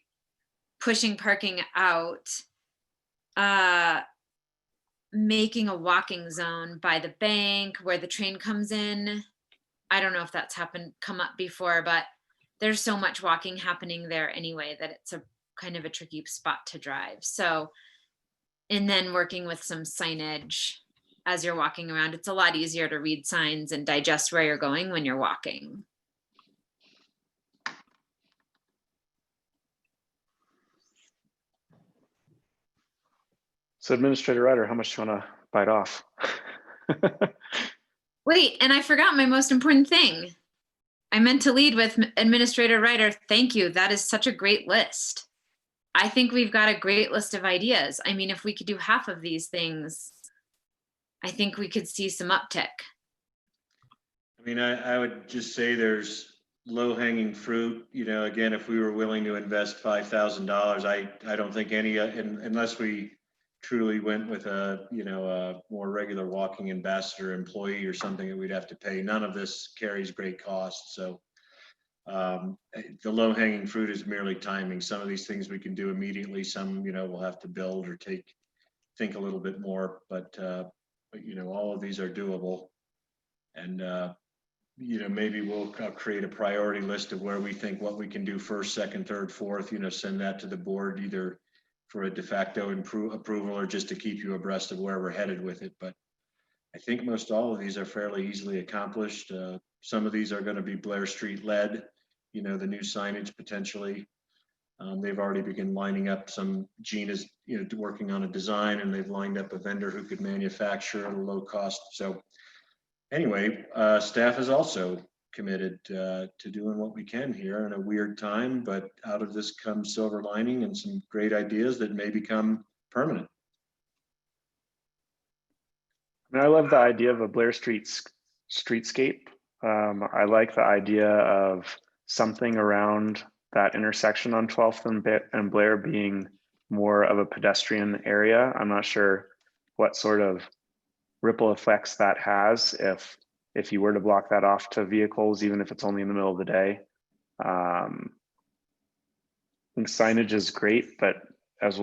pushing parking out, making a walking zone by the bank where the train comes in. I don't know if that's come up before, but there's so much walking happening there anyway that it's a kind of a tricky spot to drive. So, and then working with some signage as you're walking around. It's a lot easier to read signs and digest where you're going when you're walking. So Administrator Ryder, how much do you want to bite off? Wait, and I forgot my most important thing. I meant to lead with Administrator Ryder. Thank you. That is such a great list. I think we've got a great list of ideas. I mean, if we could do half of these things, I think we could see some uptick. I mean, I would just say there's low hanging fruit. You know, again, if we were willing to invest $5,000, I don't think any, unless we truly went with a more regular walking ambassador employee or something that we'd have to pay. None of this carries great cost. So the low hanging fruit is merely timing. Some of these things we can do immediately. Some, we'll have to build or think a little bit more, but all of these are doable. And, maybe we'll create a priority list of where we think what we can do first, second, third, fourth, send that to the board either for a de facto approval or just to keep you abreast of where we're headed with it. But I think most all of these are fairly easily accomplished. Some of these are going to be Blair Street led, the new signage potentially. They've already begun lining up some. Gina's, working on a design, and they've lined up a vendor who could manufacture at a low cost. So anyway, staff is also committed to doing what we can here in a weird time, but out of this comes silver lining and some great ideas that may become permanent. I love the idea of a Blair Street streetscape. I like the idea of something around that intersection on 12th and Blair being more of a pedestrian area. I'm not sure what sort of ripple effects that has if you were to block that off to vehicles, even if it's only in the middle of the day. I think signage is great, but as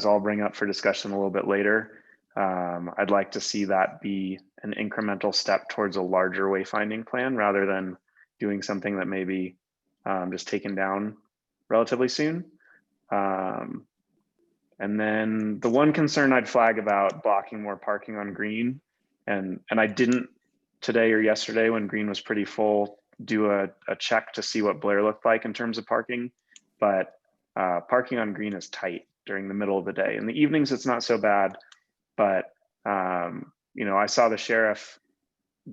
I'll bring up for discussion a little bit later, I'd like to see that be an incremental step towards a larger wayfinding plan rather than doing something that may be just taken down relatively soon. And then the one concern I'd flag about blocking more parking on Green, and I didn't today or yesterday when Green was pretty full do a check to see what Blair looked like in terms of parking, but parking on Green is tight. during the middle of the day. In the evenings, it's not so bad, but you know, I saw the sheriff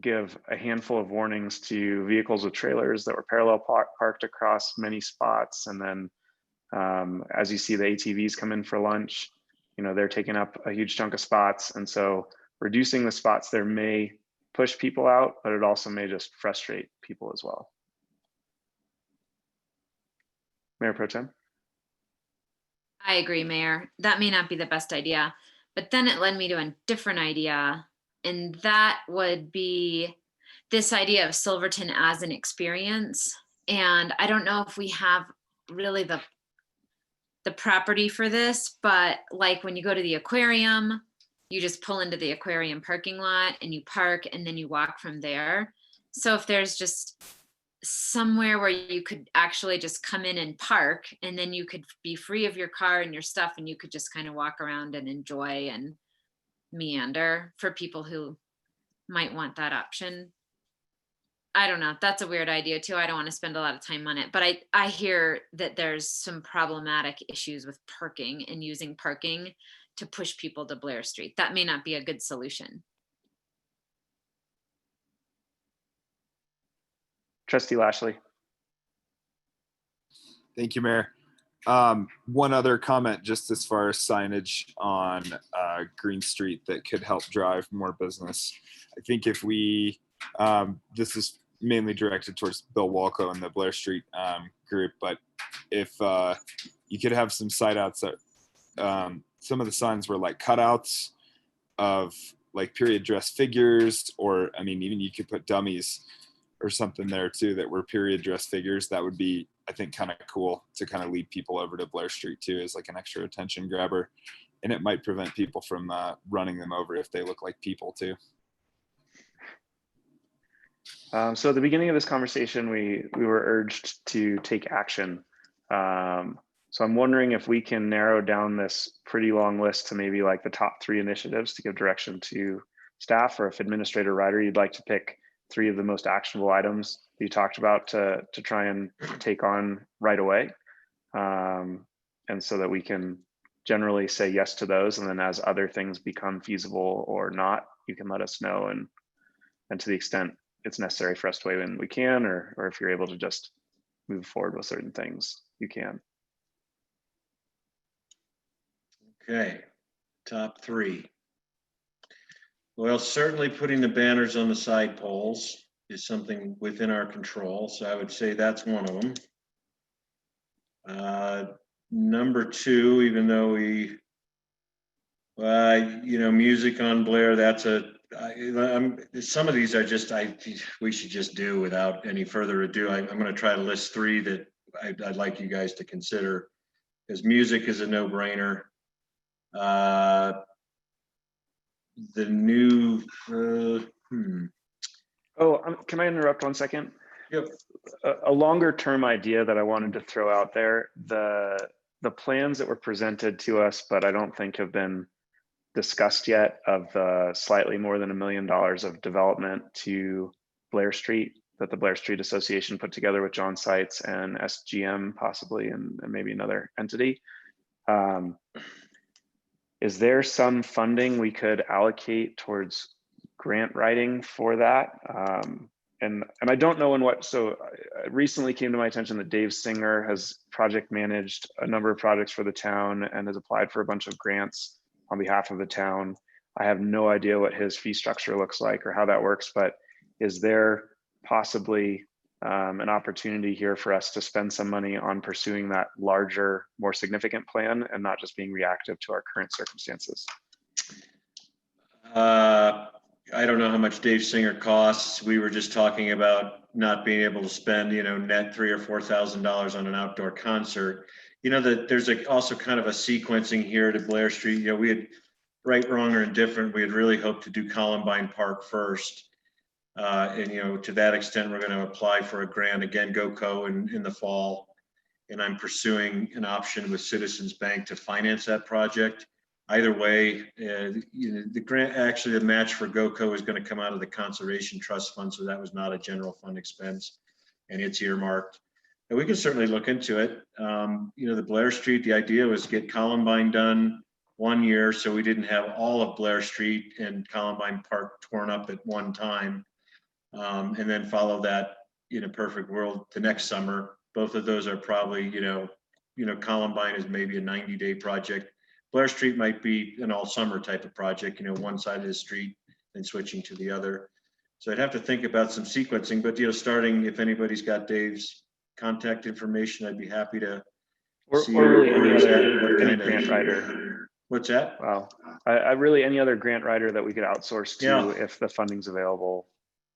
give a handful of warnings to vehicles with trailers that were parallel parked across many spots. And then as you see the ATVs come in for lunch, you know, they're taking up a huge chunk of spots. And so reducing the spots there may push people out, but it also may just frustrate people as well. Mayor Pro Tem? I agree, Mayor. That may not be the best idea, but then it led me to a different idea, and that would be this idea of Silverton as an experience. And I don't know if we have really the property for this, but like when you go to the aquarium, you just pull into the aquarium parking lot and you park and then you walk from there. So if there's just somewhere where you could actually just come in and park, and then you could be free of your car and your stuff, and you could just kind of walk around and enjoy and meander for people who might want that option. I don't know. That's a weird idea too. I don't want to spend a lot of time on it, but I hear that there's some problematic issues with parking and using parking to push people to Blair Street. That may not be a good solution. Trustee Lashley. Thank you, Mayor. One other comment, just as far as signage on Green Street that could help drive more business. I think if we, this is mainly directed towards Bill Walco and the Blair Street group, but if you could have some site outs that some of the signs were like cutouts of like period dress figures, or I mean, even you could put dummies or something there too that were period dress figures. That would be, I think, kind of cool to kind of lead people over to Blair Street too, as like an extra attention grabber. And it might prevent people from running them over if they look like people too. So at the beginning of this conversation, we were urged to take action. So I'm wondering if we can narrow down this pretty long list to maybe like the top 3 initiatives to give direction to staff, or if Administrator Ryder, you'd like to pick 3 of the most actionable items you talked about to try and take on right away. And so that we can generally say yes to those. And then as other things become feasible or not, you can let us know. And to the extent it's necessary for us to weigh in, we can, or if you're able to just move forward with certain things, you can. Okay, top 3. Well, certainly putting the banners on the side poles is something within our control. So I would say that's one of them. Number 2, even though we, you know, music on Blair, that's some of these are just, we should just do without any further ado. I'm going to try to list 3 that I'd like you guys to consider, because music is a no-brainer. The new, Oh, can I interrupt 1 second? Yep. A longer term idea that I wanted to throw out there, the plans that were presented to us, but I don't think have been discussed yet, of the slightly more than $1 million of development to Blair Street that the Blair Street Association put together with John Seitz and SGM possibly, and maybe another entity. Is there some funding we could allocate towards grant writing for that? And I don't know in what, so it recently came to my attention that Dave Singer has project managed a number of projects for the town and has applied for a bunch of grants on behalf of the town. I have no idea what his fee structure looks like or how that works, but is there possibly an opportunity here for us to spend some money on pursuing that larger, more significant plan and not just being reactive to our current circumstances? I don't know how much Dave Singer costs. We were just talking about not being able to spend, you know, net $3,000 or $4,000 on an outdoor concert. You know, that there's also kind of a sequencing here to Blair Street. You know, we had, right, wrong, or indifferent, we had really hoped to do Columbine Park first. And, you know, to that extent, we're going to apply for a grant, again, GoCo in the fall. And I'm pursuing an option with Citizens Bank to finance that project. Either way, you know, the grant, actually the match for GoCo is going to come out of the Conservation Trust Fund. So that was not a general fund expense, and it's earmarked. And we can certainly look into it. You know, the Blair Street, the idea was get Columbine done 1 year, so we didn't have all of Blair Street and Columbine Park torn up at one time. And then follow that in a perfect world the next summer. Both of those are probably, Columbine is maybe a 90-day project. Blair Street might be an all summer type of project, one side of the street and switching to the other. So I'd have to think about some sequencing, but starting, if anybody's got Dave's contact information, I'd be happy to see or really where he's at, what any kind of grant writer. What's that? Wow. I really, any other grant writer that we could outsource to Yeah. if the funding's available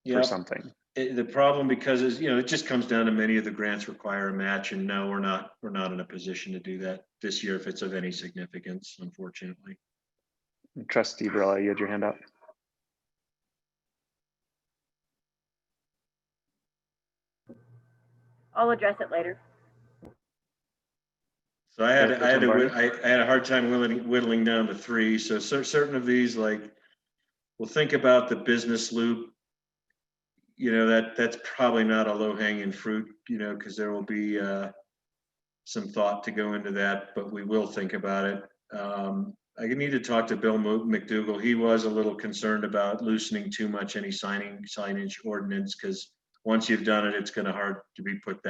for Yep. something. The problem, because it just comes down to many of the grants require a match, and no, we're not in a position to do that this year if it's of any significance, unfortunately. Trustee Barella, you had your hand up. I'll address it later. So I had a hard time whittling down to 3. So certain of these, like, we'll think about the business loop. That's probably not a low hanging fruit, because there will be some thought to go into that, but we will think about it. I need to talk to Bill McDougall. He was a little concerned about loosening too much any signage ordinance, because once you've done it, it's going to hard to put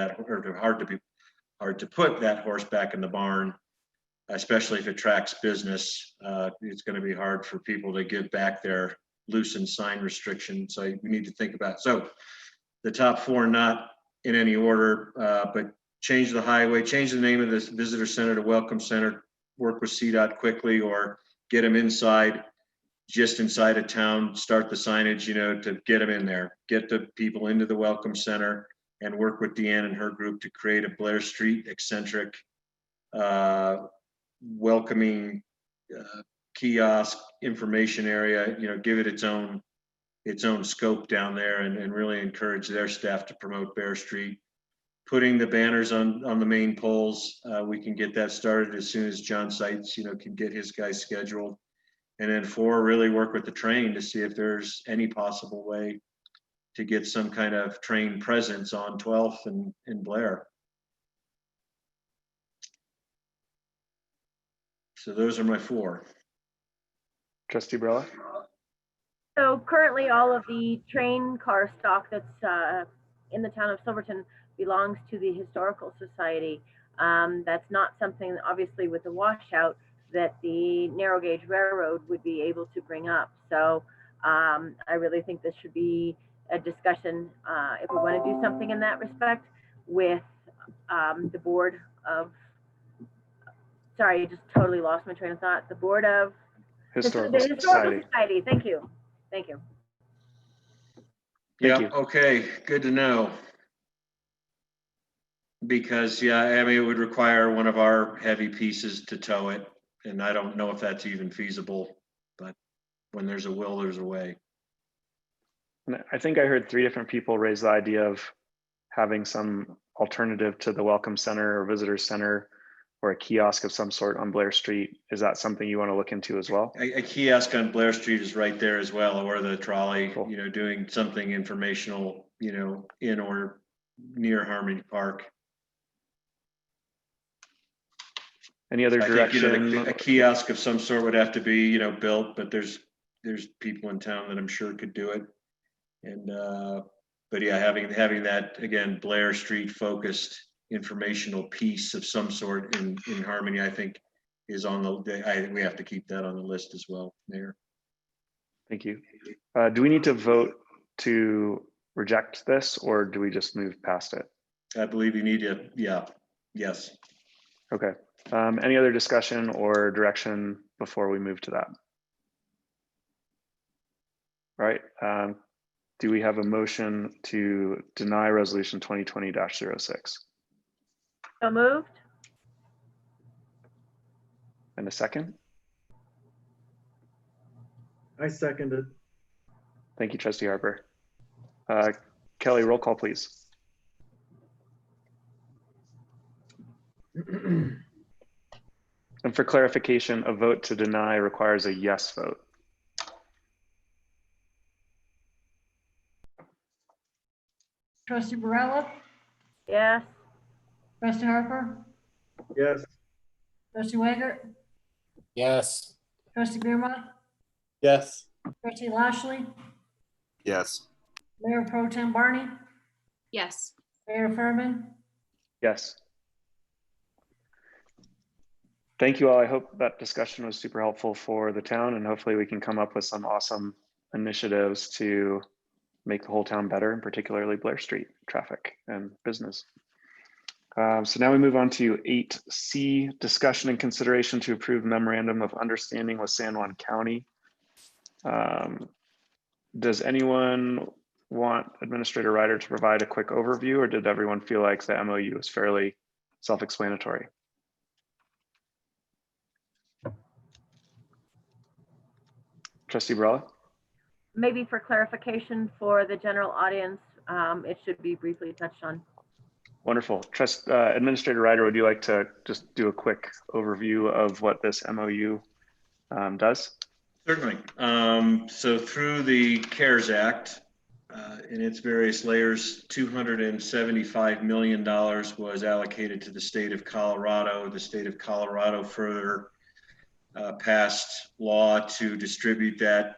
that horse back in the barn, especially if it tracks business. It's going to be hard for people to get back their loosened sign restriction. So we need to think about. So the top 4, not in any order, but change the highway, change the name of this visitor center to welcome center, work with CDOT quickly, or get them just inside of town, start the signage, to get them in there, get the people into the welcome center, and work with Deanne and her group to create a Blair Street eccentric, welcoming kiosk information area, give it its own scope down there, and really encourage their staff to promote Blair Street. Putting the banners on the main poles, we can get that started as soon as John Seitz, can get his guys scheduled. And then 4, really work with the train to see if there's any possible way to get some kind of train presence on 12th and Blair. So those are my 4. Trustee Barella? So currently all of the train car stock that's in the town of Silverton belongs to the Historical Society. That's not something, obviously, with the washout that the narrow gauge railroad would be able to bring up. So I really think this should be a discussion if we want to do something in that respect with the board of, sorry, I just totally lost my train of thought. The board of Historical Society. Thank you. Yeah, okay, good to know. Because, it would require one of our heavy pieces to tow it. And I don't know if that's even feasible, but when there's a will, there's a way. And I think I heard 3 different people raise the idea of having some alternative to the Welcome Center or Visitor Center, or a kiosk of some sort on Blair Street. Is that something you want to look into as well? A kiosk on Blair Street is right there as well, or the trolley, Cool. Doing something informational, in or near Harmony Park. Any other direction? A kiosk of some sort would have to be, built, but there's people in town that I'm sure could do it. And, but yeah, having that, again, Blair Street focused informational piece of some sort in Harmony, I think is on we have to keep that on the list as well, Mayor. Thank you. Do we need to vote to reject this, or do we just move past it? I believe you need to, yes. Okay. Any other discussion or direction before we move to that? All right. Do we have a motion to deny resolution 2020-06? So moved. And a second? I second it. Thank you, Trustee Harper. Kelly, roll call, please. And for clarification, a vote to deny requires a yes vote. Trustee Barella, Yes. Trustee Harper, Yes. trustee Wager, Yes. trustee Beerma, Yes. trustee Lashley, Yes. Mayor Pro Tem Barney, Yes. Mayor Furman. Yes. Thank you all. I hope that discussion was super helpful for the town, and hopefully we can come up with some awesome initiatives to make the whole town better, and particularly Blair Street traffic and business. So now we move on to 8C, discussion and consideration to approve memorandum of understanding with San Juan County. Does anyone want Administrator Ryder to provide a quick overview, or did everyone feel like the MOU is fairly self-explanatory? Trustee Barella? Maybe for clarification for the general audience, it should be briefly touched on. Wonderful. Administrator Ryder, would you like to just do a quick overview of what this MOU does? Certainly. So through the CARES Act, in its various layers, $275 million was allocated to the state of Colorado. The state of Colorado further passed law to distribute that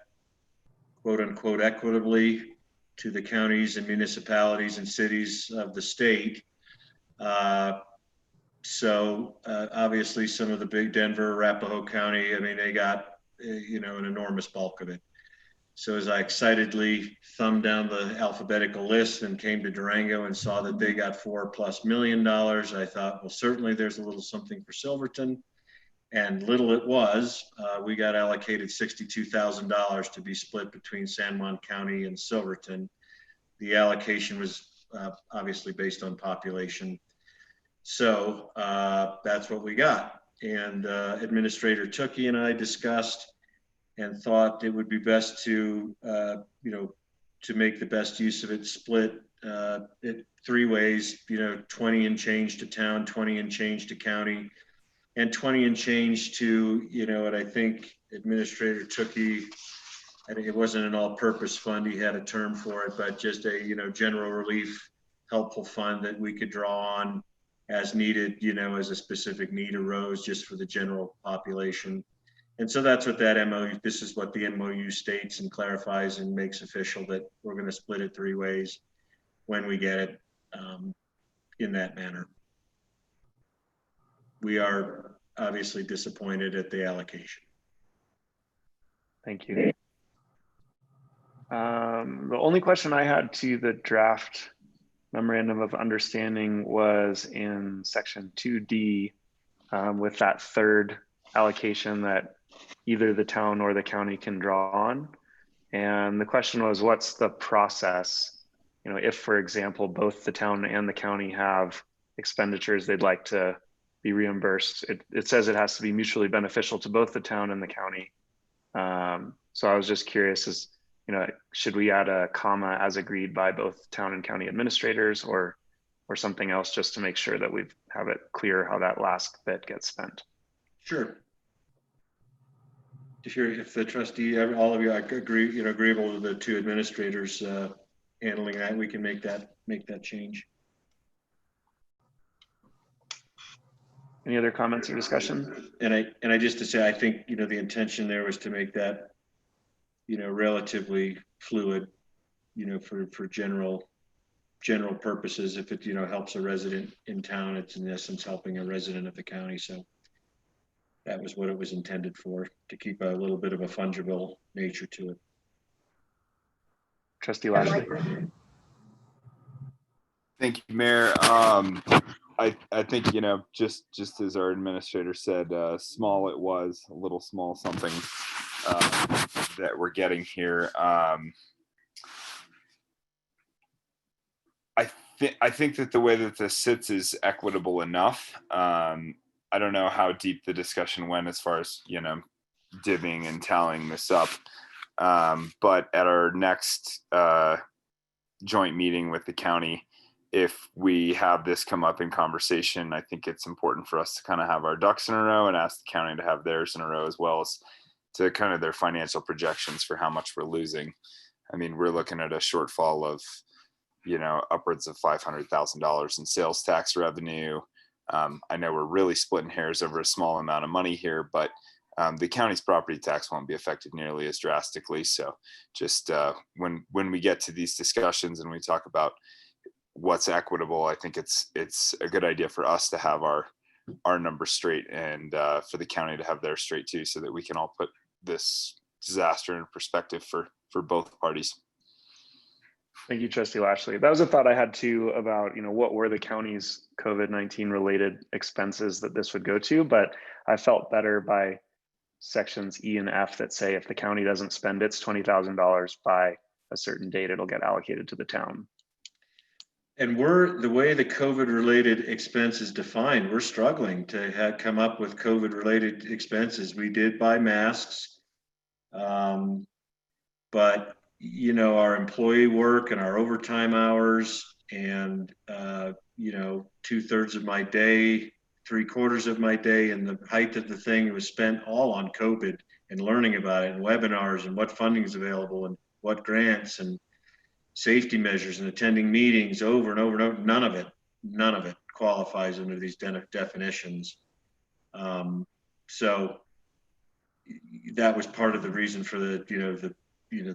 quote unquote equitably to the counties and municipalities and cities of the state. Obviously some of the big Denver, Arapahoe County, I mean, they got, an enormous bulk of it. So as I excitedly thumbed down the alphabetical list and came to Durango and saw that they got $4+ million, I thought, well, certainly there's a little something for Silverton. And little it was. We got allocated $62,000 to be split between San Juan County and Silverton. The allocation was obviously based on population. So that's what we got. And Administrator Tukey and I discussed and thought it would be best to, to make the best use of it, split it 3 ways, 20 and change to town, 20 and change to county, and 20 and change to, and I think Administrator Tukey, I think it wasn't an all-purpose fund, he had a term for it, but just a, general relief, helpful fund that we could draw on as needed, as a specific need arose just for the general population. And so that's what that MOU, this is what the MOU states and clarifies and makes official, that we're going to split it 3 ways when we get it in that manner. We are obviously disappointed at the allocation. Thank you. The only question I had to the draft memorandum of understanding was in section 2D with that third allocation that either the town or the county can draw on. And the question was, what's the process? If, for example, both the town and the county have expenditures they'd like to be reimbursed, it says it has to be mutually beneficial to both the town and the county. So I was just curious, should we add a comma as agreed by both town and county administrators, or something else, just to make sure that we have it clear how that last bit gets spent? Sure. If the trustee, all of you agree, agreeable to the 2 administrators handling that, we can make that change. Any other comments or discussion? And I just to say, I think, the intention there was to make that, relatively fluid, for general purposes. If it, helps a resident in town, it's in essence helping a resident of the county. So that was what it was intended for, to keep a little bit of a fungible nature to it. Trustee Lashley. Thank you, Mayor. I think, just as our administrator said, small it was, a little small something that we're getting here. I think that the way that this sits is equitable enough. I don't know how deep the discussion went as far as, divvying and tallying this up. But at our next joint meeting with the county, if we have this come up in conversation, I think it's important for us to kind of have our ducks in a row and ask the county to have theirs in a row, as well as to kind of their financial projections for how much we're losing. I mean, we're looking at a shortfall of upwards of $500,000 in sales tax revenue. I know we're really splitting hairs over a small amount of money here, but the county's property tax won't be affected nearly as drastically. So just when we get to these discussions and we talk about what's equitable, I think it's a good idea for us to have our numbers straight and for the county to have theirs straight too, so that we can all put this disaster in perspective for both parties. Thank you, Trustee Lashley. That was a thought I had too about, what were the county's COVID-19 related expenses that this would go to, but I felt better by sections E and F that say if the county doesn't spend its $20,000 by a certain date, it'll get allocated to the town. And the way the COVID related expense is defined, we're struggling to come up with COVID related expenses. We did buy masks, but our employee work and our overtime hours and 2/3 of my day, 3/4 of my day, and the height of the thing was spent all on COVID and learning about it and webinars and what funding is available and what grants and safety measures and attending meetings over and over and over. None of it qualifies under these definitions. So that was part of the reason for the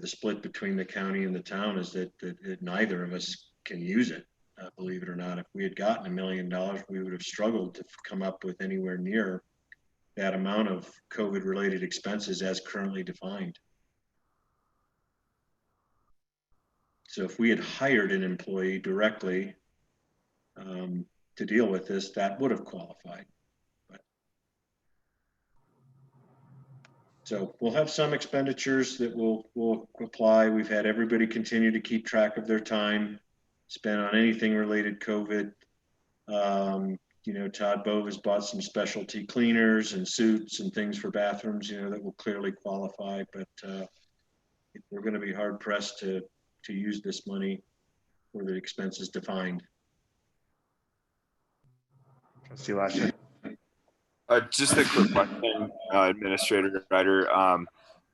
split between the county and the town, is that neither of us can use it. Believe it or not, if we had gotten $1 million, we would have struggled to come up with anywhere near that amount of COVID related expenses as currently defined. So if we had hired an employee directly to deal with this, that would have qualified. So we'll have some expenditures that will apply. We've had everybody continue to keep track of their time spent on anything related COVID. Todd Bove has bought some specialty cleaners and suits and things for bathrooms, that will clearly qualify, but we're going to be hard pressed to use this money for the expenses defined. Trustee Lashley. Just a quick question, Administrator Ryder.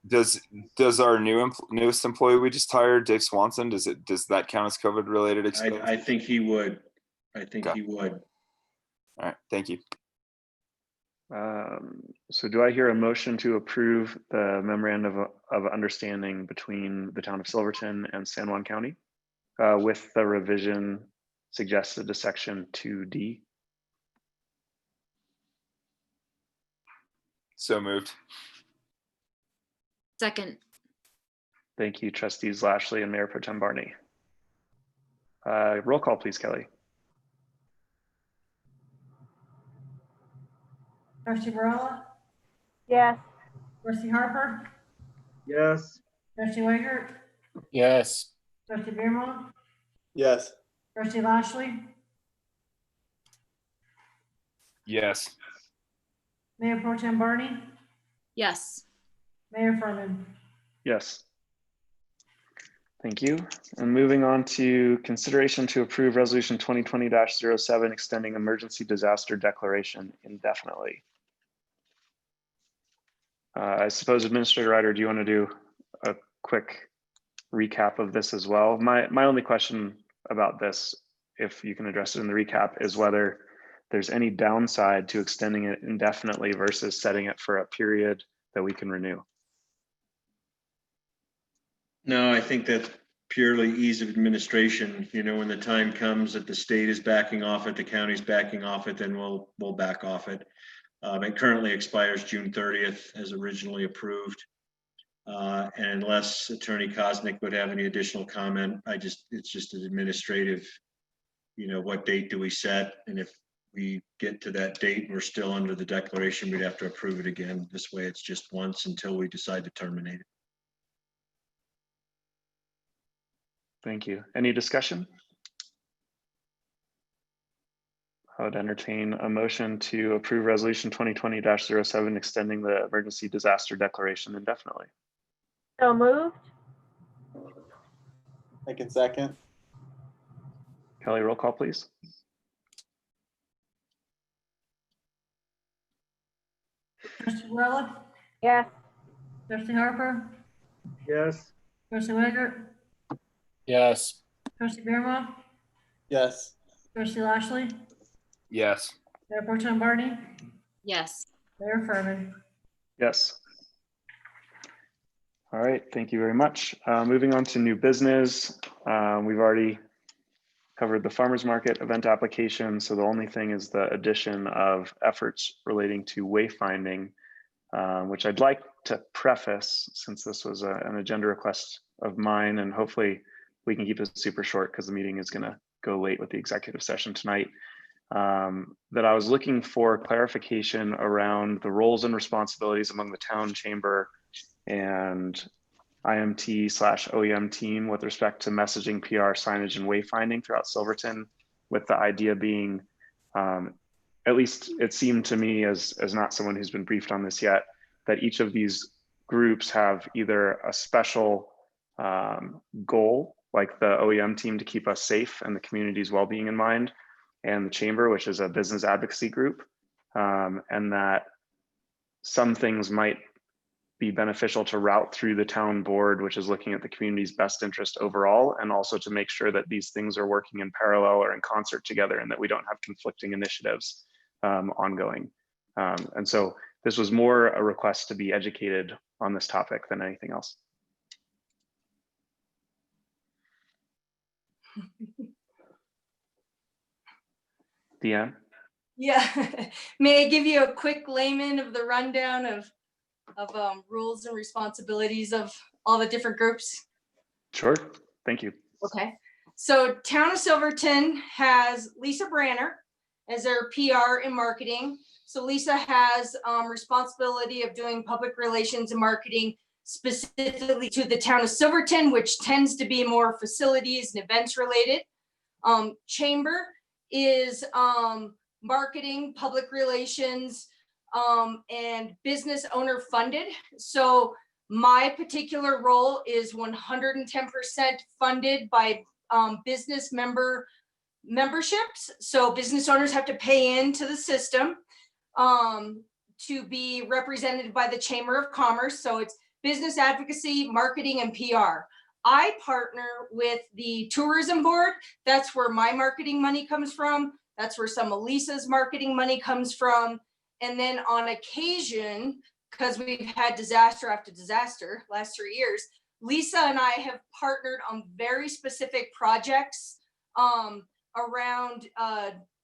Does our newest employee we just hired, Dave Swanson, does that count as COVID related expense? I think he would. He would. All right, thank you. So do I hear a motion to approve the memorandum of understanding between the town of Silverton and San Juan County with the revision suggested to section 2D? So moved. Second. Thank you, Trustees Lashley and Mayor Pro Tem Barney. Roll call, please, Kelly. Trustee Varela, Yes. Trustee Harper, Yes. Trustee Wager, Yes. Trustee Beermo, Yes. Trustee Lashley, Yes. Mayor Pro Tem Barney, Yes. Mayor Furman. Yes. Thank you. And moving on to consideration to approve resolution 2020-07, extending emergency disaster declaration indefinitely. I suppose Administrator Ryder, do you want to do a quick recap of this as well? My only question about this, if you can address it in the recap, is whether there's any downside to extending it indefinitely versus setting it for a period that we can renew. No, I think that's purely ease of administration. When the time comes that the state is backing off it, the county's backing off it, then we'll back off it. It currently expires June 30th as originally approved. And unless Attorney Kosnick would have any additional comment, it's just an administrative, what date do we set? And if we get to that date and we're still under the declaration, we'd have to approve it again. This way it's just once until we decide to terminate it. Thank you. Any discussion? I would entertain a motion to approve resolution 2020-07, extending the emergency disaster declaration indefinitely. So moved. I can second. Kelly, roll call, please. Trustee Varela, Yes. Trustee Harper, Yes. Trustee Wager, Yes. Trustee Grandma, Yes. Trustee Lashley, Yes. Mayor Pro Tem Barney, Yes. Mayor Furman. Yes. All right, thank you very much. Moving on to new business. We've already covered the farmers market event application. So the only thing is the addition of efforts relating to wayfinding, which I'd like to preface since this was an agenda request of mine, and hopefully we can keep it super short because the meeting is going to go late with the executive session tonight. That I was looking for clarification around the roles and responsibilities among the town chamber and IMT/OEM team with respect to messaging, PR, signage, and wayfinding throughout Silverton, with the idea being, at least it seemed to me as not someone who's been briefed on this yet, that each of these groups have either a special goal, like the OEM team to keep us safe and the community's well-being in mind, and the chamber, which is a business advocacy group, and that some things might be beneficial to route through the town board, which is looking at the community's best interest overall, and also to make sure that these things are working in parallel or in concert together and that we don't have conflicting initiatives ongoing. And so this was more a request to be educated on this topic than anything else. Deanne? Yeah, may I give you a quick layman of the rundown of rules and responsibilities of all the different groups? Sure, thank you. Okay, so Town of Silverton has Lisa Branner as their PR and marketing. So Lisa has responsibility of doing public relations and marketing specifically to the Town of Silverton, which tends to be more facilities and events related. Chamber is marketing, public relations, and business owner funded. So my particular role is 110% funded by business memberships. So business owners have to pay into the system to be represented by the Chamber of Commerce. So it's business advocacy, marketing, and PR. I partner with the tourism board. That's where my marketing money comes from. That's where some of Lisa's marketing money comes from. And then on occasion, because we've had disaster after disaster last 3 years, Lisa and I have partnered on very specific projects around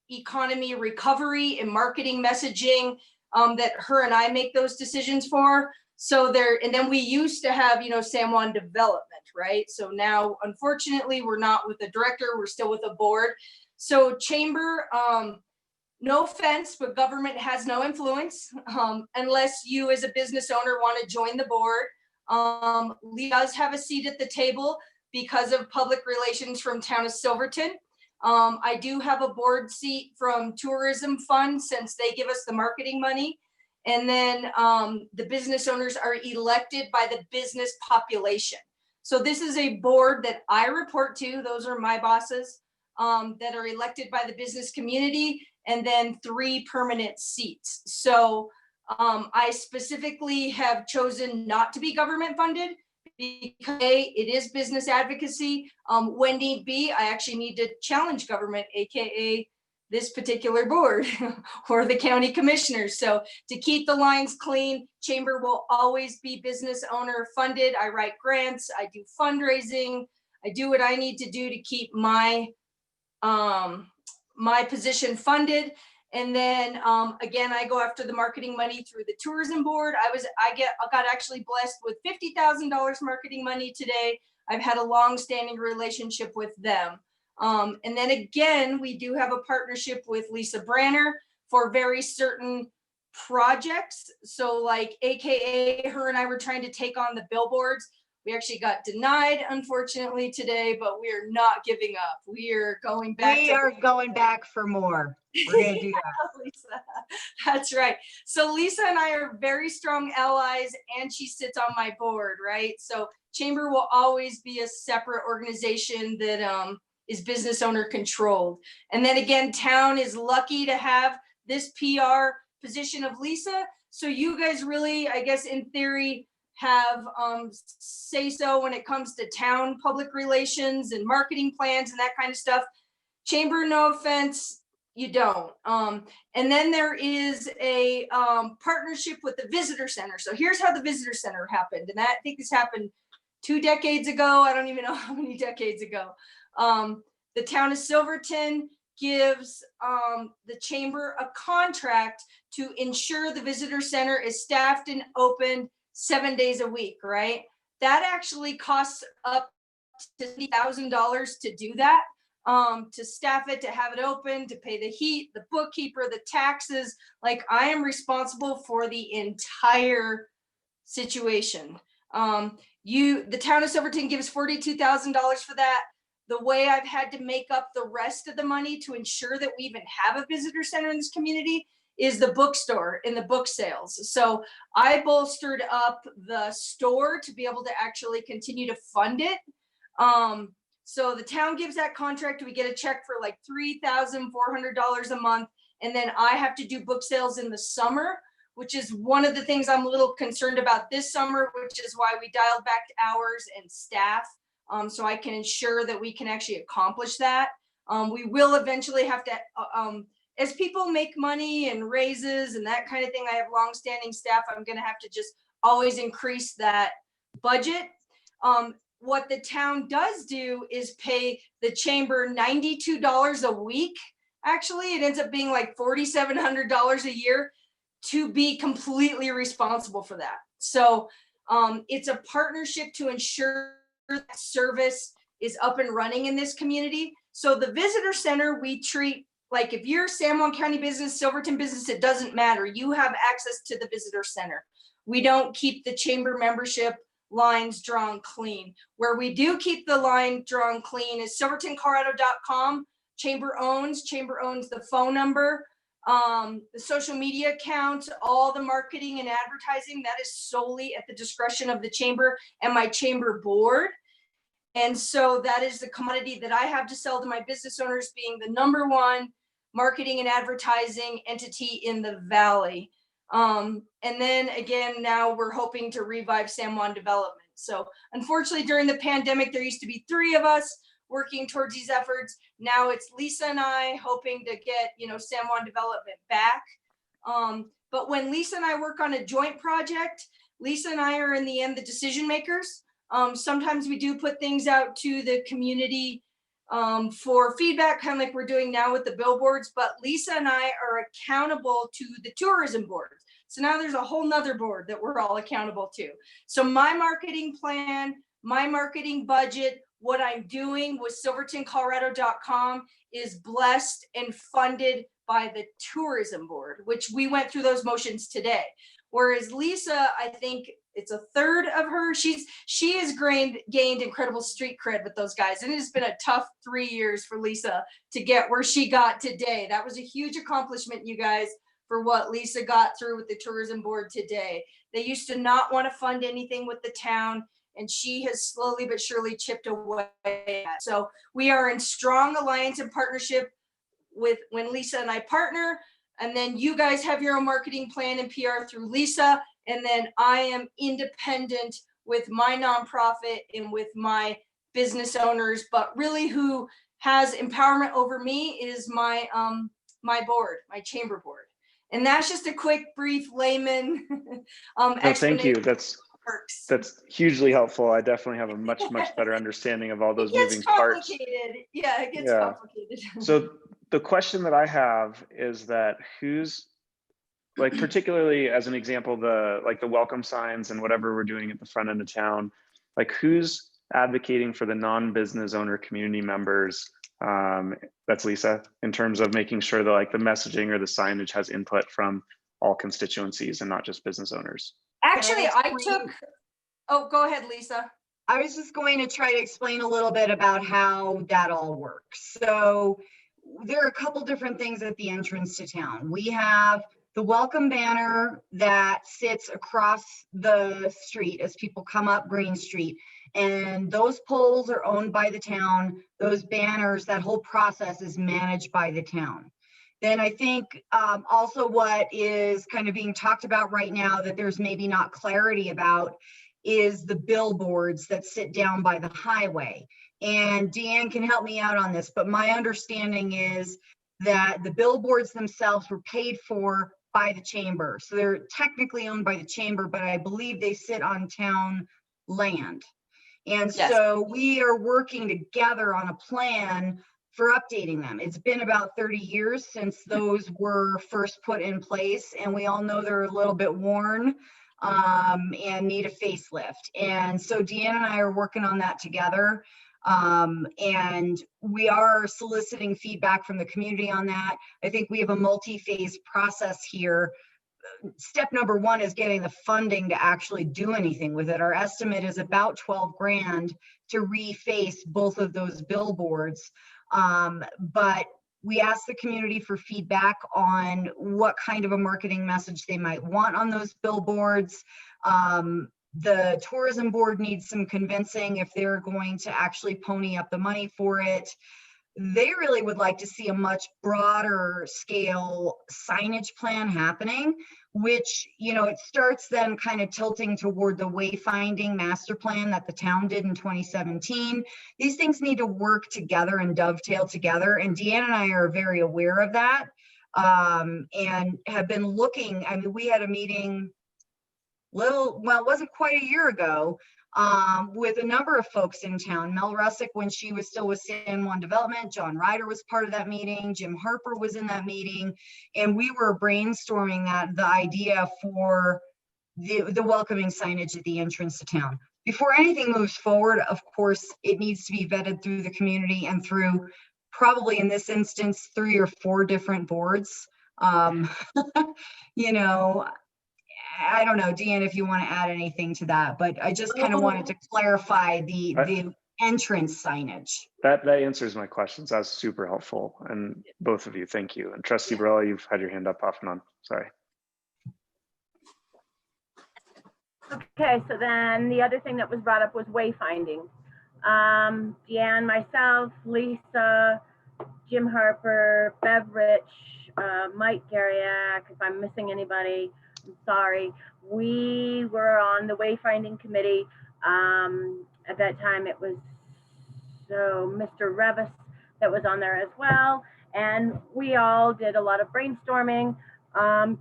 economy recovery and marketing messaging that her and I make those decisions for. So there, and then we used to have, San Juan development, right? So now, unfortunately, we're not with the director, we're still with a board. So chamber, no offense, but government has no influence unless you as a business owner want to join the board. Lee does have a seat at the table because of public relations from Town of Silverton. I do have a board seat from Tourism Fund since they give us the marketing money. And then the business owners are elected by the business population. So this is a board that I report to. Those are my bosses that are elected by the business community, and then 3 permanent seats. So I specifically have chosen not to be government funded because A, it is business advocacy. When need be, I actually need to challenge government, AKA this particular board or the county commissioners. So to keep the lines clean, chamber will always be business owner funded. I write grants, I do fundraising, I do what I need to do to keep my my position funded. And then again, I go after the marketing money through the tourism board. I got actually blessed with $50,000 marketing money today. I've had a long-standing relationship with them. And then again, we do have a partnership with Lisa Branner for very certain projects. So like AKA her and I were trying to take on the billboards. We actually got denied, unfortunately, today, but we are not giving up. We are going back. We are going back for more. We're going to do that. Lisa. That's right. So Lisa and I are very strong allies, and she sits on my board, right? So Chamber will always be a separate organization that is business owner controlled. And then again, town is lucky to have this PR position of Lisa. So you guys really, I guess in theory, have say so when it comes to town public relations and marketing plans and that kind of stuff. Chamber, no offense, you don't. And then there is a partnership with the visitor center. So here's how the visitor center happened. And I think this happened 2 decades ago. I don't even know how many decades ago. The town of Silverton gives the chamber a contract to ensure the visitor center is staffed and open 7 days a week, right? That actually costs up to $50,000 to do that, to staff it, to have it open, to pay the heat, the bookkeeper, the taxes. Like, I am responsible for the entire situation. The town of Silverton gives $42,000 for that. The way I've had to make up the rest of the money to ensure that we even have a visitor center in this community is the bookstore and the book sales. So I bolstered up the store to be able to actually continue to fund it. So the town gives that contract. We get a check for like $3,400 a month. And then I have to do book sales in the summer, which is one of the things I'm a little concerned about this summer, which is why we dialed back hours and staff. So I can ensure that we can actually accomplish that. We will eventually have to, as people make money and raises and that kind of thing, I have longstanding staff, I'm gonna have to just always increase that budget. What the town does do is pay the chamber $92 a week. Actually, it ends up being like $4,700 a year to be completely responsible for that. So it's a partnership to ensure that service is up and running in this community. So the visitor center, we treat like, if you're San Juan County business, Silverton business, it doesn't matter. You have access to the visitor center. We don't keep the chamber membership lines drawn clean. Where we do keep the line drawn clean is silvertoncolorado.com. Chamber owns the phone number, the social media account, all the marketing and advertising, that is solely at the discretion of the chamber and my chamber board. And so that is the commodity that I have to sell to my business owners, being the #1 marketing and advertising entity in the Valley. And then again, now we're hoping to revive San Juan development. So unfortunately, during the pandemic, there used to be 3 of us working towards these efforts. Now it's Lisa and I hoping to get, San Juan development back. But when Lisa and I work on a joint project, Lisa and I are in the end the decision makers. Sometimes we do put things out to the community for feedback, kind of like we're doing now with the billboards, but Lisa and I are accountable to the tourism board. So now there's a whole nother board that we're all accountable to. So my marketing plan, my marketing budget, what I'm doing with silvertoncolorado.com is blessed and funded by the tourism board, which we went through those motions today. Whereas Lisa, I think it's a third of her. She has gained incredible street cred with those guys. And it has been a tough 3 years for Lisa to get where she got today. That was a huge accomplishment, you guys, for what Lisa got through with the tourism board today. They used to not want to fund anything with the town, and she has slowly but surely chipped away at. So we are in strong alliance and partnership with when Lisa and I partner. And then you guys have your own marketing plan and PR through Lisa. And then I am independent with my nonprofit and with my business owners, but really who has empowerment over me is my my board, my chamber board. And that's just a quick, brief layman Thank you. That's hugely helpful. I definitely have a much better understanding of all those moving parts. Yeah, it gets complicated. So the question that I have is that who's, like, particularly as an example, the welcome signs and whatever we're doing at the front end of town, like, who's advocating for the non-business owner community members? That's Lisa, in terms of making sure that, like, the messaging or the signage has input from all constituencies and not just business owners. Actually, go ahead, Lisa. I was just going to try to explain a little bit about how that all works. So there are a couple different things at the entrance to town. We have the welcome banner that sits across the street as people come up Green Street. And those poles are owned by the town. Those banners, that whole process is managed by the town. Then I think also what is kind of being talked about right now that there's maybe not clarity about is the billboards that sit down by the highway. And Deanne can help me out on this, but my understanding is that the billboards themselves were paid for by the chamber. So they're technically owned by the chamber, but I believe they sit on town land. And Yes. so we are working together on a plan for updating them. It's been about 30 years since those were first put in place, and we all know they're a little bit worn and need a facelift. And so Deanne and I are working on that together. And we are soliciting feedback from the community on that. I think we have a multi-phase process here. Step number one is getting the funding to actually do anything with it. Our estimate is about 12 grand to reface both of those billboards. But we asked the community for feedback on what kind of a marketing message they might want on those billboards. The tourism board needs some convincing if they're going to actually pony up the money for it. They really would like to see a much broader scale signage plan happening, which, you know, it starts then kind of tilting toward the wayfinding master plan that the town did in 2017. These things need to work together and dovetail together. And Deanne and I are very aware of that and have been looking. I mean, we had a meeting it wasn't quite a year ago, with a number of folks in town. Mel Russick, when she was still with San Juan Development, John Ryder was part of that meeting, Jim Harper was in that meeting, and we were brainstorming the idea for the welcoming signage at the entrance to town. Before anything moves forward, of course, it needs to be vetted through the community and through, probably in this instance, 3 or 4 different boards. You know, I don't know, Deanne, if you want to add anything to that, but I just kind of wanted to clarify the entrance signage. That answers my questions. That was super helpful. And both of you, thank you. And Trustee Barella, you've had your hand up off and on. Sorry. Okay, so then the other thing that was brought up was wayfinding. Deanne, myself, Lisa, Jim Harper, Bev Rich, Mike Garriak, if I'm missing anybody, I'm sorry. We were on the wayfinding committee. At that time, it was Mr. Revis that was on there as well. And we all did a lot of brainstorming,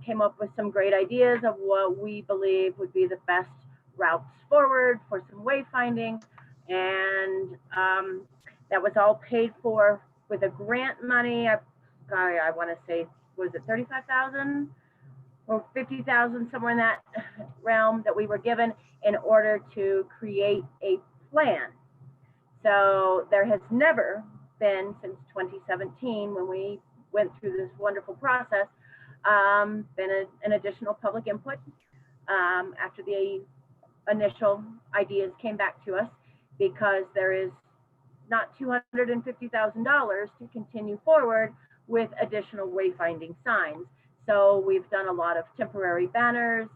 came up with some great ideas of what we believe would be the best routes forward for some wayfinding. And that was all paid for with a grant money. I want to say, was it 35,000 or 50,000, somewhere in that realm that we were given in order to create a plan. So there has never been, since 2017, when we went through this wonderful process, been an additional public input after the initial ideas came back to us, because there is not $250,000 to continue forward with additional wayfinding signs. So we've done a lot of temporary banners.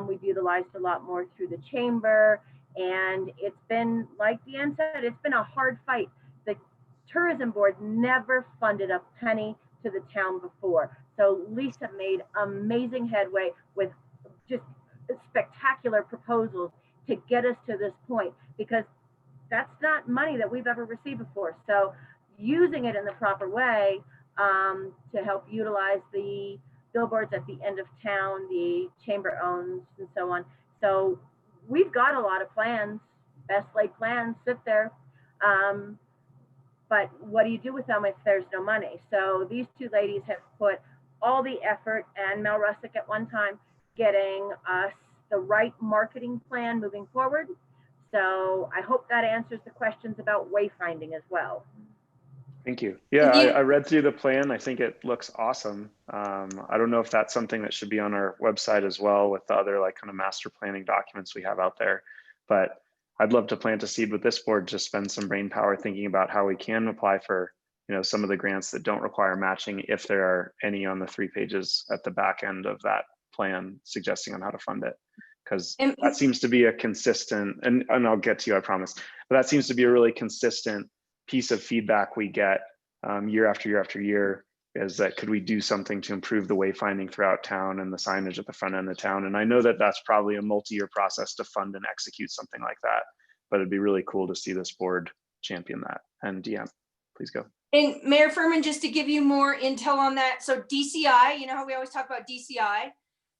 We've utilized a lot more through the chamber. And it's been, like Deanne said, it's been a hard fight. The tourism board never funded a penny to the town before. So Lisa made amazing headway with just spectacular proposals to get us to this point, because that's not money that we've ever received before. So using it in the proper way to help utilize the billboards at the end of town, the chamber owns, and so on. So we've got a lot of plans, best laid plans sit there. But what do you do with them if there's no money? So these two ladies have put all the effort, and Mel Russick at one time, getting us the right marketing plan moving forward. So I hope that answers the questions about wayfinding as well. Thank you. Yeah, I read through the plan. I think it looks awesome. I don't know if that's something that should be on our website as well with the other like kind of master planning documents we have out there. But I'd love to plant a seed with this board, just spend some brain power thinking about how we can apply for, you know, some of the grants that don't require matching, if there are any on the 3 pages at the back end of that plan suggesting on how to fund it. Because that seems to be a consistent, and I'll get to you, I promise, but that seems to be a really consistent piece of feedback we get year after year after year. is that could we do something to improve the wayfinding throughout town and the signage at the front end of town? And I know that that's probably a multi-year process to fund and execute something like that, but it'd be really cool to see this board champion that. And Deanne, please go. And Mayor Furman, just to give you more intel on that. So DCI, you know how we always talk about DCI?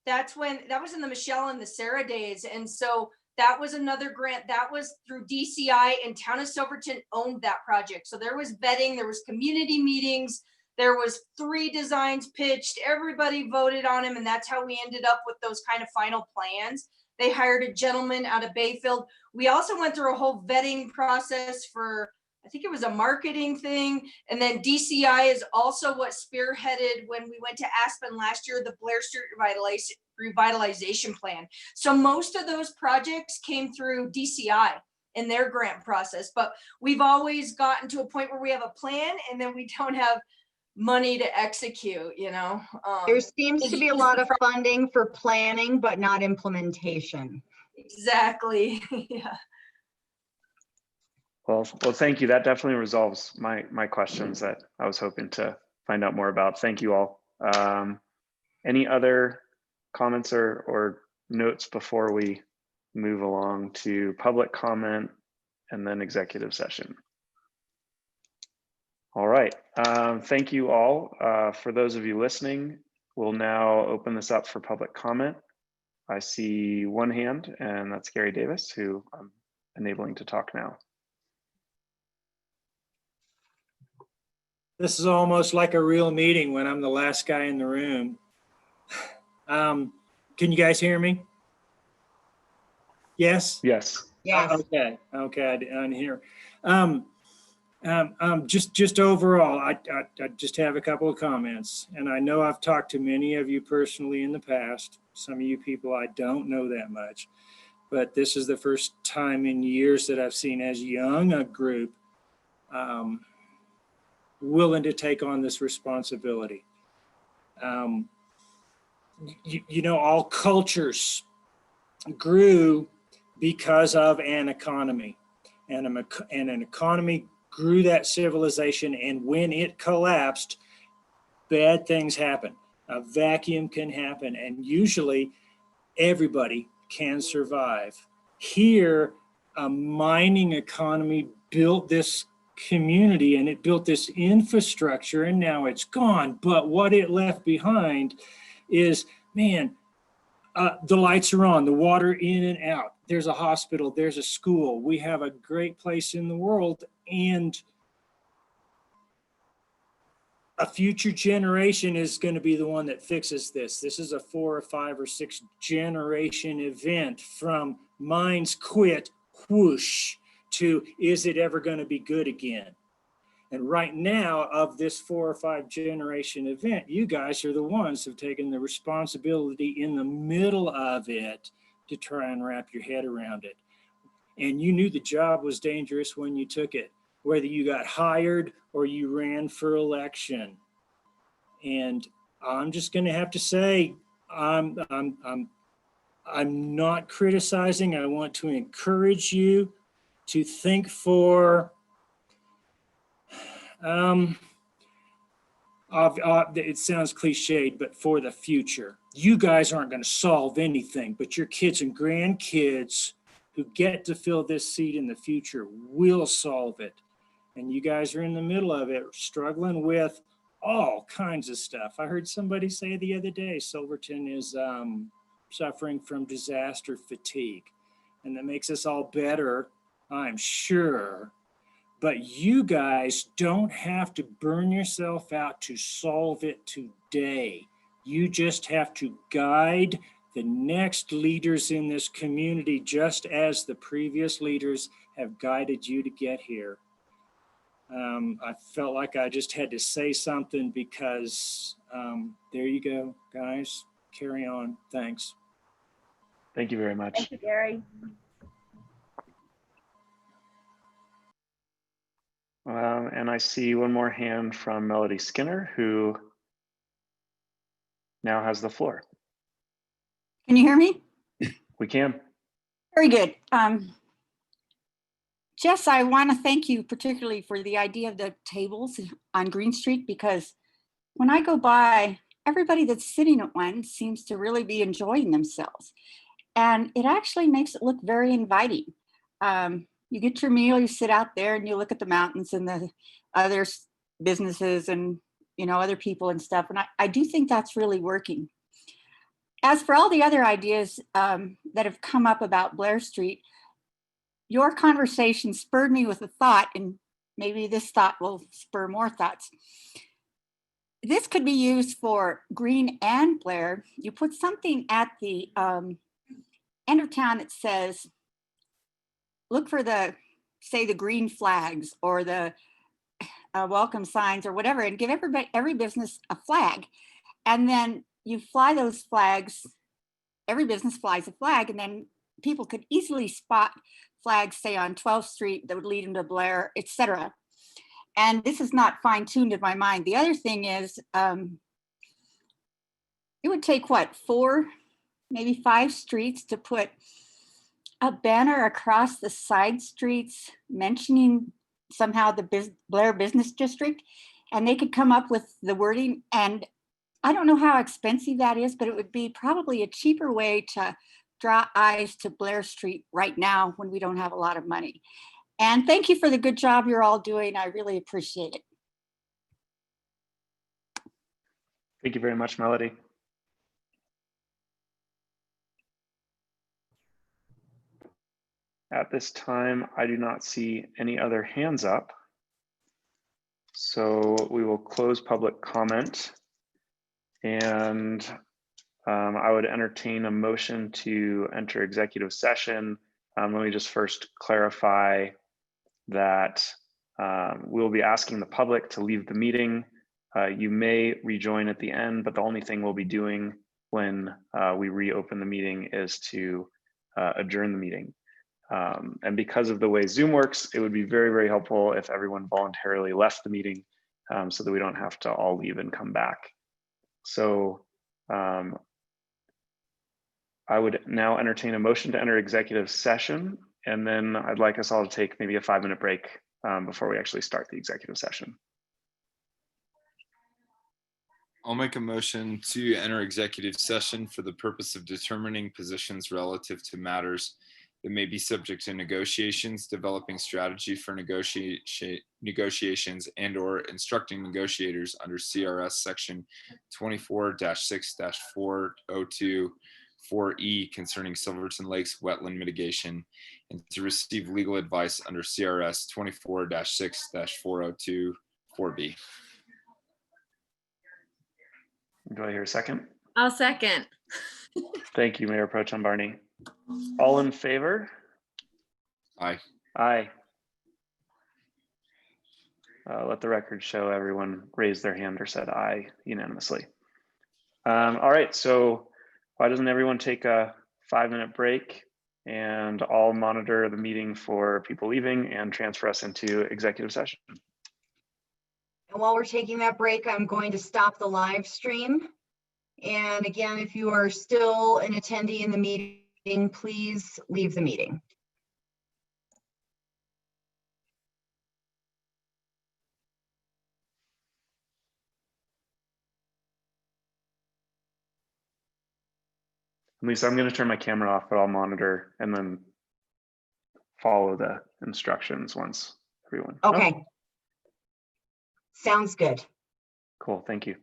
That was in the Michelle and the Sarah days. And so that was another grant that was through DCI, and Town of Silverton owned that project. So there was vetting, there was community meetings, there was 3 designs pitched, everybody voted on them. And that's how we ended up with those kind of final plans. They hired a gentleman out of Bayfield. We also went through a whole vetting process for, I think it was a marketing thing. And then DCI is also what spearheaded when we went to Aspen last year, the Blair Street revitalization plan. So most of those projects came through DCI in their grant process, but we've always gotten to a point where we have a plan and then we don't have money to execute, you know? There seems to be a lot of funding for planning, but not implementation. Exactly, yeah. Well, thank you. That definitely resolves my questions that I was hoping to find out more about. Thank you all. Any other comments or notes before we move along to public comment and then executive session? All right. Thank you all. For those of you listening, we'll now open this up for public comment. I see one hand, and that's Gary Davis, who I'm enabling to talk now. This is almost like a real meeting when I'm the last guy in the room. Can you guys hear me? Yes? Yes. Yes. Okay, I didn't hear. Just overall, I just have a couple of comments. And I know I've talked to many of you personally in the past. Some of you people I don't know that much. But this is the first time in years that I've seen as young a group willing to take on this responsibility. You know, all cultures grew because of an economy, and an economy grew that civilization, and when it collapsed, bad things happen. A vacuum can happen, and usually everybody can survive. Here, a mining economy built this community and it built this infrastructure, and now it's gone. But what it left behind is, man, the lights are on, the water in and out. There's a hospital, there's a school. We have a great place in the world, and a future generation is going to be the one that fixes this. This is a 4 or 5 or 6 generation event from mines quit, whoosh, to is it ever going to be good again? And right now, of this 4 or 5 generation event, you guys are the ones who've taken the responsibility in the middle of it to try and wrap your head around it. And you knew the job was dangerous when you took it, whether you got hired or you ran for election. And I'm just going to have to say, I'm not criticizing. I want to encourage you to think for, it sounds cliched, but for the future. You guys aren't going to solve anything, but your kids and grandkids who get to fill this seat in the future will solve it. And you guys are in the middle of it, struggling with all kinds of stuff. I heard somebody say the other day, Silverton is suffering from disaster fatigue. And that makes us all better, I'm sure. But you guys don't have to burn yourself out to solve it today. You just have to guide the next leaders in this community, just as the previous leaders have guided you to get here. I felt like I just had to say something because there you go, guys. Carry on. Thanks. Thank you very much. Thank you, Gary. And I see one more hand from Melody Skinner, who now has the floor. Can you hear me? We can. Very good. Jess, I want to thank you particularly for the idea of the tables on Green Street, because when I go by, everybody that's sitting at one seems to really be enjoying themselves. And it actually makes it look very inviting. You get your meal, you sit out there and you look at the mountains and the other businesses and, you know, other people and stuff. And I do think that's really working. As for all the other ideas that have come up about Blair Street, your conversation spurred me with a thought, and maybe this thought will spur more thoughts. This could be used for Green and Blair. You put something at the end of town that says, look for the, say, the green flags or the welcome signs or whatever, and give every business a flag. And then you fly those flags, every business flies a flag, and then people could easily spot flags, say on 12th Street that would lead into Blair, etc. And this is not fine-tuned in my mind. The other thing is, it would take what, 4, maybe 5 streets to put a banner across the side streets mentioning somehow the Blair Business District, and they could come up with the wording. And I don't know how expensive that is, but it would be probably a cheaper way to draw eyes to Blair Street right now when we don't have a lot of money. And thank you for the good job you're all doing. I really appreciate it. Thank you very much, Melody. At this time, I do not see any other hands up. So we will close public comment. And I would entertain a motion to enter executive session. Let me just first clarify that we'll be asking the public to leave the meeting. You may rejoin at the end, but the only thing we'll be doing when we reopen the meeting is to adjourn the meeting. And because of the way Zoom works, it would be very, very helpful if everyone voluntarily left the meeting so that we don't have to all leave and come back. So I would now entertain a motion to enter executive session, and then I'd like us all to take maybe a 5-minute break before we actually start the executive session. I'll make a motion to enter executive session for the purpose of determining positions relative to matters that may be subject to negotiations, developing strategy for negotiations, and/or instructing negotiators under CRS section 24-6-402 4E concerning Silverton Lakes wetland mitigation, and to receive legal advice under CRS 24-6-402 4B. Do I hear a second? I'll second. Thank you, Mayor Pro Tem Barney. All in favor? Aye. Aye. Let the record show everyone raised their hand or said aye unanimously. All right, so why doesn't everyone take a 5-minute break, and I'll monitor the meeting for people leaving and transfer us into executive session. And while we're taking that break, I'm going to stop the live stream. And again, if you are still an attendee in the meeting, please leave the meeting. Lisa, I'm going to turn my camera off, but I'll monitor and then follow the instructions once everyone. Okay. Oh, Sounds good. cool. Thank you.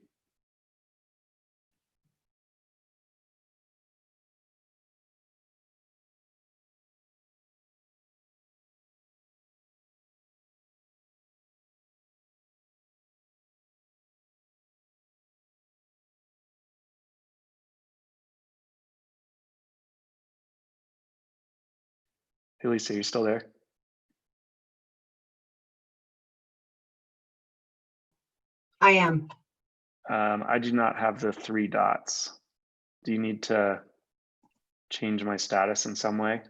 Hey, Lisa, you still there? I am. I do not have the 3 dots. Do you need to change my status in some way?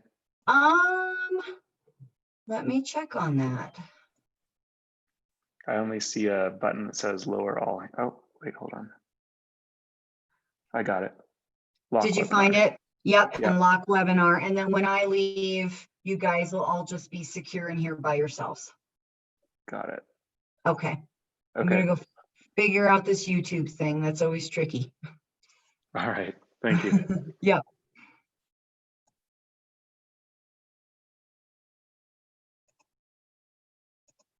Let me check on that. I only see a button that says lower all. Oh, wait, hold on. I got it. Lock Did you webinar. find it? Yep, Yep. and lock webinar. And then when I leave, you guys will all just be secure in here by yourselves. Got it. Okay. I'm Okay. gonna go figure out this YouTube thing. That's always tricky. All right, thank you. Yeah.